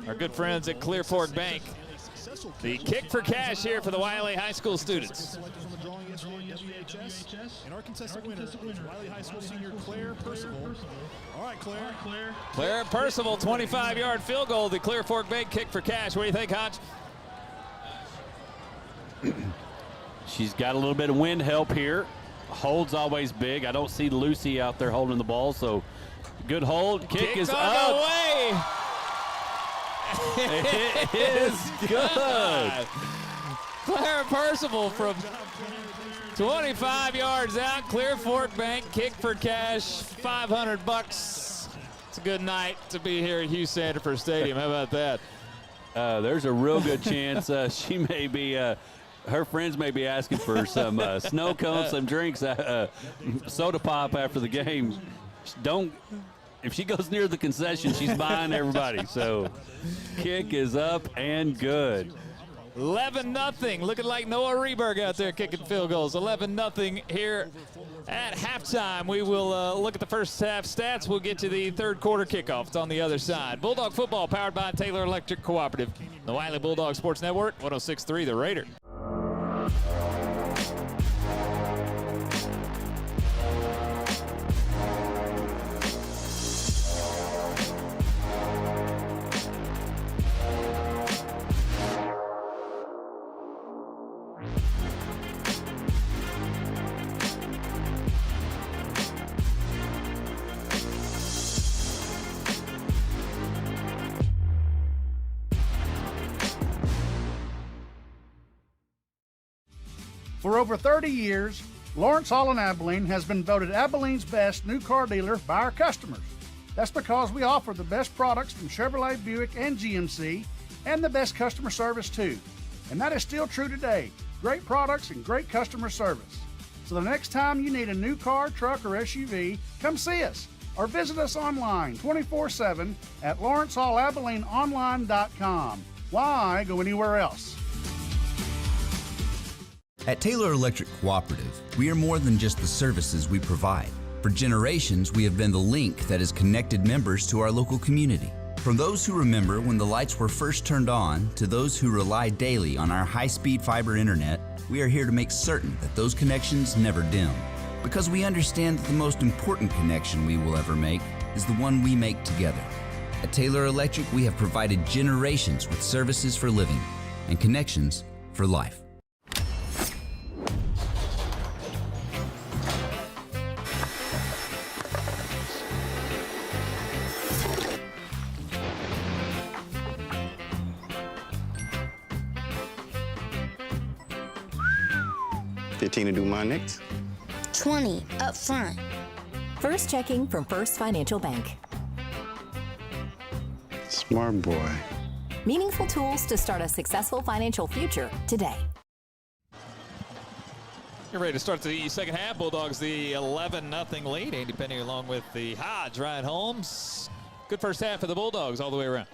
Our good friends at Clear Fork Bank. The kick for cash here for the Wylie High School students. And our contestant winner is Wylie High School senior Claire Percival. All right, Claire. Claire Percival, 25-yard field goal. The Clear Fork Bank kick for cash. What do you think, Hodge? She's got a little bit of wind help here. Hold's always big. I don't see Lucy out there holding the ball, so good hold. Kick is on up. The way. It is good. Clara Percival from 25 yards out. Clear Fork Bank kick for cash, $500. It's a good night to be here at Hugh Sandifer Stadium. How about that? There's a real good chance she may be, her friends may be asking for some snow cones, some drinks, soda pop after the game. If she goes near the concession, she's buying everybody. So kick is up and good. 11-0, looking like Noah Reberg out there kicking field goals. 11-0 here at halftime. We will look at the first half stats. We'll get to the third quarter kickoff. It's on the other side. Bulldog football powered by Taylor Electric Cooperative. The Wylie Bulldog Sports Network, 106.3 The Raider. For over 30 years, Lawrence Hall in Abilene has been voted Abilene's best new car dealer by our customers. That's because we offer the best products from Chevrolet, Buick, and GMC, and the best customer service too. And that is still true today. Great products and great customer service. So the next time you need a new car, truck, or SUV, come see us or visit us online 24/7 at LawrenceHallAbileneOnline.com. Why go anywhere else? At Taylor Electric Cooperative, we are more than just the services we provide. For generations, we have been the link that has connected members to our local community. From those who remember when the lights were first turned on to those who rely daily on our high-speed fiber internet, we are here to make certain that those connections never dim. Because we understand that the most important connection we will ever make is the one we make together. At Taylor Electric, we have provided generations with services for living and connections for life. 15 to do my next? 20 up front. First checking from First Financial Bank. Smart boy. Meaningful tools to start a successful financial future today. You're ready to start the second half. Bulldogs the 11-0 lead. Andy Penny along with the Hodge, Ryan Holmes. Good first half for the Bulldogs all the way around.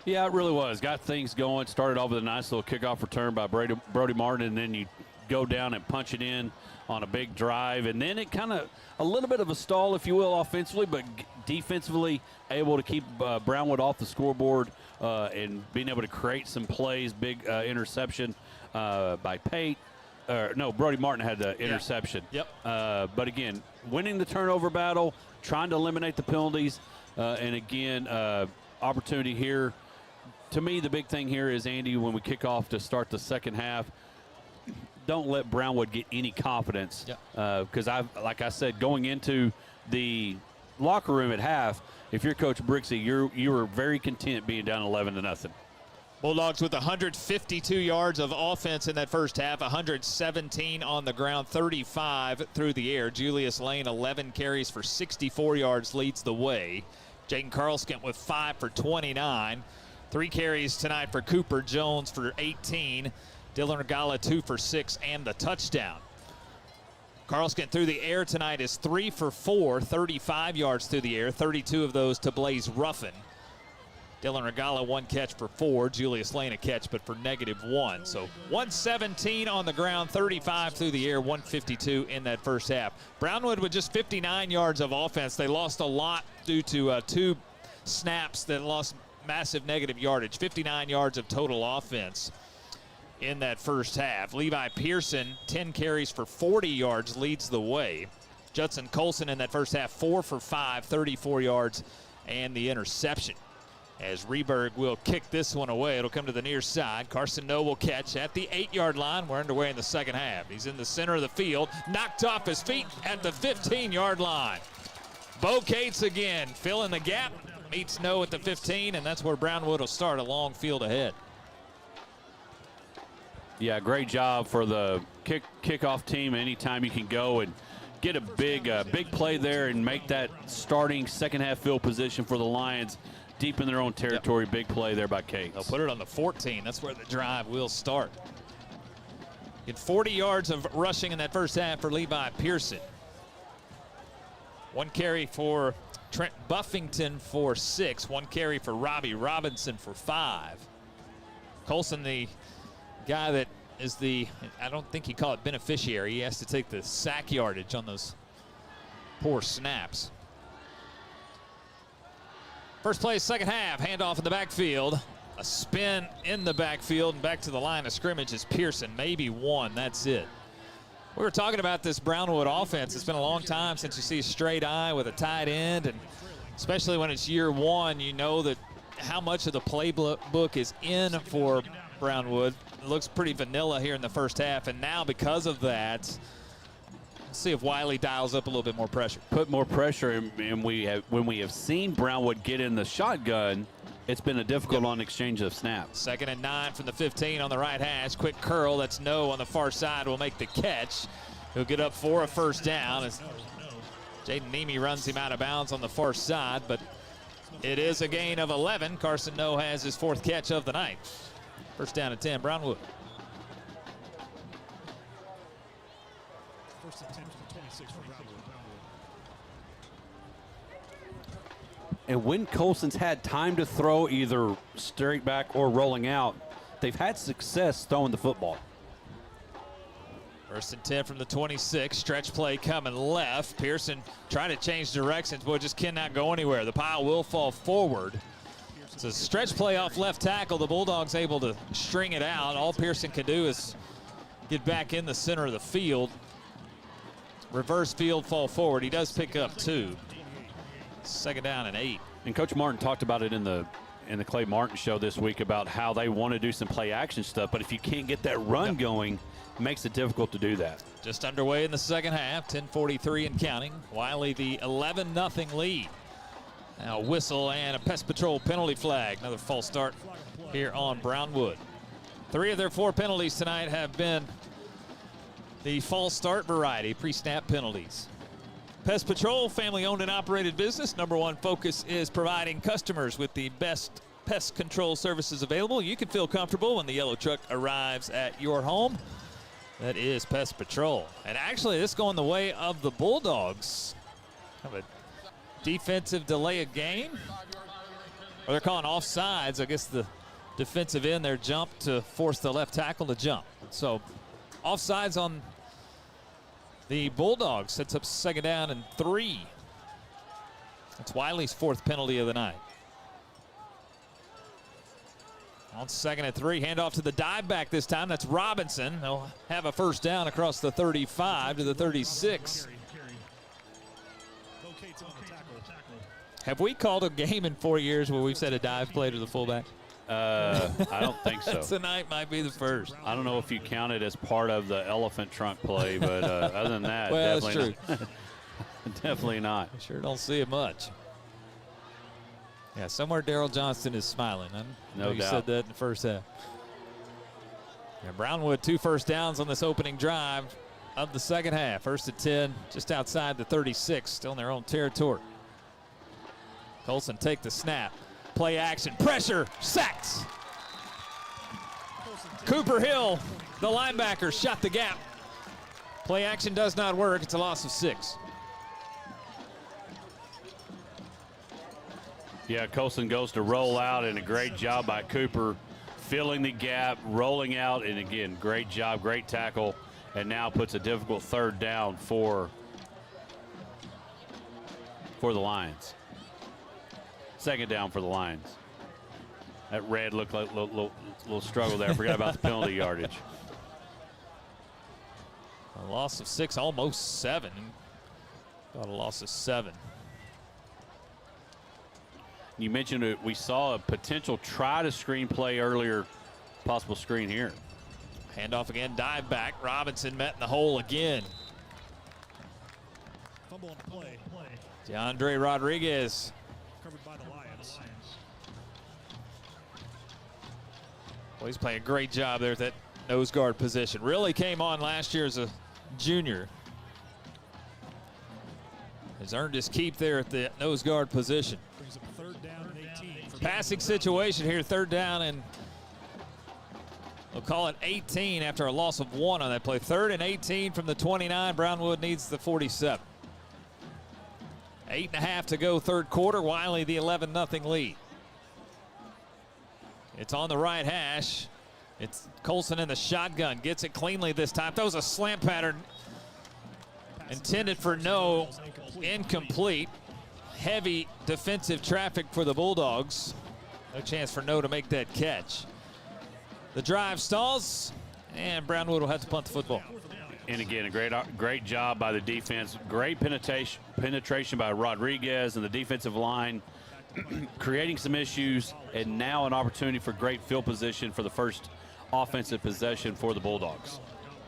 Yeah, it really was. Got things going. Started off with a nice little kickoff return by Brody Martin, and then you go down and punch it in on a big drive. And then it kind of a little bit of a stall, if you will, offensively, but defensively able to keep Brownwood off the scoreboard and being able to create some plays. Big interception by Pate. Brody Martin had the interception. Yep. But again, winning the turnover battle, trying to eliminate the penalties, and again, opportunity here. To me, the big thing here is, Andy, when we kick off to start the second half, don't let Brownwood get any confidence. Because like I said, going into the locker room at half, if you're Coach Brixey, you were very content being down 11-0. Bulldogs with 152 yards of offense in that first half, 117 on the ground, 35 through the air. Julius Lane, 11 carries for 64 yards, leads the way. Jaden Carlskent with 5 for 29. 3 carries tonight for Cooper Jones for 18. Dylan Regala 2 for 6 and the touchdown. Carlskent through the air tonight is 3 for 4, 35 yards through the air, 32 of those to Blaze Ruffin. Dylan Regala 1 catch for 4. Julius Lane a catch, but for -1. So 117 on the ground, 35 through the air, 152 in that first half. Brownwood with just 59 yards of offense. They lost a lot due to 2 snaps that lost massive negative yardage. 59 yards of total offense in that first half. Levi Pearson, 10 carries for 40 yards, leads the way. Judson Colson in that first half, 4 for 5, 34 yards, and the interception. As Reberg will kick this one away, it'll come to the near side. Carson No will catch at the 8-yard line. We're underway in the second half. He's in the center of the field, knocked off his feet at the 15-yard line. Bo Cates again, filling the gap, meets No at the 15, and that's where Brownwood will start a long field ahead. Yeah, great job for the kickoff team. Anytime you can go and get a big play there and make that starting second half field position for the Lions deep in their own territory. Big play there by Cates. They'll put it on the 14. That's where the drive will start. Get 40 yards of rushing in that first half for Levi Pearson. 1 carry for Trent Buffington for 6. 1 carry for Robbie Robinson for 5. Colson, the guy that is I don't think he'd call it beneficiary. He has to take the sack yardage on those poor snaps. First play, second half, handoff in the backfield. A spin in the backfield and back to the line of scrimmage is Pearson. Maybe 1, that's it. We were talking about this Brownwood offense. It's been a long time since you see a straight eye with a tight end, and especially when it's year 1, you know that how much of the playbook is in for Brownwood. It looks pretty vanilla here in the first half, and now because of that, let's see if Wylie dials up a little bit more pressure. Put more pressure, and when we have seen Brownwood get in the shotgun, it's been a difficult on exchange of snaps. 2nd and 9 from the 15 on the right hash. Quick curl, that's No on the far side, will make the catch. He'll get up for a first down as Jaden Nemi runs him out of bounds on the far side, but it is a gain of 11. Carson No has his 4th catch of the night. First down and 10, Brownwood. First attempt for 26 for Brownwood. And when Colson's had time to throw either straight back or rolling out, they've had success throwing the football. First and 10 from the 26. Stretch play coming left. Pearson trying to change directions, but just cannot go anywhere. The pile will fall forward. It's a stretch play off left tackle. The Bulldogs able to string it out. All Pearson can do is get back in the center of the field. Reverse field fall forward. He does pick up 2. 2nd down and 8. And Coach Martin talked about it in the Clay Martin show this week about how they want to do some play action stuff, but if you can't get that run going, it makes it difficult to do that. Just underway in the second half, 10:43 and counting. Wylie the 11-0 lead. Now whistle and a pest patrol penalty flag. Another false start here on Brownwood. 3 of their 4 penalties tonight have been the false start variety, pre-snap penalties. Pest Patrol, family-owned and operated business. Number one focus is providing customers with the best pest control services available. You can feel comfortable when the yellow truck arrives at your home. That is Pest Patrol. And actually, this is going the way of the Bulldogs. Kind of a defensive delay of game. Or they're calling offsides. I guess the defensive end there jumped to force the left tackle to jump. So offsides on the Bulldogs. Sets up 2nd down and 3. That's Wylie's 4th penalty of the night. On 2nd and 3, handoff to the dive back this time. That's Robinson. They'll have a 1st down across the 35 to the 36. Have we called a game in 4 years where we've said a dive play to the fullback? I don't think so. Tonight might be the first. I don't know if you count it as part of the elephant trunk play, but other than that, well, definitely that's true. Not. Definitely not. I sure don't see it much. Yeah, somewhere Daryl Johnston is smiling. I know you said that in the first half. Yeah, Brownwood 2 first downs on this opening drive of the second half. 1st and 10, just outside the 36, still in their own territory. Colson take the snap. Play action, pressure, sacks. Cooper Hill, the linebacker, shot the gap. Play action does not work. It's a loss of 6. Yeah, Colson goes to roll out, and a great job by Cooper filling the gap, rolling out, and again, great job, great tackle, and now puts a difficult 3rd down for the Lions. 2nd down for the Lions. That red looked like a little struggle there. I forgot about the penalty yardage. A loss of 6, almost 7. Got a loss of 7. You mentioned it, we saw a potential try to screen play earlier, possible screen here. Handoff again, dive back. Robinson met in the hole again. Fumble on the play. DeAndre Rodriguez. Covered by the Lions. Well, he's playing a great job there at that nose guard position. Really came on last year as a junior. Has earned his keep there at the nose guard position. Brings up 3rd down and 18. Passing situation here, 3rd down, and we'll call it 18 after a loss of 1 on that play. 3rd and 18 from the 29. Brownwood needs the 47. 8.5 to go, 3rd quarter. Wylie the 11-0 lead. It's on the right hash. It's Colson in the shotgun. Gets it cleanly this time. Throws a slant pattern intended for no, incomplete. Heavy defensive traffic for the Bulldogs. No chance for no to make that catch. The drive stalls, and Brownwood will have to punt the football. And again, a great job by the defense. Great penetration by Rodriguez and the defensive line, creating some issues, and now an opportunity for great field position for the first offensive possession for the Bulldogs.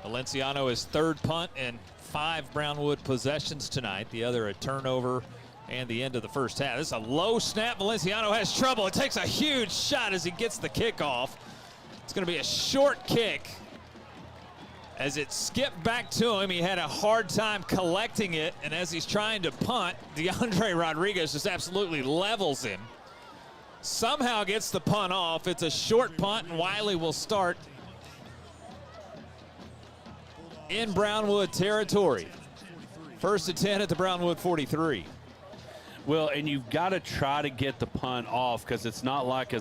Valenciano is 3rd punt and 5 Brownwood possessions tonight. The other a turnover and the end of the first half. This is a low snap. Valenciano has trouble. It takes a huge shot as he gets the kickoff. It's going to be a short kick. As it skipped back to him, he had a hard time collecting it, and as he's trying to punt, DeAndre Rodriguez just absolutely levels him. Somehow gets the punt off. It's a short punt, and Wylie will start in Brownwood territory. 1st and 10 at the Brownwood 43. Well, and you've got to try to get the punt off, because it's not like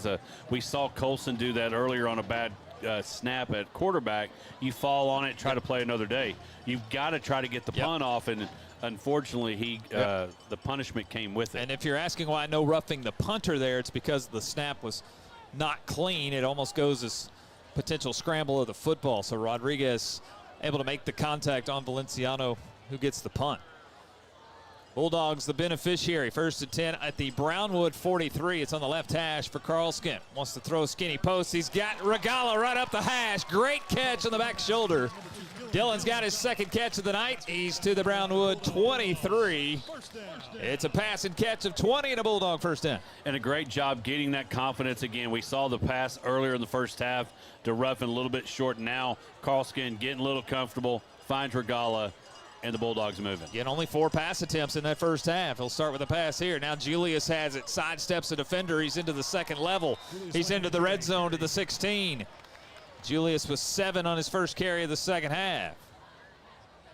we saw Colson do that earlier on a bad snap at quarterback. You fall on it, try to play another day. You've got to try to get the punt off, and unfortunately the punishment came with it. And if you're asking why no roughing the punter there, it's because the snap was not clean. It almost goes as potential scramble of the football. So Rodriguez able to make the contact on Valenciano, who gets the punt. Bulldogs the beneficiary. 1st and 10 at the Brownwood 43. It's on the left hash for Carlskin. Wants to throw skinny post. He's got Regala right up the hash. Great catch on the back shoulder. Dillon's got his 2nd catch of the night. He's to the Brownwood 23. It's a pass and catch of 20 and a Bulldog 1st down. And a great job getting that confidence again. We saw the pass earlier in the first half to Ruffin, a little bit short. Now Carlskin getting a little comfortable, finds Regala, and the Bulldogs moving. Again, only 4 pass attempts in that first half. He'll start with a pass here. Now Julius has it, sidesteps a defender. He's into the second level. He's into the red zone to the 16. Julius was 7 on his first carry of the second half.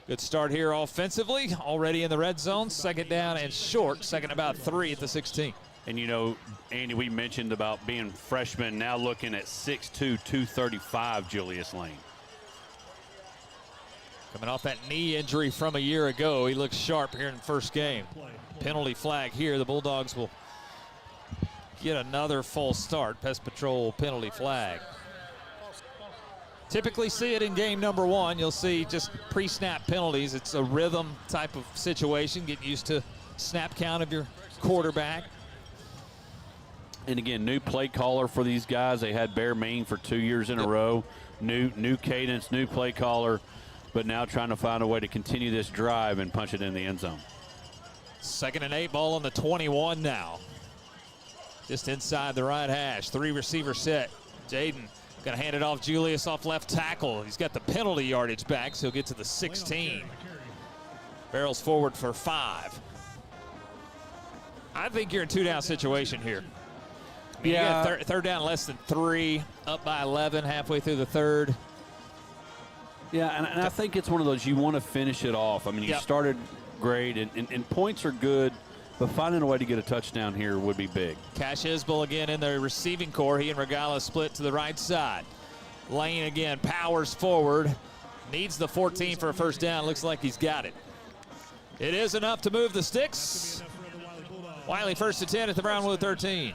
Good start here offensively, already in the red zone. Second down and short, second about 3 at the 16. And you know, Andy, we mentioned about being freshman, now looking at 6'2", 235 Julius Lane. Coming off that knee injury from a year ago, he looks sharp here in the first game. Penalty flag here. The Bulldogs will get another false start. Pest Patrol penalty flag. Typically see it in game number 1. You'll see just pre-snap penalties. It's a rhythm type of situation, getting used to snap count of your quarterback. And again, new play caller for these guys. They had Bear Main for 2 years in a row. New cadence, new play caller. But now trying to find a way to continue this drive and punch it in the end zone. 2nd and 8, ball on the 21 now. Just inside the right hash. 3 receiver set. Jaden going to hand it off. Julius off left tackle. He's got the penalty yardage back, so he'll get to the 16. Barrels forward for 5. I think you're in 2-down situation here. I mean, yeah. You got third down less than 3, up by 11 halfway through the third. Yeah, and I think it's one of those you want to finish it off. I mean, you started great, and points are good, but finding a way to get a touchdown here would be big. Cash Isbell again in the receiving core. He and Regala split to the right side. Lane again powers forward. Needs the 14 for a first down. Looks like he's got it. It is enough to move the sticks. Wylie 1st and 10 at the Brownwood 13.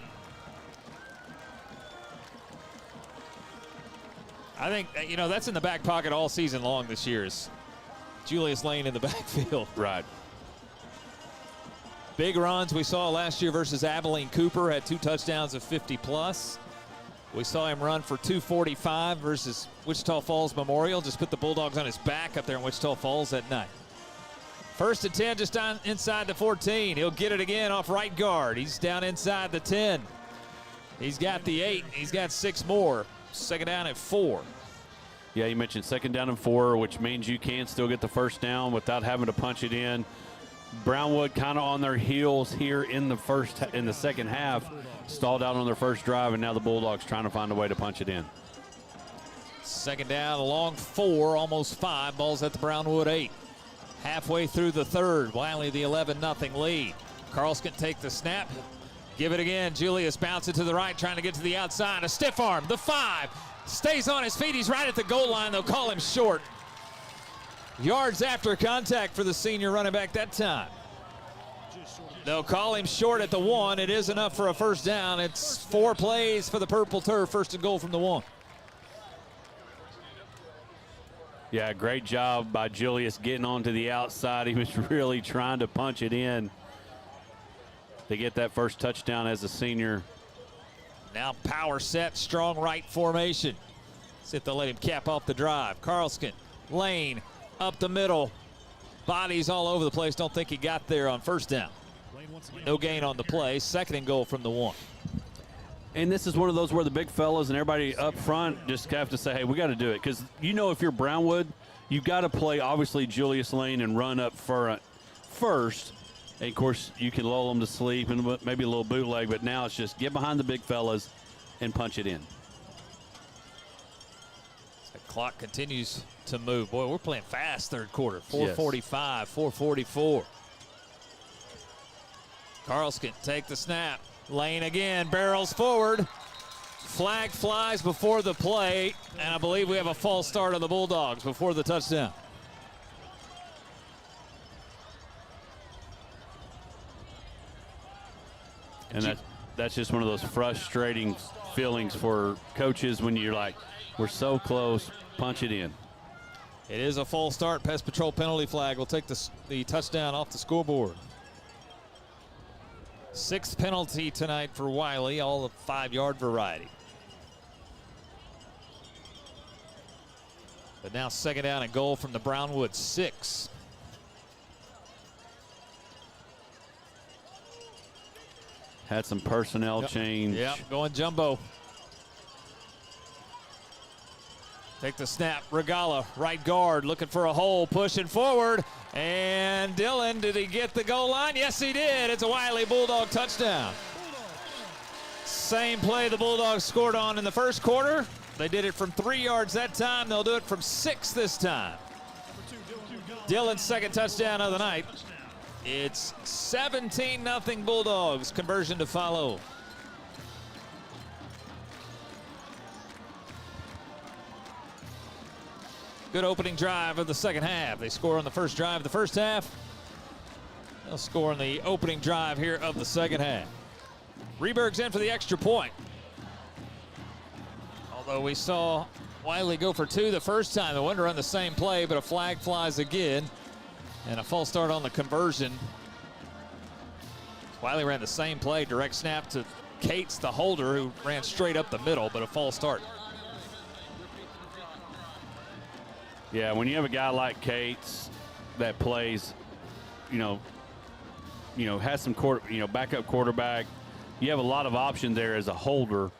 I think, you know, that's in the back pocket all season long this year is Julius Lane in the backfield. Right. Big runs we saw last year versus Abilene. Cooper had 2 touchdowns of 50-plus. We saw him run for 245 versus Wichita Falls Memorial. Just put the Bulldogs on his back up there in Wichita Falls that night. 1st and 10 just down inside the 14. He'll get it again off right guard. He's down inside the 10. He's got the 8. He's got 6 more. 2nd down at 4. Yeah, you mentioned 2nd down and 4, which means you can still get the first down without having to punch it in. Brownwood kind of on their heels here in the second half, stalled out on their first drive, and now the Bulldogs trying to find a way to punch it in. 2nd down, a long 4, almost 5. Ball's at the Brownwood 8. Halfway through the third, Wylie the 11-0 lead. Carlson take the snap. Give it again. Julius bounces to the right, trying to get to the outside. A stiff arm. The 5 stays on his feet. He's right at the goal line. They'll call him short. Yards after contact for the senior running back that time. They'll call him short at the 1. It is enough for a first down. It's 4 plays for the Purple Turf. 1st and goal from the 1. Yeah, great job by Julius getting onto the outside. He was really trying to punch it in to get that first touchdown as a senior. Now power set, strong right formation. See if they'll let him cap off the drive. Carlson, Lane, up the middle. Bodies all over the place. Don't think he got there on first down. No gain on the play. 2nd and goal from the 1. And this is one of those where the big fellas and everybody up front just have to say, hey, we got to do it. Because, you know, if you're Brownwood, you've got to play, obviously, Julius Lane and run up front first. And, of course, you can lull them to sleep and maybe a little bootleg, but now it's just get behind the big fellas and punch it in. The clock continues to move. Boy, we're playing fast third quarter. 4:45, 4:44. Carlson take the snap. Lane again, barrels forward. Flag flies before the play, and I believe we have a false start on the Bulldogs before the touchdown. And that's just one of those frustrating feelings for coaches when you're like, we're so close, punch it in. It is a false start. Pest Patrol penalty flag will take the touchdown off the scoreboard. 6th penalty tonight for Wylie, all the 5-yard variety. But now 2nd down and goal from the Brownwood 6. Had some personnel change. Yep, going jumbo. Take the snap. Regala, right guard, looking for a hole, pushing forward. And Dillon, did he get the goal line? Yes, he did. It's a Wylie Bulldog touchdown. Same play the Bulldogs scored on in the first quarter. They did it from 3 yards that time. They'll do it from 6 this time. Dillon's second touchdown of the night. It's 17-0 Bulldogs. Conversion to follow. Good opening drive of the second half. They score on the first drive of the first half. They'll score on the opening drive here of the second half. Reberg's in for the extra point. Although we saw Wylie go for 2 the first time. The winner on the same play, but a flag flies again. And a false start on the conversion. Wylie ran the same play, direct snap to Cates, the holder, who ran straight up the middle, but a false start. Yeah, when you have a guy like Cates that plays, has some backup quarterback, you have a lot of options there as a holder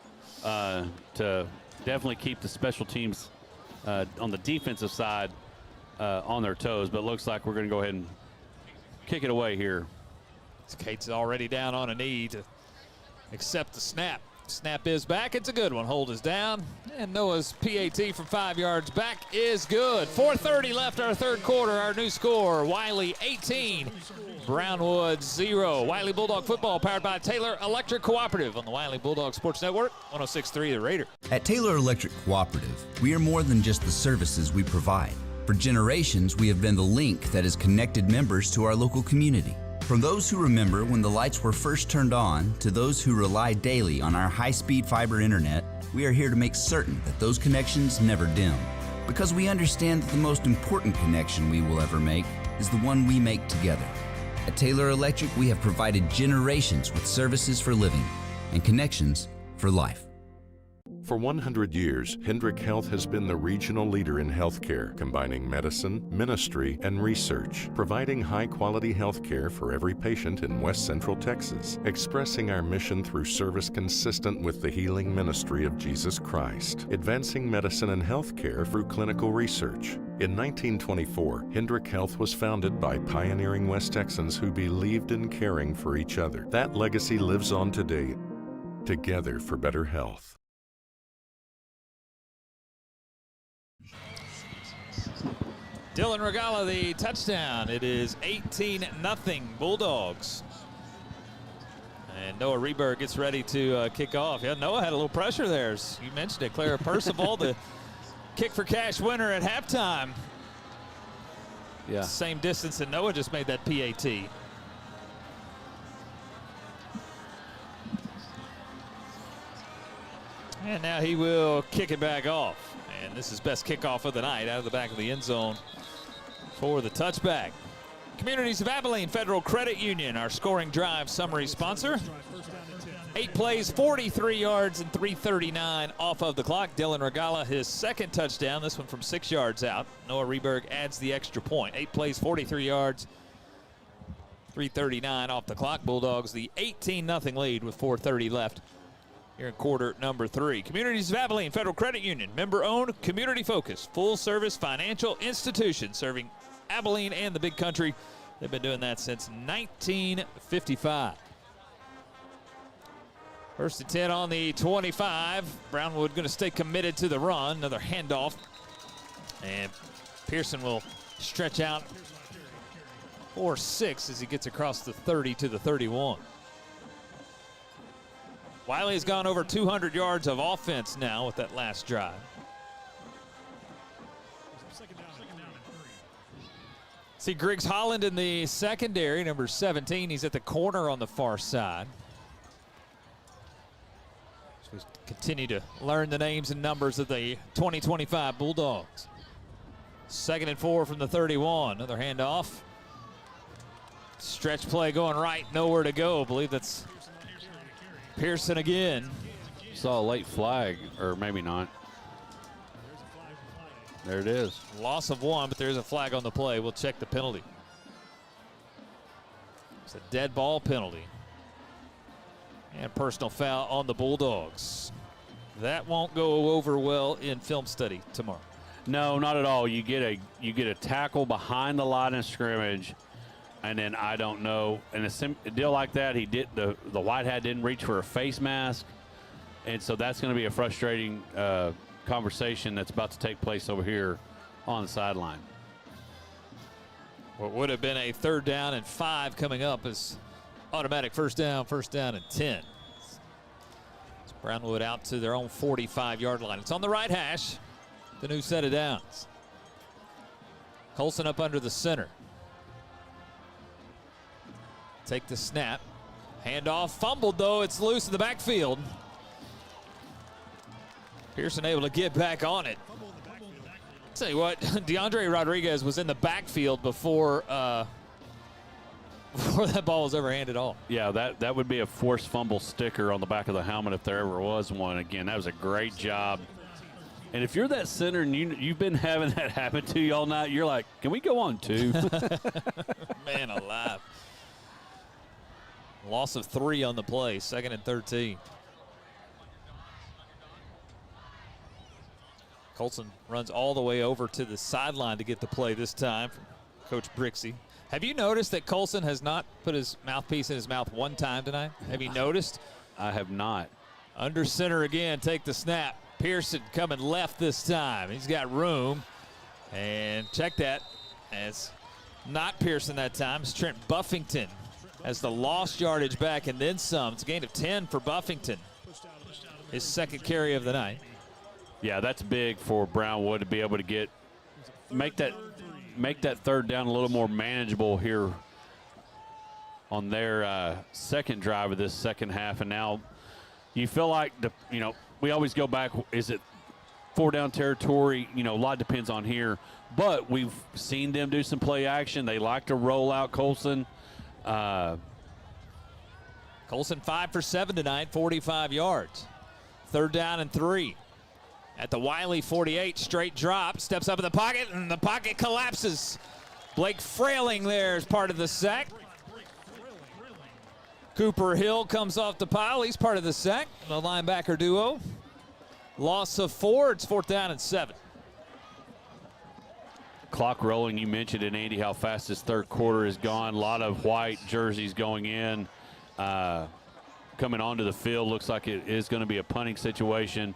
to definitely keep the special teams on the defensive side on their toes. But it looks like we're going to go ahead and kick it away here. Cates is already down on a knee to accept the snap. Snap is back. It's a good one. Hold is down. And Noah's PAT from 5 yards back is good. 4:30 left our third quarter. Our new score, Wylie 18, Brownwood 0. Wylie Bulldog football powered by Taylor Electric Cooperative on the Wylie Bulldog Sports Network, 106.3 The Raider. At Taylor Electric Cooperative, we are more than just the services we provide. For generations, we have been the link that has connected members to our local community. From those who remember when the lights were first turned on to those who rely daily on our high-speed fiber internet, we are here to make certain that those connections never dim. Because we understand that the most important connection we will ever make is the one we make together. At Taylor Electric, we have provided generations with services for living and connections for life. For 100 years, Hendrick Health has been the regional leader in healthcare, combining medicine, ministry, and research, providing high-quality healthcare for every patient in West Central Texas, expressing our mission through service consistent with the healing ministry of Jesus Christ, advancing medicine and healthcare through clinical research. In 1924, Hendrick Health was founded by pioneering West Texans who believed in caring for each other. That legacy lives on today, together for better health. Dillon Regala, the touchdown. It is 18-0 Bulldogs. And Noah Reberg gets ready to kick off. Yeah, Noah had a little pressure there. As you mentioned it, Clara Percival, the kick for cash winner at halftime. Yeah. Same distance, and Noah just made that PAT. And now he will kick it back off. And this is best kickoff of the night out of the back of the end zone for the touchback. Communities of Abilene Federal Credit Union, our scoring drive summary sponsor. 8 plays, 43 yards, and 3:39 off of the clock. Dillon Regala, his second touchdown, this one from 6 yards out. Noah Reberg adds the extra point. 8 plays, 43 yards, 3:39 off the clock. Bulldogs the 18-0 lead with 4:30 left here in quarter number 3. Communities of Abilene Federal Credit Union, member-owned, community-focused, full-service financial institution serving Abilene and the Big Country. They've been doing that since 1955. First and 10 on the 25. Brownwood going to stay committed to the run. Another handoff. And Pearson will stretch out for 6 as he gets across the 30 to the 31. Wylie's gone over 200 yards of offense now with that last drive. See Griggs Holland in the secondary, number 17. He's at the corner on the far side. So we continue to learn the names and numbers of the 2025 Bulldogs. 2nd and 4 from the 31. Another handoff. Stretch play going right, nowhere to go. I believe that's Pearson again. Saw a late flag, or maybe not. There it is. Loss of 1, but there's a flag on the play. We'll check the penalty. It's a dead ball penalty. And personal foul on the Bulldogs. That won't go over well in film study tomorrow. No, not at all. You get a tackle behind the line of scrimmage, and then I don't know. And a deal like that, the white hat didn't reach for a face mask, and so that's going to be a frustrating conversation that's about to take place over here on the sideline. What would have been a 3rd down and 5 coming up is automatic first down and 10. It's Brownwood out to their own 45-yard line. It's on the right hash, the new set of downs. Colson up under the center. Take the snap. Handoff, fumbled though. It's loose in the backfield. Pearson able to get back on it. Tell you what, DeAndre Rodriguez was in the backfield before that ball was ever handed off. Yeah, that would be a forced fumble sticker on the back of the helmet if there ever was one. Again, that was a great job. And if you're that center and you've been having that happen to you all night, you're like, can we go on 2? Man alive. Loss of 3 on the play, 2nd and 13. Colson runs all the way over to the sideline to get the play this time from Coach Brixey. Have you noticed that Colson has not put his mouthpiece in his mouth one time tonight? Have you noticed? I have not. Under center again, take the snap. Pearson coming left this time. He's got room. And check that. It's not Pearson that time. It's Trent Buffington has the lost yardage back and then some. It's a gain of 10 for Buffington. His 2nd carry of the night. Yeah, that's big for Brownwood to be able to make that 3rd down a little more manageable here on their 2nd drive of this 2nd half. And now you feel like we always go back. Is it 4-down territory? A lot depends on here. But we've seen them do some play action. They like to roll out Colson. Colson 5 for 7 tonight, 45 yards. 3rd down and 3. At the Wylie 48, straight drop, steps up in the pocket, and the pocket collapses. Blake Frailing there is part of the sack. Cooper Hill comes off the pile. He's part of the sack, the linebacker duo. Loss of 4. It's 4th down and 7. Clock rolling. You mentioned it, Andy, how fast this 3rd quarter is gone. A lot of white jerseys going in. Coming onto the field, looks like it is going to be a punting situation.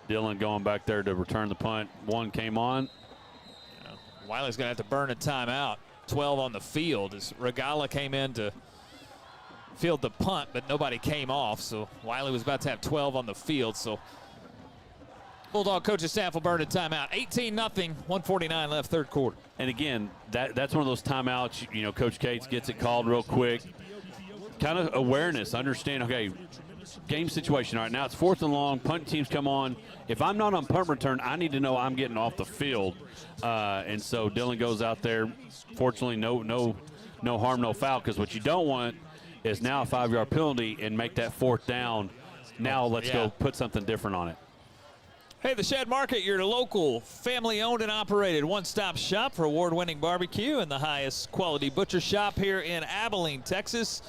Dylan going back there to return the punt. 1 came on. Wylie's going to have to burn a timeout. 12 on the field as Regala came in to field the punt, but nobody came off. So Wylie was about to have 12 on the field. So Bulldog coaching staff will burn a timeout. 18-0, 1:49 left, 3rd quarter. And again, that's one of those timeouts. Coach Cates gets it called real quick. Kind of awareness, understand. Okay. Game situation. All right, now it's 4th and long. Punt teams come on. If I'm not on punt return, I need to know I'm getting off the field. And so Dylan goes out there. Fortunately, no harm, no foul. Because what you don't want is now a 5-yard penalty and make that 4th down. Now let's go put something different on it. Hey, the Shed Market, your local family-owned and operated one-stop shop for award-winning barbecue and the highest quality butcher shop here in Abilene, Texas.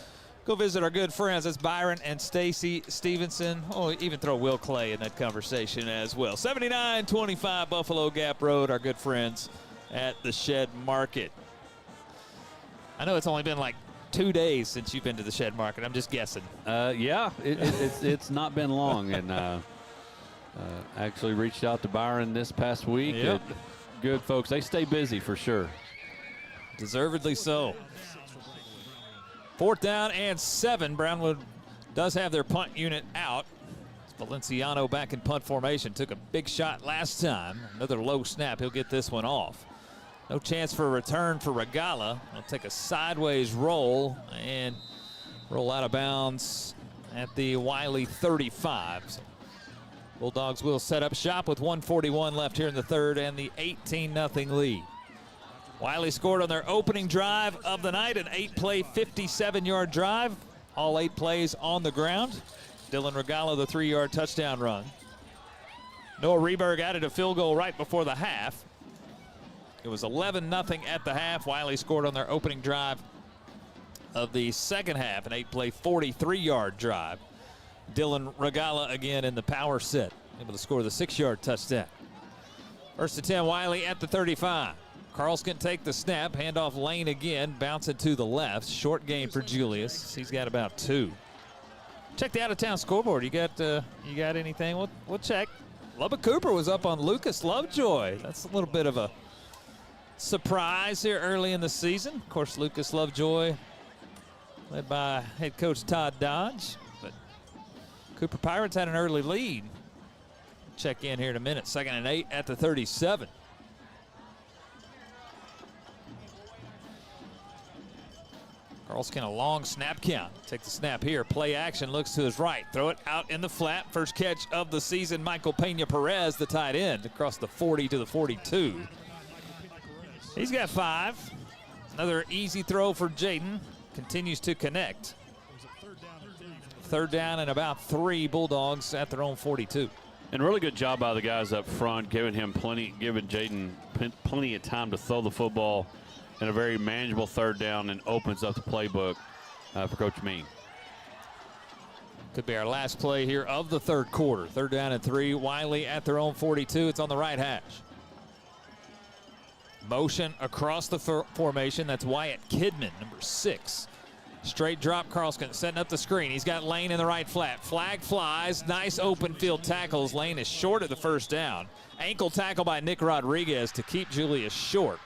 Go visit our good friends. That's Byron and Stacy Stevenson. Oh, even throw Will Clay in that conversation as well. 7925 Buffalo Gap Road, our good friends at the Shed Market. I know it's only been like 2 days since you've been to the Shed Market. I'm just guessing. Yeah, it's not been long. And actually reached out to Byron this past week. Yep. Good folks. They stay busy for sure. Deservedly so. 4th down and 7. Brownwood does have their punt unit out. Valenciano back in punt formation. Took a big shot last time. Another low snap. He'll get this one off. No chance for a return for Regala. He'll take a sideways roll and roll out of bounds at the Wylie 35. So Bulldogs will set up shop with 1:41 left here in the 3rd and the 18-0 lead. Wylie scored on their opening drive of the night, an 8-play, 57-yard drive. All 8 plays on the ground. Dylan Regala, the 3-yard touchdown run. Noah Reberg added a field goal right before the half. It was 11-0 at the half. Wylie scored on their opening drive of the 2nd half, an 8-play, 43-yard drive. Dylan Regala again in the power set, able to score the 6-yard touchdown. First and 10, Wylie at the 35. Carlson take the snap, handoff lane again, bouncing to the left. Short gain for Julius. He's got about 2. Check the out-of-town scoreboard. You got anything? We'll check. Lubbock Cooper was up on Lucas Lovejoy. That's a little bit of a surprise here early in the season. Of course, Lucas Lovejoy, led by head coach Todd Dodge. But Cooper Pirates had an early lead. Check in here in a minute. 2nd and 8 at the 37. Carlson a long snap count. Take the snap here. Play action, looks to his right. Throw it out in the flat. First catch of the season. Michael Pena Perez, the tight end, across the 40 to the 42. He's got 5. Another easy throw for Jaden. Continues to connect. 3rd down and about 3. Bulldogs at their own 42. And really good job by the guys up front, giving Jaden plenty of time to throw the football in a very manageable 3rd down, and opens up the playbook for Coach Mean. Could be our last play here of the 3rd quarter. 3rd down and 3. Wylie at their own 42. It's on the right hash. Motion across the formation. That's Wyatt Kidman, number 6. Straight drop. Carlson setting up the screen. He's got Lane in the right flat. Flag flies. Nice open field tackles. Lane is short at the 1st down. Ankle tackle by Nick Rodriguez to keep Julius short.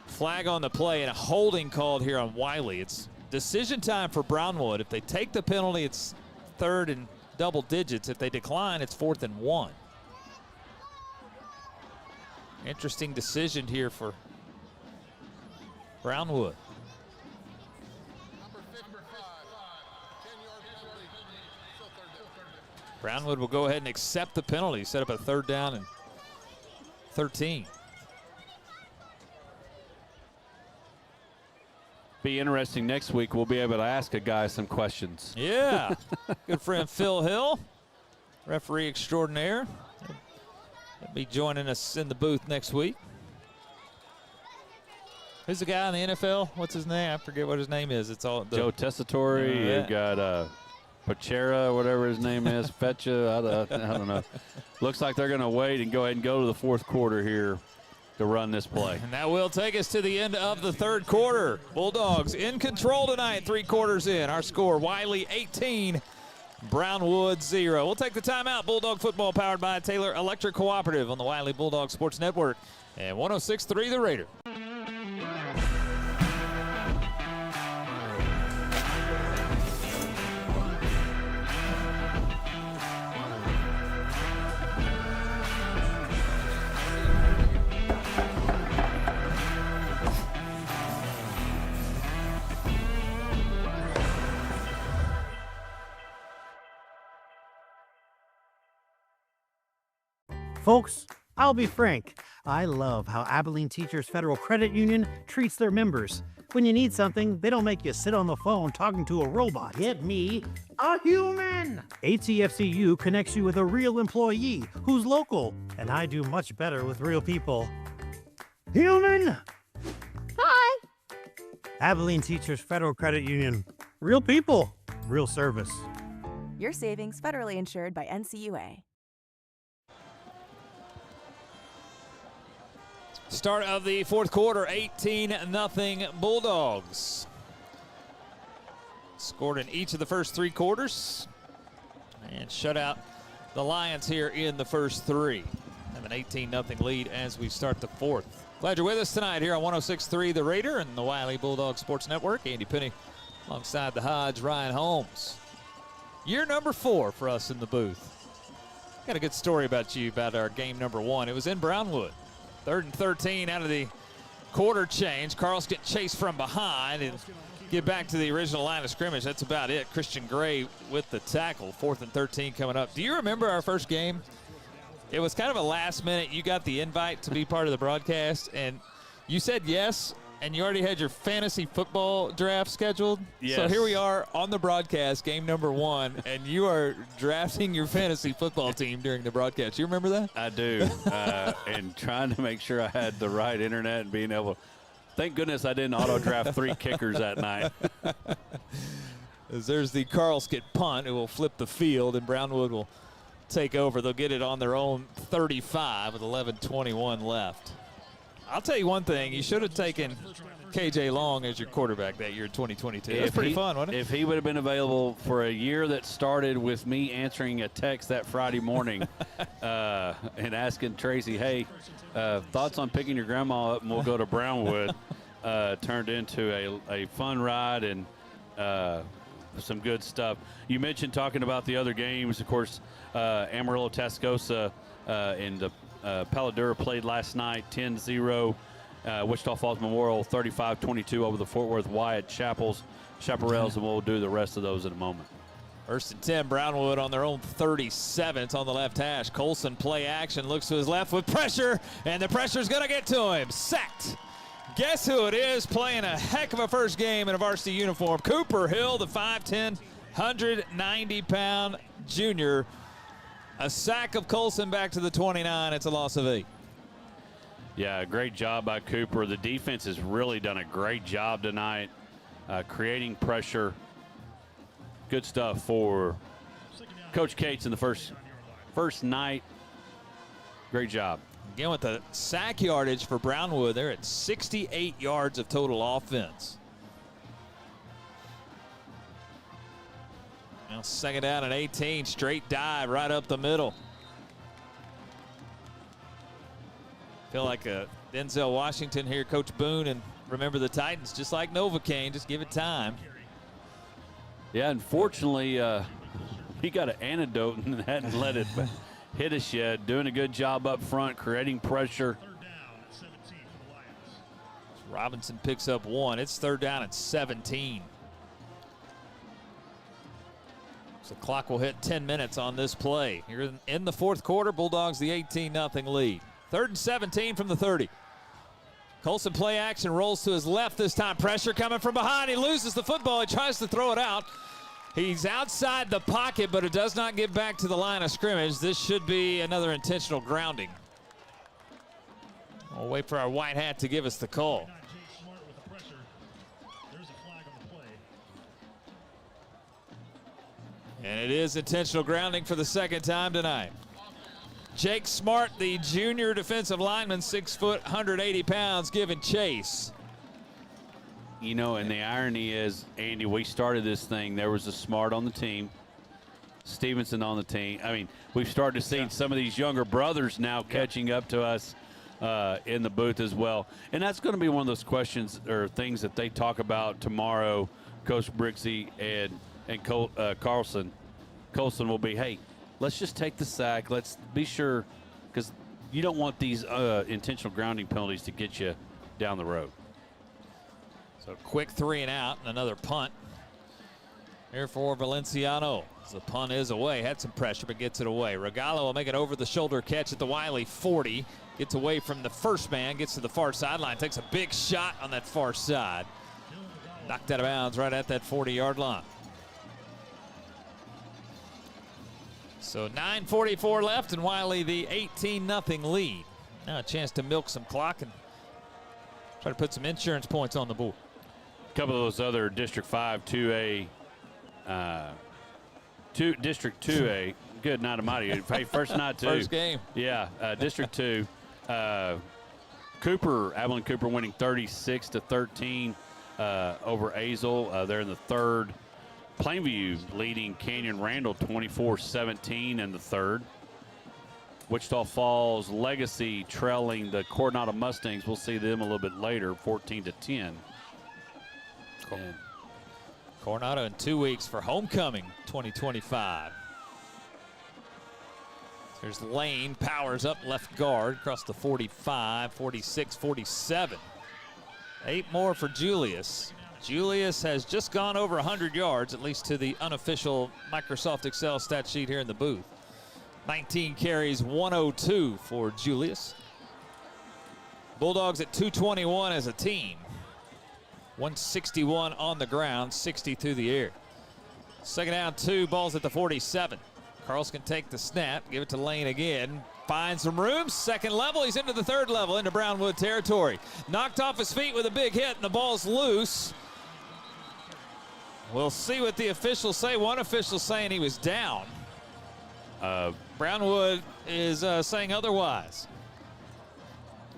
Flag on the play and a holding called here on Wylie. It's decision time for Brownwood. If they take the penalty, it's 3rd and double digits. If they decline, it's 4th and 1. Interesting decision here for Brownwood. Brownwood will go ahead and accept the penalty. Set up a 3rd down and 13. Be interesting next week. We'll be able to ask a guy some questions. Yeah. Good friend Phil Hill, referee extraordinaire. He'll be joining us in the booth next week. Who's the guy in the NFL? What's his name? I forget what his name is. It's all Joe Tessitore. Yeah. You've got Pachera, whatever his name is, Fetcha. I don't know. Looks like they're going to wait and go ahead and go to the 4th quarter here to run this play. And that will take us to the end of the 3rd quarter. Bulldogs in control tonight, 3 quarters in. Our score, Wylie 18, Brownwood 0. We'll take the timeout. Bulldog football powered by Taylor Electric Cooperative on the Wylie Bulldog Sports Network and 106.3 The Raider. Folks, I'll be frank. I love how Abilene Teachers Federal Credit Union treats their members. When you need something, they don't make you sit on the phone talking to a robot. Get me a human! ATFCU connects you with a real employee who's local, and I do much better with real people. Human! Hi! Abilene Teachers Federal Credit Union. Real people, real service. Your savings federally insured by NCUA. Start of the 4th quarter, 18-0 Bulldogs. Scored in each of the first 3 quarters and shut out the Lions here in the first 3. Have an 18-0 lead as we start the 4th. Glad you're with us tonight here on 106.3 The Raider and the Wylie Bulldog Sports Network. Andy Penny alongside the Hodge, Ryan Holmes. Year number 4 for us in the booth. Got a good story about you about our game number 1. It was in Brownwood. 3rd and 13 out of the quarter change. Carlson get chased from behind and get back to the original line of scrimmage. That's about it. Christian Gray with the tackle. 4th and 13 coming up. Do you remember our first game? It was kind of a last minute. You got the invite to be part of the broadcast, and you said yes, and you already had your fantasy football draft scheduled. Yes. So here we are on the broadcast, game number 1, and you are drafting your fantasy football team during the broadcast. You remember that? I do. And trying to make sure I had the right internet and being able to. Thank goodness I didn't auto draft 3 kickers that night. As there's the Carlskit punt. It will flip the field, and Brownwood will take over. They'll get it on their own 35 with 11:21 left. I'll tell you one thing. You should have taken KJ Long as your quarterback that year in 2022. It was pretty fun, wasn't it? If he would have been available for a year that started with me answering a text that Friday morning and asking Tracy, hey, thoughts on picking your grandma up and we'll go to Brownwood, turned into a fun ride and some good stuff. You mentioned talking about the other games. Of course, Amarillo, Tascosa, and Paladura played last night, 10-0. Wichita Falls Memorial 35-22 over the Fort Worth Wyatt Chaparrals, and we'll do the rest of those in a moment. 1st and 10, Brownwood on their own 37. It's on the left hash. Colson play action, looks to his left with pressure, and the pressure's going to get to him. Sacked. Guess who it is playing a heck of a first game in a varsity uniform? Cooper Hill, the 5'10", 190-pound junior. A sack of Colson back to the 29. It's a loss of 8. Yeah, great job by Cooper. The defense has really done a great job tonight, creating pressure. Good stuff for Coach Cates in the first night. Great job. Again, with the sack yardage for Brownwood, they're at 68 yards of total offense. Now 2nd down and 18, straight dive right up the middle. Feel like Denzel Washington here, Coach Boone, and remember the Titans, just like Novocaine, just give it time. Yeah, unfortunately, he got an antidote and hadn't let it hit us yet. Doing a good job up front, creating pressure. Robinson picks up 1. It's 3rd down and 17. So the clock will hit 10 minutes on this play. Here in the 4th quarter, Bulldogs the 18-0 lead. 3rd and 17 from the 30. Colson play action, rolls to his left this time. Pressure coming from behind. He loses the football. He tries to throw it out. He's outside the pocket, but it does not get back to the line of scrimmage. This should be another intentional grounding. We'll wait for our white hat to give us the call. And it is intentional grounding for the 2nd time tonight. Jake Smart, the junior defensive lineman, 6 foot, 180 pounds, giving chase. You know, and the irony is, Andy, we started this thing. There was a Smart on the team, Stevenson on the team. I mean, we've started to see some of these younger brothers now catching up to us in the booth as well. And that's going to be one of those questions or things that they talk about tomorrow. Coach Brixey and Colson will be, hey, let's just take the sack. Let's be sure, because you don't want these intentional grounding penalties to get you down the road. So quick 3 and out, and another punt here for Valenciano. The punt is away. Had some pressure, but gets it away. Regalo will make an over-the-shoulder catch at the Wylie 40. Gets away from the first man, gets to the far sideline, takes a big shot on that far side. Knocked out of bounds right at that 40-yard line. So 9:44 left, and Wylie the 18-0 lead. Now a chance to milk some clock and try to put some insurance points on the board. A couple of those other District 5 2A, District 2A. Good night, almighty. Hey, first night too. First game. Yeah, District 2. Abilene Cooper winning 36-13 over Azle. They're in the 3rd. Plainview leading Canyon Randall 24-17 in the 3rd. Wichita Falls Legacy trailing the Coronado Mustangs. We'll see them a little bit later, 14-10. Coronado in 2 weeks for homecoming 2025. There's Lane, powers up left guard across the 45, 46, 47. 8 more for Julius. Julius has just gone over 100 yards, at least to the unofficial Microsoft Excel stat sheet here in the booth. 19 carries, 102 for Julius. Bulldogs at 221 as a team. 161 on the ground, 60 through the air. 2nd down, 2, balls at the 47. Carls can take the snap, give it to Lane again. Finds some room, 2nd level, he's into the 3rd level, into Brownwood territory. Knocked off his feet with a big hit, and the ball's loose. We'll see what the officials say. One official saying he was down. Brownwood is saying otherwise.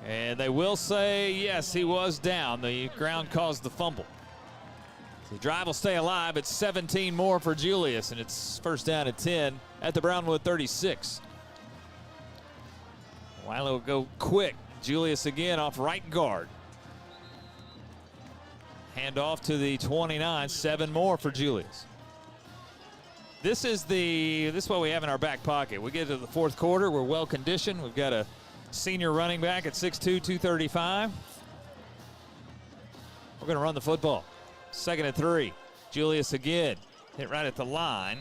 And they will say, yes, he was down. The ground caused the fumble. So the drive will stay alive. It's 17 more for Julius, and it's first down at 10 at the Brownwood 36. Wylie will go quick. Julius again off right guard. Hand off to the 29. 7 more for Julius. This is what we have in our back pocket. We get to the fourth quarter. We're well conditioned. We've got a senior running back at 6'2", 235. We're going to run the football. 2nd and 3. Julius again. Hit right at the line.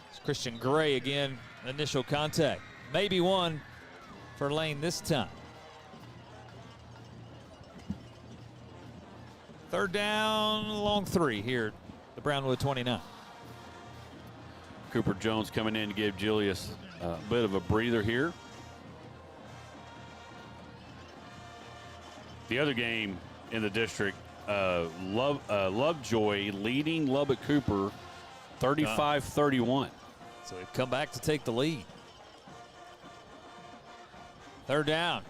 It's Christian Gray again. Initial contact. Maybe one for Lane this time. 3rd down, long 3 here. The Brownwood 29. Cooper Jones coming in to give Julius a bit of a breather here. The other game in the district, Lovejoy leading Lubbock Cooper 35-31. So they've come back to take the lead. 3rd down.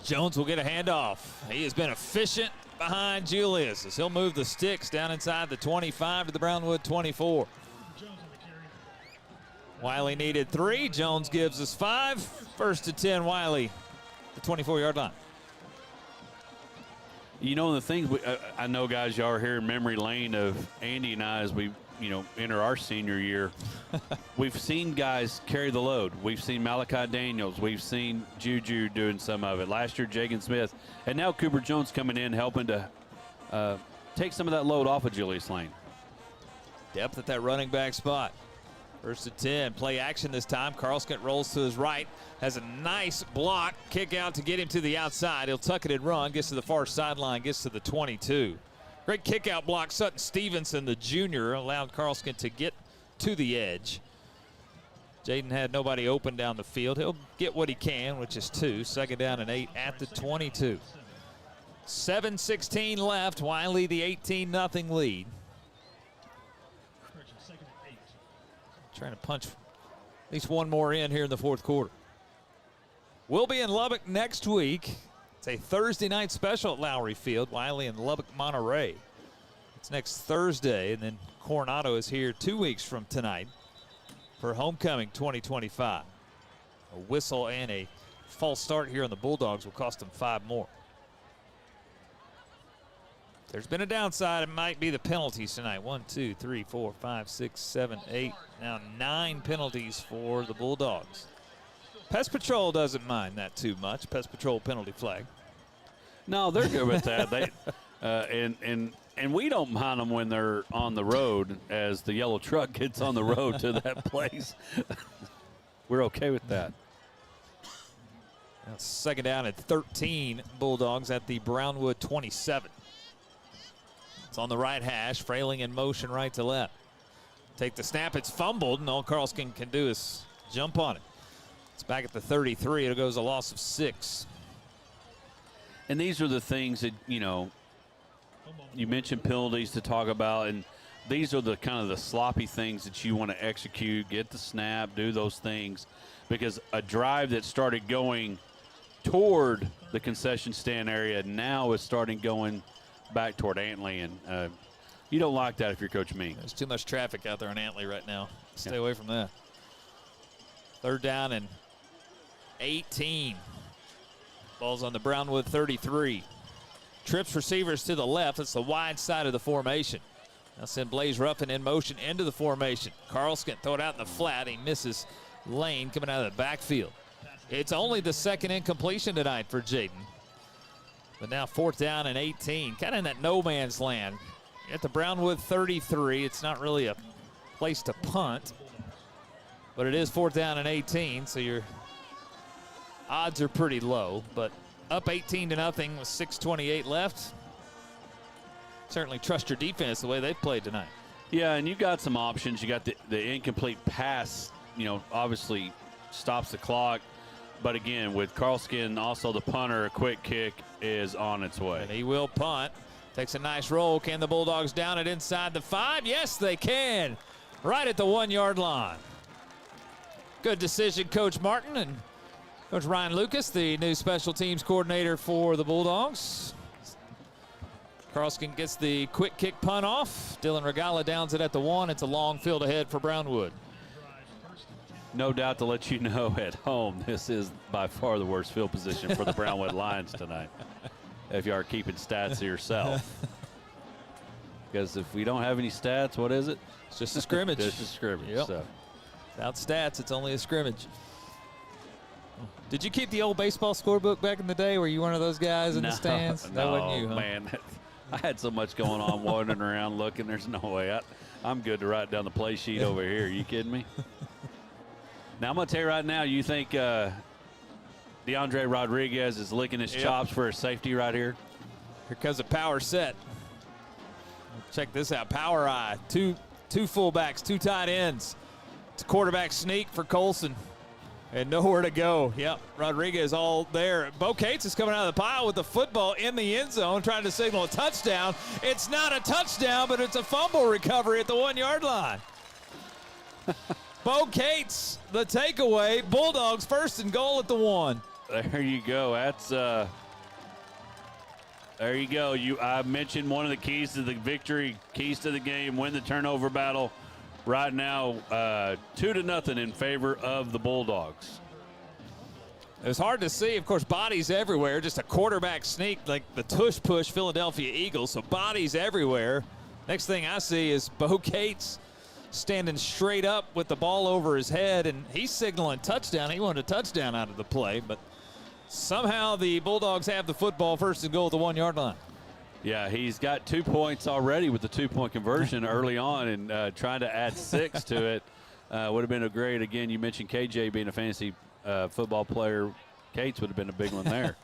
Jones will get a handoff. He has been efficient behind Julius as he'll move the sticks down inside the 25 to the Brownwood 24. Wylie needed 3. Jones gives us 5. 1st and 10, Wylie, the 24-yard line. You know, the things I know, guys, y'all are here in memory lane of Andy and I as we, enter our senior year. We've seen guys carry the load. We've seen Malachi Daniels. We've seen Juju doing some of it. Last year, Jagan Smith. And now Cooper Jones coming in helping to take some of that load off of Julius Lane. Depth at that running back spot. 1st and 10. Play action this time. Carlskent rolls to his right. Has a nice block. Kick out to get him to the outside. He'll tuck it and run. Gets to the far sideline. Gets to the 22. Great kick out block. Sutton Stevenson, the junior, allowed Carlskent to get to the edge. Jaden had nobody open down the field. He'll get what he can, which is 2. 2nd down and 8 at the 22. 7:16 left. Wylie the 18-0 lead. Trying to punch at least one more in here in the fourth quarter. We'll be in Lubbock next week. It's a Thursday night special at Lowry Field. Wylie and Lubbock Monterey. It's next Thursday, and then Coronado is here 2 weeks from tonight for Homecoming 2025. A whistle and a false start here on the Bulldogs will cost them 5 more. There's been a downside. It might be the penalties tonight. 1, 2, 3, 4, 5, 6, 7, 8. Now 9 penalties for the Bulldogs. Pest Patrol doesn't mind that too much. Pest Patrol penalty flag. No, they're good with that. They and we don't mind them when they're on the road as the yellow truck gets on the road to that place. We're okay with that. Now 2nd down at 13. Bulldogs at the Brownwood 27. It's on the right hash, Frailing in motion right to left. Take the snap, it's fumbled, and all Carlskent can do is jump on it. It's back at the 33, it goes a loss of 6. And these are the things that, you mentioned penalties to talk about, and these are the kind of the sloppy things that you want to execute, get the snap, do those things, because a drive that started going toward the concession stand area now is starting going back toward Antley, and you don't like that if you're Coach Meek. There's too much traffic out there in Antley right now. Stay away from that. 3rd down and 18. Ball's on the Brownwood 33. Trips receivers to the left. It's the wide side of the formation. Now send Blaze Ruffin in motion into the formation. Carlskent throw it out in the flat. He misses Lane coming out of the backfield. It's only the 2nd incompletion tonight for Jaden. But now 4th down and 18, kind of in that no man's land. At the Brownwood 33, it's not really a place to punt, but it is 4th down and 18, so your odds are pretty low. But up 18-0 with 6:28 left. Certainly trust your defense the way they've played tonight. Yeah, and you got some options. You got the incomplete pass, obviously stops the clock. But again, with Carlskent, also the punter, a quick kick is on its way. And he will punt. Takes a nice roll. Can the Bulldogs down it inside the 5? Yes, they can. Right at the 1-yard line. Good decision, Coach Martin and Coach Ryan Lucas, the new special teams coordinator for the Bulldogs. Carlson gets the quick kick punt off. Dylan Regala downs it at the 1. It's a long field ahead for Brownwood. No doubt to let you know at home, this is by far the worst field position for the Brownwood Lions tonight. If you are keeping stats to yourself. Because if we don't have any stats, what is it? It's just a scrimmage. Just a scrimmage. Yep. So. Without stats, it's only a scrimmage. Did you keep the old baseball scorebook back in the day? Were you one of those guys in the stands? That wasn't you, huh? Man. I had so much going on, wandering around looking. There's no way. I'm good to write down the play sheet over here. Are you kidding me? Now, I'm going to tell you right now, you think DeAndre Rodriguez is licking his chops for a safety right here? Here comes a power set. Check this out. Power eye. Two fullbacks, 2 tight ends. It's a quarterback sneak for Colson. And nowhere to go. Yep, Rodriguez all there. Bo Cates is coming out of the pile with the football in the end zone, trying to signal a touchdown. It's not a touchdown, but it's a fumble recovery at the 1-yard line. Bo Cates, the takeaway. Bulldogs 1st and goal at the 1. There you go. That's there you go. I mentioned one of the keys to the victory, keys to the game, win the turnover battle. Right now, 2-0 in favor of the Bulldogs. It was hard to see. Of course, bodies everywhere. Just a quarterback sneak like the tush push Philadelphia Eagles. So bodies everywhere. Next thing I see is Bo Cates standing straight up with the ball over his head, and he's signaling touchdown. He wanted a touchdown out of the play, but somehow the Bulldogs have the football 1st and goal at the 1-yard line. Yeah, he's got 2 points already with the 2-point conversion early on, and trying to add 6 to it would have been a great. Again, you mentioned KJ being a fantasy football player. Cates would have been a big one there.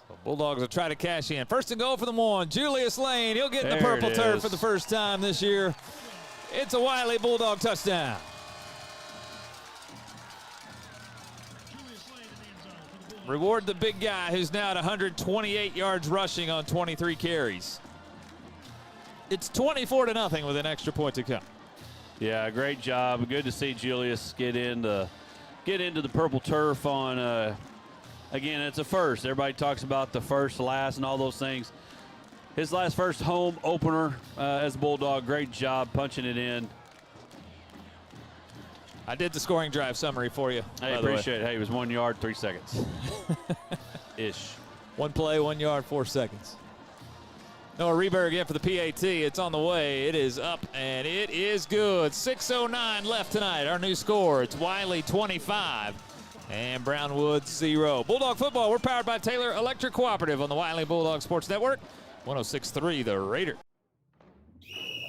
So Bulldogs will try to cash in. 1st and goal for the 1. Julius Lane, he'll get in the purple turf for the first time this year. It's a Wylie Bulldog touchdown. Reward the big guy who's now at 128 yards rushing on 23 carries. It's 24-0 with an extra point to come. Yeah, great job. Good to see Julius get into the purple turf on. Again, it's a first. Everybody talks about the first, last, and all those things. His first home opener as a Bulldog. Great job punching it in. I did the scoring drive summary for you. I appreciate it. Hey, it was 1 yard, 3 seconds. Ish. 1 play, 1 yard, 4 seconds. Noah Reberg again for the PAT. It's on the way. It is up, and it is good. 6:09 left tonight. Our new score, it's Wylie 25 and Brownwood 0. Bulldog football, we're powered by Taylor Electric Cooperative on the Wylie Bulldog Sports Network. 106.3 The Raider.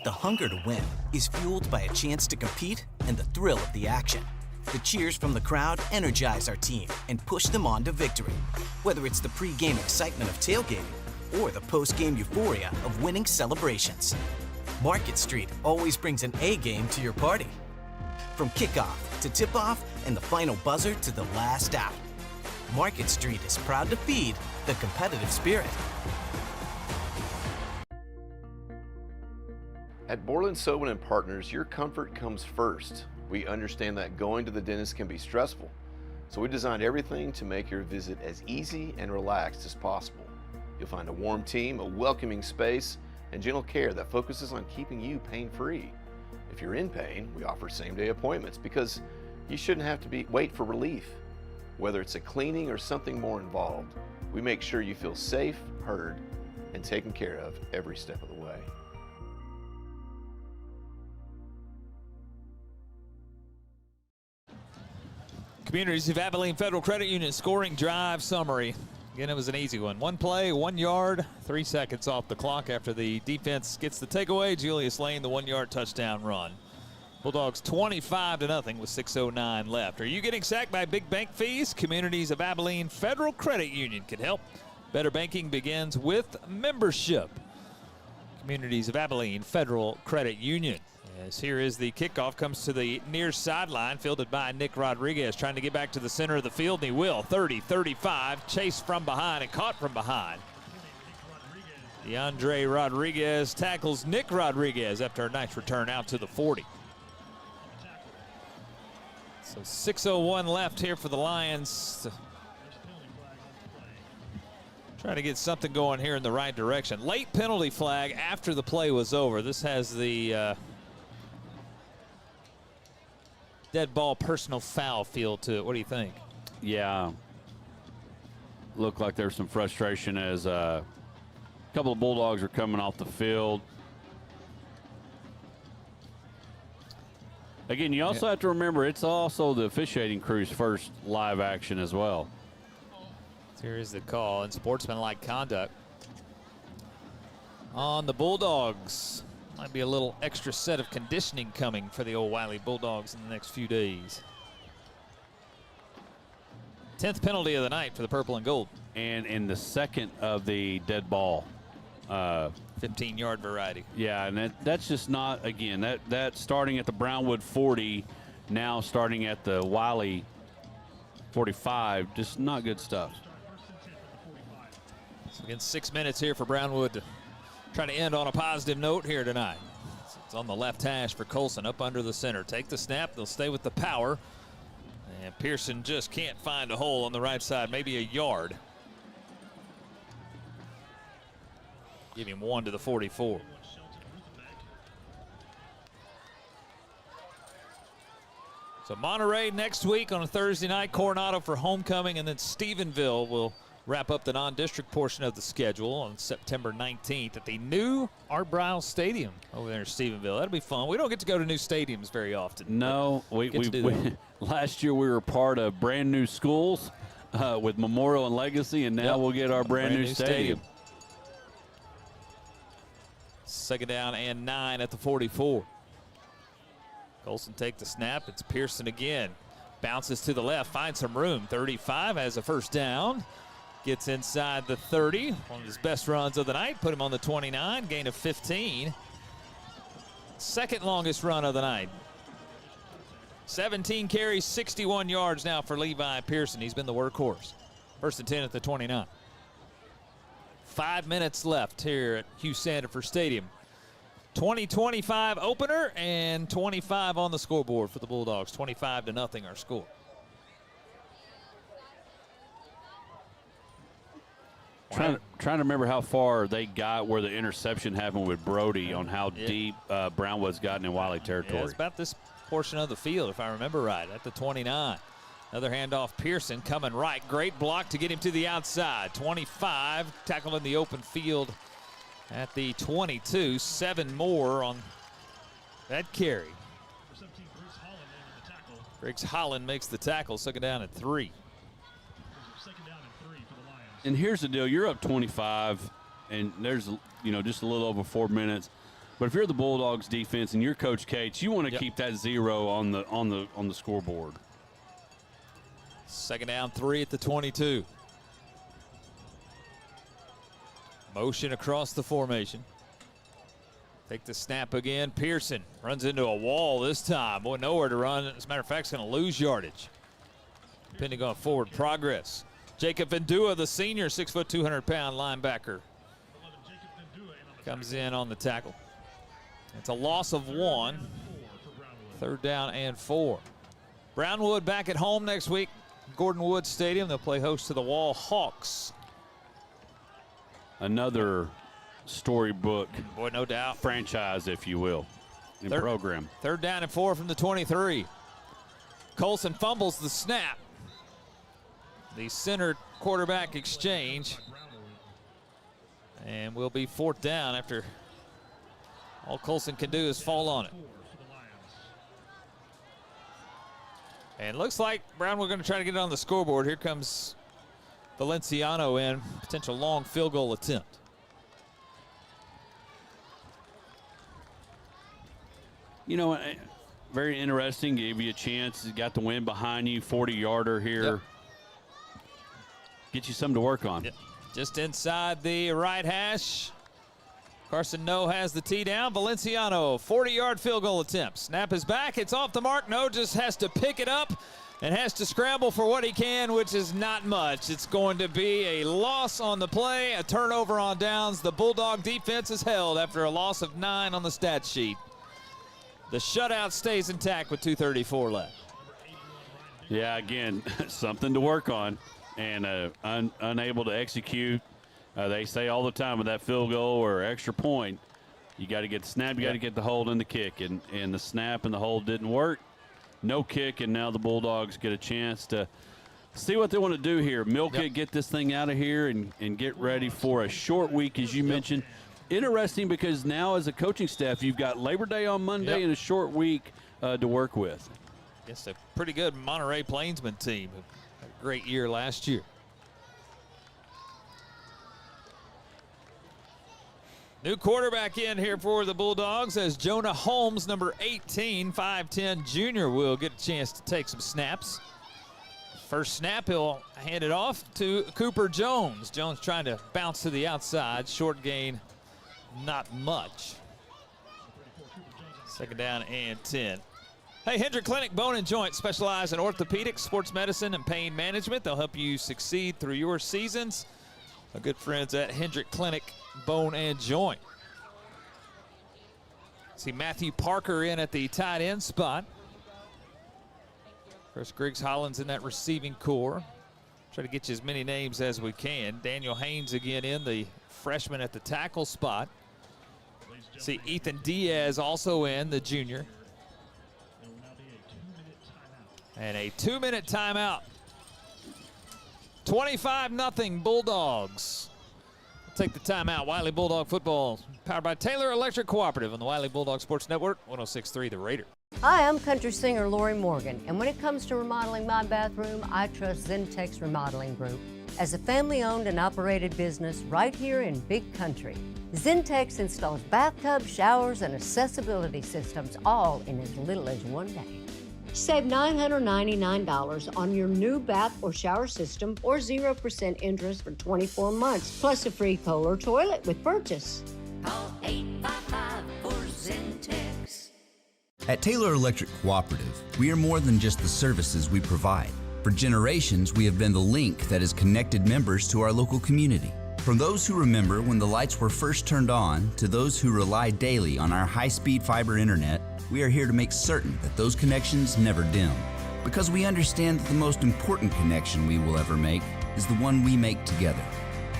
The hunger to win is fueled by a chance to compete and the thrill of the action. The cheers from the crowd energize our team and push them on to victory. Whether it's the pre-game excitement of tailgating or the post-game euphoria of winning celebrations, Market Street always brings an A-game to your party. From kickoff to tip-off and the final buzzer to the last out, Market Street is proud to feed the competitive spirit. At Borland Sobin & Partners, your comfort comes first. We understand that going to the dentist can be stressful, so we designed everything to make your visit as easy and relaxed as possible. You'll find a warm team, a welcoming space, and gentle care that focuses on keeping you pain-free. If you're in pain, we offer same-day appointments because you shouldn't have to wait for relief. Whether it's a cleaning or something more involved, we make sure you feel safe, heard, and taken care of every step of the way. Communities of Abilene Federal Credit Union scoring drive summary. Again, it was an easy one. 1 play, 1 yard, 3 seconds off the clock after the defense gets the takeaway. Julius Lane, the 1 yard touchdown run. Bulldogs 25-0 with 6:09 left. Are you getting sacked by big bank fees? Communities of Abilene Federal Credit Union can help. Better banking begins with membership. Communities of Abilene Federal Credit Union. As here is the kickoff, comes to the near sideline, fielded by Nick Rodriguez, trying to get back to the center of the field, and he will. 30, 35, chased from behind and caught from behind. DeAndre Rodriguez tackles Nick Rodriguez after a nice return out to the 40. So 6:01 left here for the Lions. Trying to get something going here in the right direction. Late penalty flag after the play was over. This has the dead ball personal foul feel to it. What do you think? Yeah. Looked like there's some frustration as a couple of Bulldogs are coming off the field. Again, you also have to remember it's also the officiating crew's first live action as well. Here is the call, and sportsmanlike conduct on the Bulldogs. Might be a little extra set of conditioning coming for the old Wylie Bulldogs in the next few days. 10th penalty of the night for the purple and gold. And in the second of the dead ball. 15-yard variety. Yeah, and that's just not, again, that starting at the Brownwood 40, now starting at the Wylie 45, just not good stuff. So again, 6 minutes here for Brownwood to try to end on a positive note here tonight. It's on the left hash for Colson, up under the center. Take the snap, they'll stay with the power. And Pearson just can't find a hole on the right side, maybe a yard. Give him 1 to the 44. So Monterey next week on a Thursday night, Coronado for homecoming, and then Stephenville will wrap up the non-district portion of the schedule on September 19th at the new Art Briles Stadium over there in Stephenville. That'll be fun. We don't get to go to new stadiums very often. No, we last year we were part of brand new schools with Memorial and Legacy, and now we'll get our brand new stadium. Second down and 9 at the 44. Colson take the snap. It's Pearson again. Bounces to the left, finds some room. 35 has a first down. Gets inside the 30. One of his best runs of the night. Put him on the 29. Gain of 15. Second longest run of the night. 17 carries, 61 yards now for Levi Pearson. He's been the workhorse. First and 10 at the 29. 5 minutes left here at Hugh Sandifer Stadium. 20-25 opener and 25 on the scoreboard for the Bulldogs. 25-0 our score. Trying to remember how far they got where the interception happened with Brody on how deep Brownwood's gotten in Wylie territory. Yeah, it's about this portion of the field, if I remember right, at the 29. Another handoff, Pearson coming right. Great block to get him to the outside. 25, tackled in the open field at the 22. 7 more on that carry. Briggs Holland makes the tackle. Second down at 3. And here's the deal: you're up 25, and there's just a little over 4 minutes. But if you're the Bulldogs defense and you're Coach Cates, you want to keep that 0 on the scoreboard. Second down, 3 at the 22. Motion across the formation. Take the snap again. Pearson runs into a wall this time. Boy, nowhere to run. As a matter of fact, he's going to lose yardage, depending on forward progress. Jacob Vendua, the senior, 6', 200-pound linebacker, comes in on the tackle. It's a loss of 1. Third down and 4. Brownwood back at home next week. Gordon Woods Stadium. They'll play host to the Wall Hawks. Another storybook, boy, no doubt, franchise, if you will, in program. Third down and 4 from the 23. Colson fumbles the snap. The center quarterback exchange. And will be 4th down after all Colson can do is fall on it. And looks like Brownwood going to try to get it on the scoreboard. Here comes Valenciano in. Potential long field goal attempt. Very interesting. Gave you a chance. Got the win behind you. 40-yarder here. Yep. Get you something to work on. Yep. Just inside the right hash. Carson No has the tee down. Valenciano, 40-yard field goal attempt. Snap is back. It's off the mark. No just has to pick it up. and has to scramble for what he can, which is not much. It's going to be a loss on the play, a turnover on downs. The Bulldog defense is held after a loss of 9 on the stat sheet. The shutout stays intact with 2:34 left. Yeah, again, something to work on, and unable to execute. They say all the time with that field goal or extra point, you got to get the snap, you got to get the hold and the kick, and the snap and the hold didn't work. No kick, and now the Bulldogs get a chance to see what they want to do here. Milk it, get this thing out of here, and get ready for a short week, as you mentioned. Interesting because now as a coaching staff, you've got Labor Day on Monday and a short week to work with. It's a pretty good Monterey Plainsman team. Had a great year last year. New quarterback in here for the Bulldogs as Jonah Holmes, number 18, 5'10 junior, will get a chance to take some snaps. First snap, he'll hand it off to Cooper Jones. Jones trying to bounce to the outside. Short gain, not much. Second down and 10. Hey, Hendrick Clinic Bone and Joint specialize in orthopedics, sports medicine, and pain management. They'll help you succeed through your seasons. Our good friends at Hendrick Clinic Bone and Joint. See Matthew Parker in at the tight end spot. Chris Griggs-Hollins in that receiving core. Try to get you as many names as we can. Daniel Haynes again in, the freshman at the tackle spot. See Ethan Diaz also in, the junior. And a 2-minute timeout. 25-0 Bulldogs. Take the timeout. Wylie Bulldog football powered by Taylor Electric Cooperative on the Wylie Bulldog Sports Network, 106.3 The Raider. Hi, I'm country singer Lori Morgan, and when it comes to remodeling my bathroom, I trust Zentex Remodeling Group. As a family-owned and operated business right here in Big Country, Zentex installs bathtubs, showers, and accessibility systems all in as little as one day. Save $999 on your new bath or shower system or 0% interest for 24 months, plus a free Kohler toilet with purchase. Call 855-4Zentex. At Taylor Electric Cooperative, we are more than just the services we provide. For generations, we have been the link that has connected members to our local community. From those who remember when the lights were first turned on to those who rely daily on our high-speed fiber internet, we are here to make certain that those connections never dim. Because we understand that the most important connection we will ever make is the one we make together.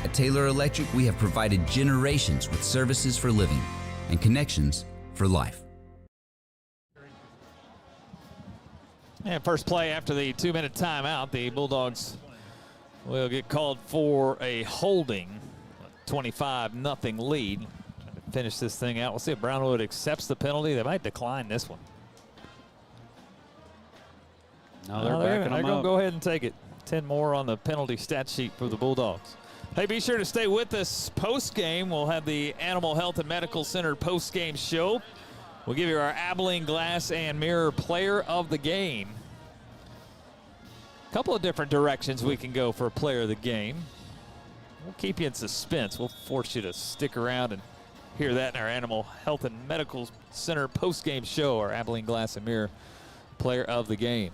At Taylor Electric, we have provided generations with services for living and connections for life. And first play after the 2-minute timeout, the Bulldogs will get called for a holding. 25-0 lead. Trying to finish this thing out. We'll see if Brownwood accepts the penalty. They might decline this one. No, they're going to go ahead and take it. 10 more on the penalty stat sheet for the Bulldogs. Hey, be sure to stay with us post-game. We'll have the Animal Health and Medical Center post-game show. We'll give you our Abilene Glass and Mirror Player of the Game. A couple of different directions we can go for a Player of the Game. We'll keep you in suspense. We'll force you to stick around and hear that in our Animal Health and Medical Center post-game show, our Abilene Glass and Mirror Player of the Game.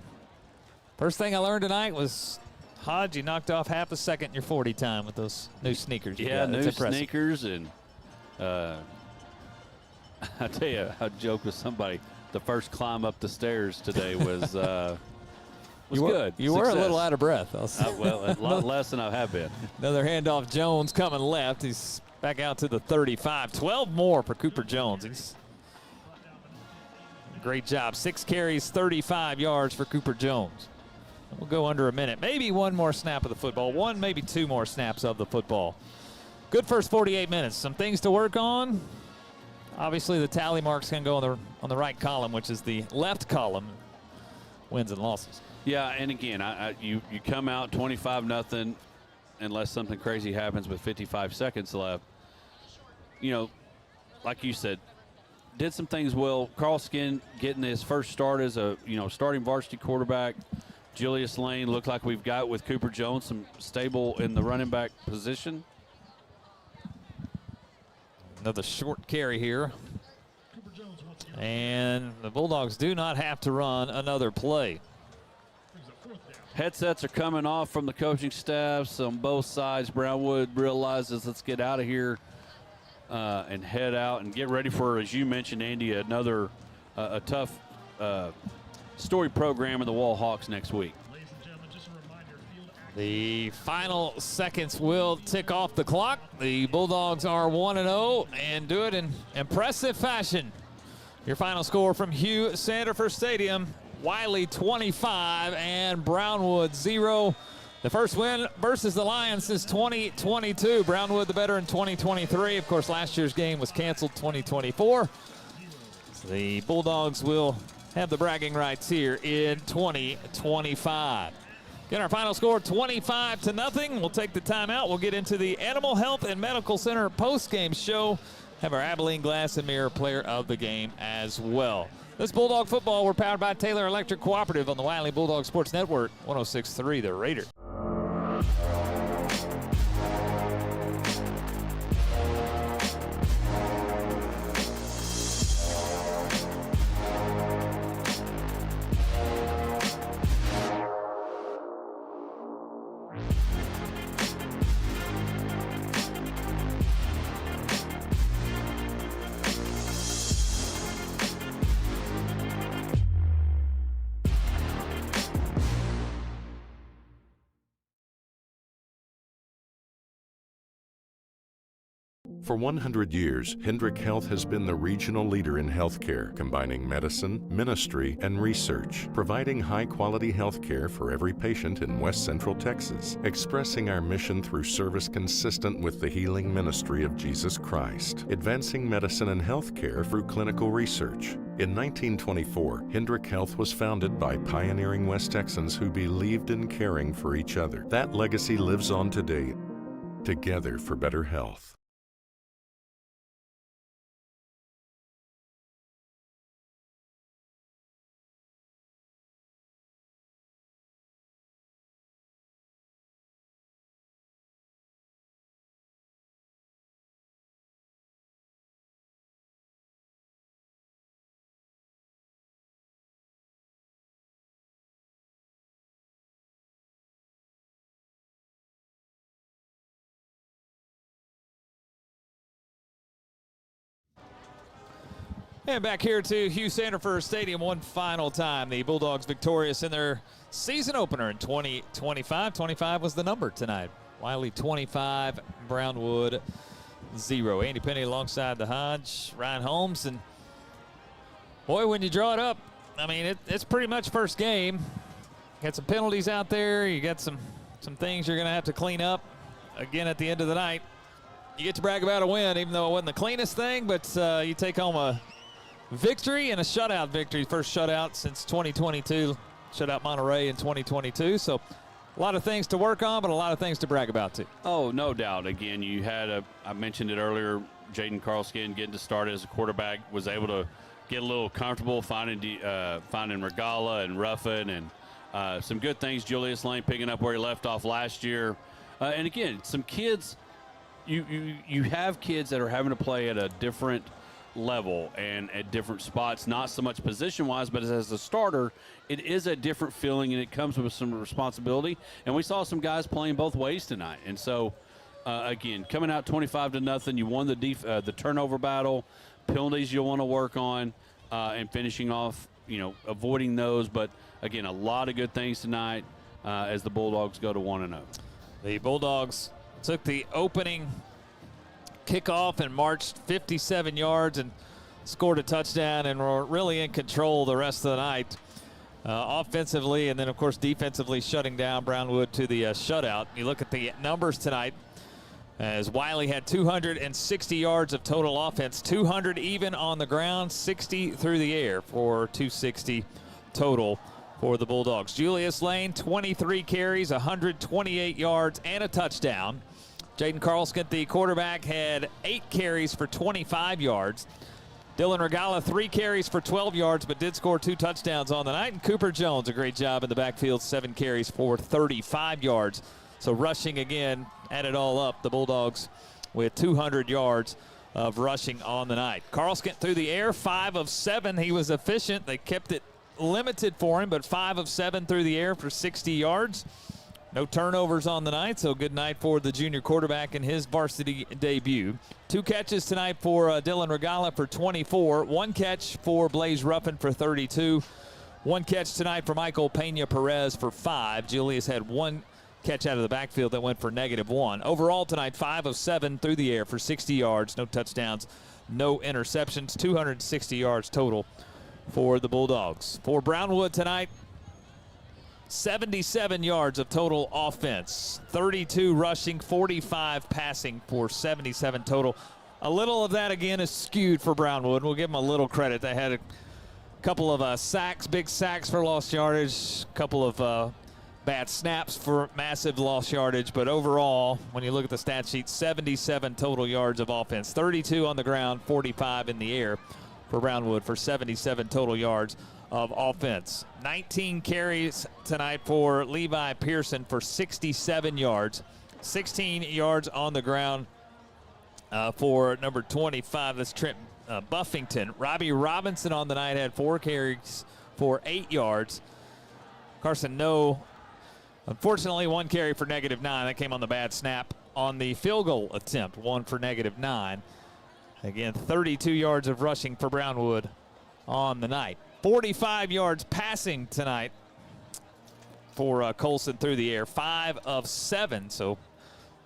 First thing I learned tonight was, Hodge, you knocked off half a second in your 40 time with those new sneakers. Yeah, new sneakers, and I tell you, I joked with somebody. The first climb up the stairs today was good. You were a little out of breath. Well, a lot less than I have been. Another handoff. Jones coming left. He's back out to the 35. 12 more for Cooper Jones. He's great job. 6 carries, 35 yards for Cooper Jones. We'll go under a minute. Maybe one more snap of the football. One, maybe 2 more snaps of the football. Good first 48 minutes. Some things to work on. Obviously, the tally marks can go on the right column, which is the left column, wins and losses. Yeah, and again, you come out 25-0 unless something crazy happens with 55 seconds left. You know, like you said, did some things well. Carl Skin getting his first start as a starting varsity quarterback. Julius Lane looked like we've got with Cooper Jones some stable in the running back position. Another short carry here. And the Bulldogs do not have to run another play. Headsets are coming off from the coaching staffs on both sides. Brownwood realizes, let's get out of here and head out and get ready for, as you mentioned, Andy, another a tough story program in the Wall Hawks next week. The final seconds will tick off the clock. The Bulldogs are 1-0 and do it in impressive fashion. Your final score from Hugh Sandifer Stadium: Wylie 25 and Brownwood 0. The first win versus the Lions since 2022. Brownwood the better in 2023. Of course, last year's game was canceled 2024. So the Bulldogs will have the bragging rights here in 2025. Again, our final score 25-0. We'll take the timeout. We'll get into the Animal Health and Medical Center post-game show. Have our Abilene Glass and Mirror player of the game as well. This Bulldog football, we're powered by Taylor Electric Cooperative on the Wylie Bulldog Sports Network, 106.3 The Raider. For 100 years, Hendrick Health has been the regional leader in healthcare, combining medicine, ministry, and research, providing high-quality healthcare for every patient in West Central Texas, expressing our mission through service consistent with the healing ministry of Jesus Christ, advancing medicine and healthcare through clinical research. In 1924, Hendrick Health was founded by pioneering West Texans who believed in caring for each other. That legacy lives on today, together for better health. And back here to Hugh Sandifer Stadium one final time. The Bulldogs victorious in their season opener in 2025. 25 was the number tonight. Wylie 25, Brownwood 0. Andy Penny alongside the Hodge, Ryan Holmes. And boy, when you draw it up, I mean, it's pretty much first game. Got some penalties out there. You got some things you're going to have to clean up again at the end of the night. You get to brag about a win, even though it wasn't the cleanest thing, but you take home a victory and a shutout victory. First shutout since 2022. Shut out Monterey in 2022. So a lot of things to work on, but a lot of things to brag about too. Oh, no doubt. Again, you had I mentioned it earlier, Jaden Carlskin getting to start as a quarterback, was able to get a little comfortable finding Regala and Ruffin and some good things. Julius Lane picking up where he left off last year. And again, some kids, you have kids that are having to play at a different level and at different spots, not so much position-wise, but as a starter, it is a different feeling and it comes with some responsibility. And we saw some guys playing both ways tonight. And so, again, coming out 25-0, you won the turnover battle, penalties you'll want to work on, and finishing off, avoiding those. But again, a lot of good things tonight as the Bulldogs go to 1-0. The Bulldogs took the opening kickoff and marched 57 yards and scored a touchdown and were really in control the rest of the night offensively, and then of course defensively shutting down Brownwood to the shutout. You look at the numbers tonight as Wylie had 260 yards of total offense, 200 even on the ground, 60 through the air for 260 total for the Bulldogs. Julius Lane, 23 carries, 128 yards and a touchdown. Jaden Carlskin, the quarterback, had 8 carries for 25 yards. Dylan Regala, 3 carries for 12 yards, but did score 2 touchdowns on the night. And Cooper Jones, a great job in the backfield, 7 carries for 35 yards. So rushing again, add it all up, the Bulldogs with 200 yards of rushing on the night. Carlskin through the air, 5 of 7. He was efficient. They kept it limited for him, but 5 of 7 through the air for 60 yards. No turnovers on the night, so good night for the junior quarterback in his varsity debut. 2 catches tonight for Dylan Regala for 24. 1 catch for Blaze Ruffin for 32. 1 catch tonight for Michael Pena Perez for 5. Julius had 1 catch out of the backfield that went for -1. Overall tonight, 5 of 7 through the air for 60 yards. No touchdowns, no interceptions. 260 yards total for the Bulldogs. For Brownwood tonight, 77 yards of total offense, 32 rushing, 45 passing for 77 total. A little of that, again, is skewed for Brownwood. We'll give them a little credit. They had a couple of sacks, big sacks for lost yardage, a couple of bad snaps for massive lost yardage. But overall, when you look at the stat sheet, 77 total yards of offense, 32 on the ground, 45 in the air for Brownwood for 77 total yards of offense. 19 carries tonight for Levi Pearson for 67 yards. 16 yards on the ground for number 25. That's Trent Buffington. Robbie Robinson on the night had 4 carries for 8 yards. Carson No, unfortunately, 1 carry for -9. That came on the bad snap on the field goal attempt. 1 for -9. Again, 32 yards of rushing for Brownwood on the night. 45 yards passing tonight for Colson through the air. 5 of 7, so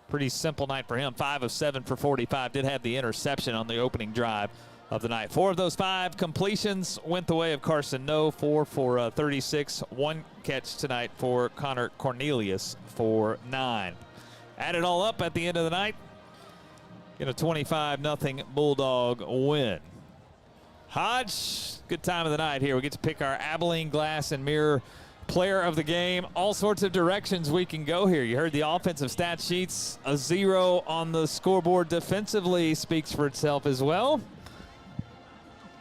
pretty simple night for him. 5 of 7 for 45. Did have the interception on the opening drive of the night. 4 of those 5 completions went the way of Carson No. 4 for 36. 1 catch tonight for Connor Cornelius for 9. Add it all up at the end of the night, get a 25-0 Bulldog win. Hodge, good time of the night here. We get to pick our Abilene Glass and Mirror player of the game. All sorts of directions we can go here. You heard the offensive stat sheets. A 0 on the scoreboard defensively speaks for itself as well.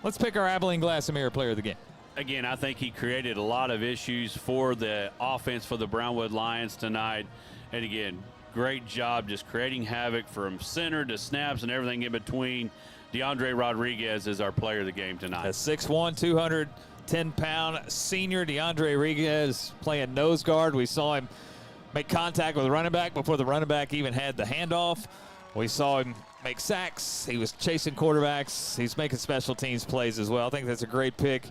Let's pick our Abilene Glass and Mirror player of the game. Again, I think he created a lot of issues for the offense for the Brownwood Lions tonight. And again, great job just creating havoc from center to snaps and everything in between. DeAndre Rodriguez is our player of the game tonight. A 6'1", 210-pound senior DeAndre Rodriguez playing nose guard. We saw him make contact with the running back before the running back even had the handoff. We saw him make sacks. He was chasing quarterbacks. He's making special teams plays as well. I think that's a great pick.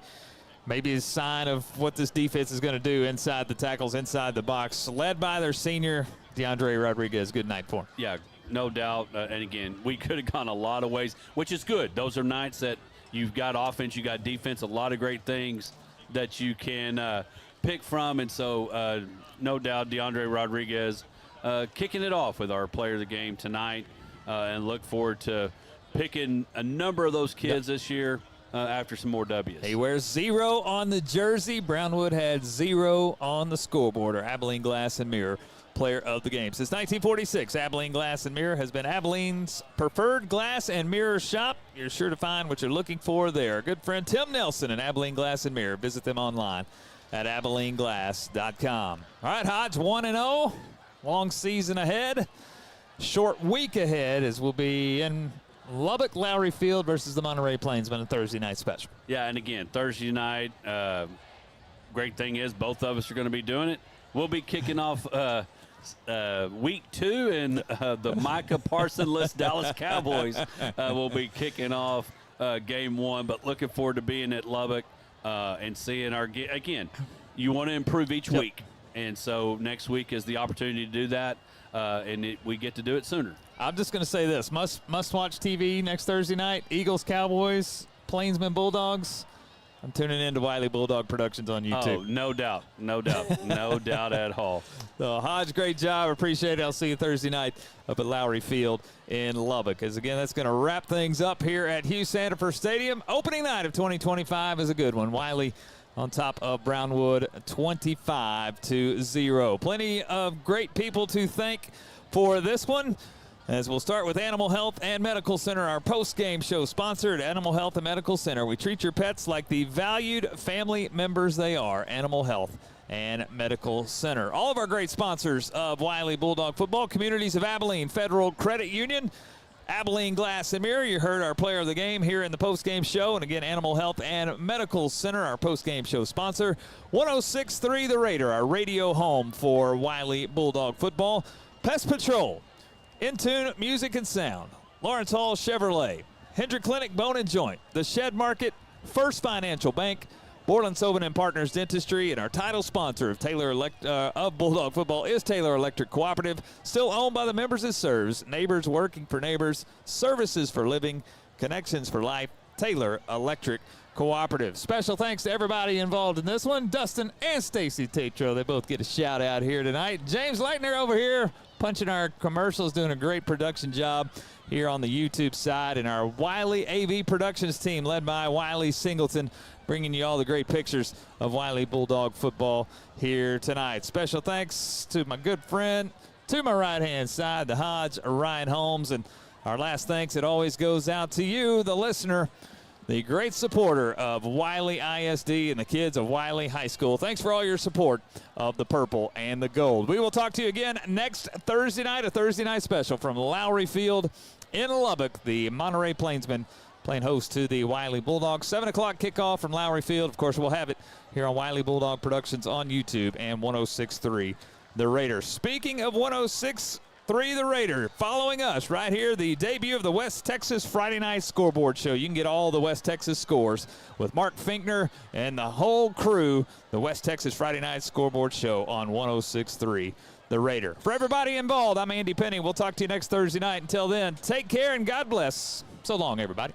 Maybe a sign of what this defense is going to do inside the tackles, inside the box. Led by their senior, DeAndre Rodriguez. Good night for him. Yeah, no doubt. And again, we could have gone a lot of ways, which is good. Those are nights that you've got offense, you got defense, a lot of great things that you can pick from. And so, no doubt, DeAndre Rodriguez kicking it off with our player of the game tonight. And look forward to picking a number of those kids this year after some more W's. He wears 0 on the jersey. Brownwood had 0 on the scoreboard. Or Abilene Glass and Mirror player of the game. Since 1946, Abilene Glass and Mirror has been Abilene's preferred glass and mirror shop. You're sure to find what you're looking for there. Our good friend Tim Nelson and Abilene Glass and Mirror. Visit them online at AbileneGlass.com. All right, Hodge, 1-0. Long season ahead. Short week ahead as we'll be in Lubbock Lowry Field versus the Monterey Plainsmen, a Thursday night special. Yeah, and again, Thursday night, great thing is both of us are going to be doing it. We'll be kicking off week 2, and the Micah Parsons Dallas Cowboys will be kicking off game 1. But looking forward to being at Lubbock and seeing our again. You want to improve each week, and so next week is the opportunity to do that, and we get to do it sooner. I'm just going to say this: must watch TV next Thursday night. Eagles, Cowboys, Plainsmen, Bulldogs. I'm tuning in to Wylie Bulldog Productions on YouTube. Oh, no doubt. No doubt. No doubt at all. So, Hodge, great job. Appreciate it. I'll see you Thursday night up at Lowry Field in Lubbock. As again, that's going to wrap things up here at Hugh Sandifer Stadium. Opening night of 2025 is a good one. Wylie on top of Brownwood 25-0. Plenty of great people to thank for this one. As we'll start with Animal Health and Medical Center, our post-game show sponsored Animal Health and Medical Center. We treat your pets like the valued family members they are. Animal Health and Medical Center. All of our great sponsors of Wylie Bulldog Football, Communities of Abilene, Federal Credit Union, Abilene Glass and Mirror. You heard our player of the game here in the post-game show. And again, Animal Health and Medical Center, our post-game show sponsor. 106.3 The Raider, our radio home for Wylie Bulldog football. Pest Patrol, In Tune Music and Sound, Lawrence Hall Chevrolet, Hendrick Clinic Bone and Joint, The Shed Market, First Financial Bank, Borland Sobin and Partners Dentistry, and our title sponsor of Bulldog football is Taylor Electric Cooperative, still owned by the members it serves. Neighbors working for neighbors, services for living, connections for life. Taylor Electric Cooperative. Special thanks to everybody involved in this one. Dustin and Stacy Tatro, they both get a shout out here tonight. James Leitner over here punching our commercials, doing a great production job here on the YouTube side, and our Wylie AV Productions team led by Wiley Singleton, bringing you all the great pictures of Wylie Bulldog football here tonight. Special thanks to my good friend to my right-hand side, the Hodge, Ryan Holmes, and our last thanks, it always goes out to you, the listener, the great supporter of Wylie ISD and the kids of Wylie High School. Thanks for all your support of the purple and the gold. We will talk to you again next Thursday night, a Thursday night special from Lowry Field in Lubbock. The Monterey Plainsmen playing host to the Wylie Bulldogs. 7 o'clock kickoff from Lowry Field. Of course, we'll have it here on Wylie Bulldog Productions on YouTube and 106.3 The Raider. Speaking of 106.3 The Raider, following us right here, the debut of the West Texas Friday Night Scoreboard Show. You can get all the West Texas scores with Mark Finkner and the whole crew. The West Texas Friday Night Scoreboard Show on 106.3 The Raider. For everybody involved, I'm Andy Penny. We'll talk to you next Thursday night. Until then, take care and God bless. So long, everybody.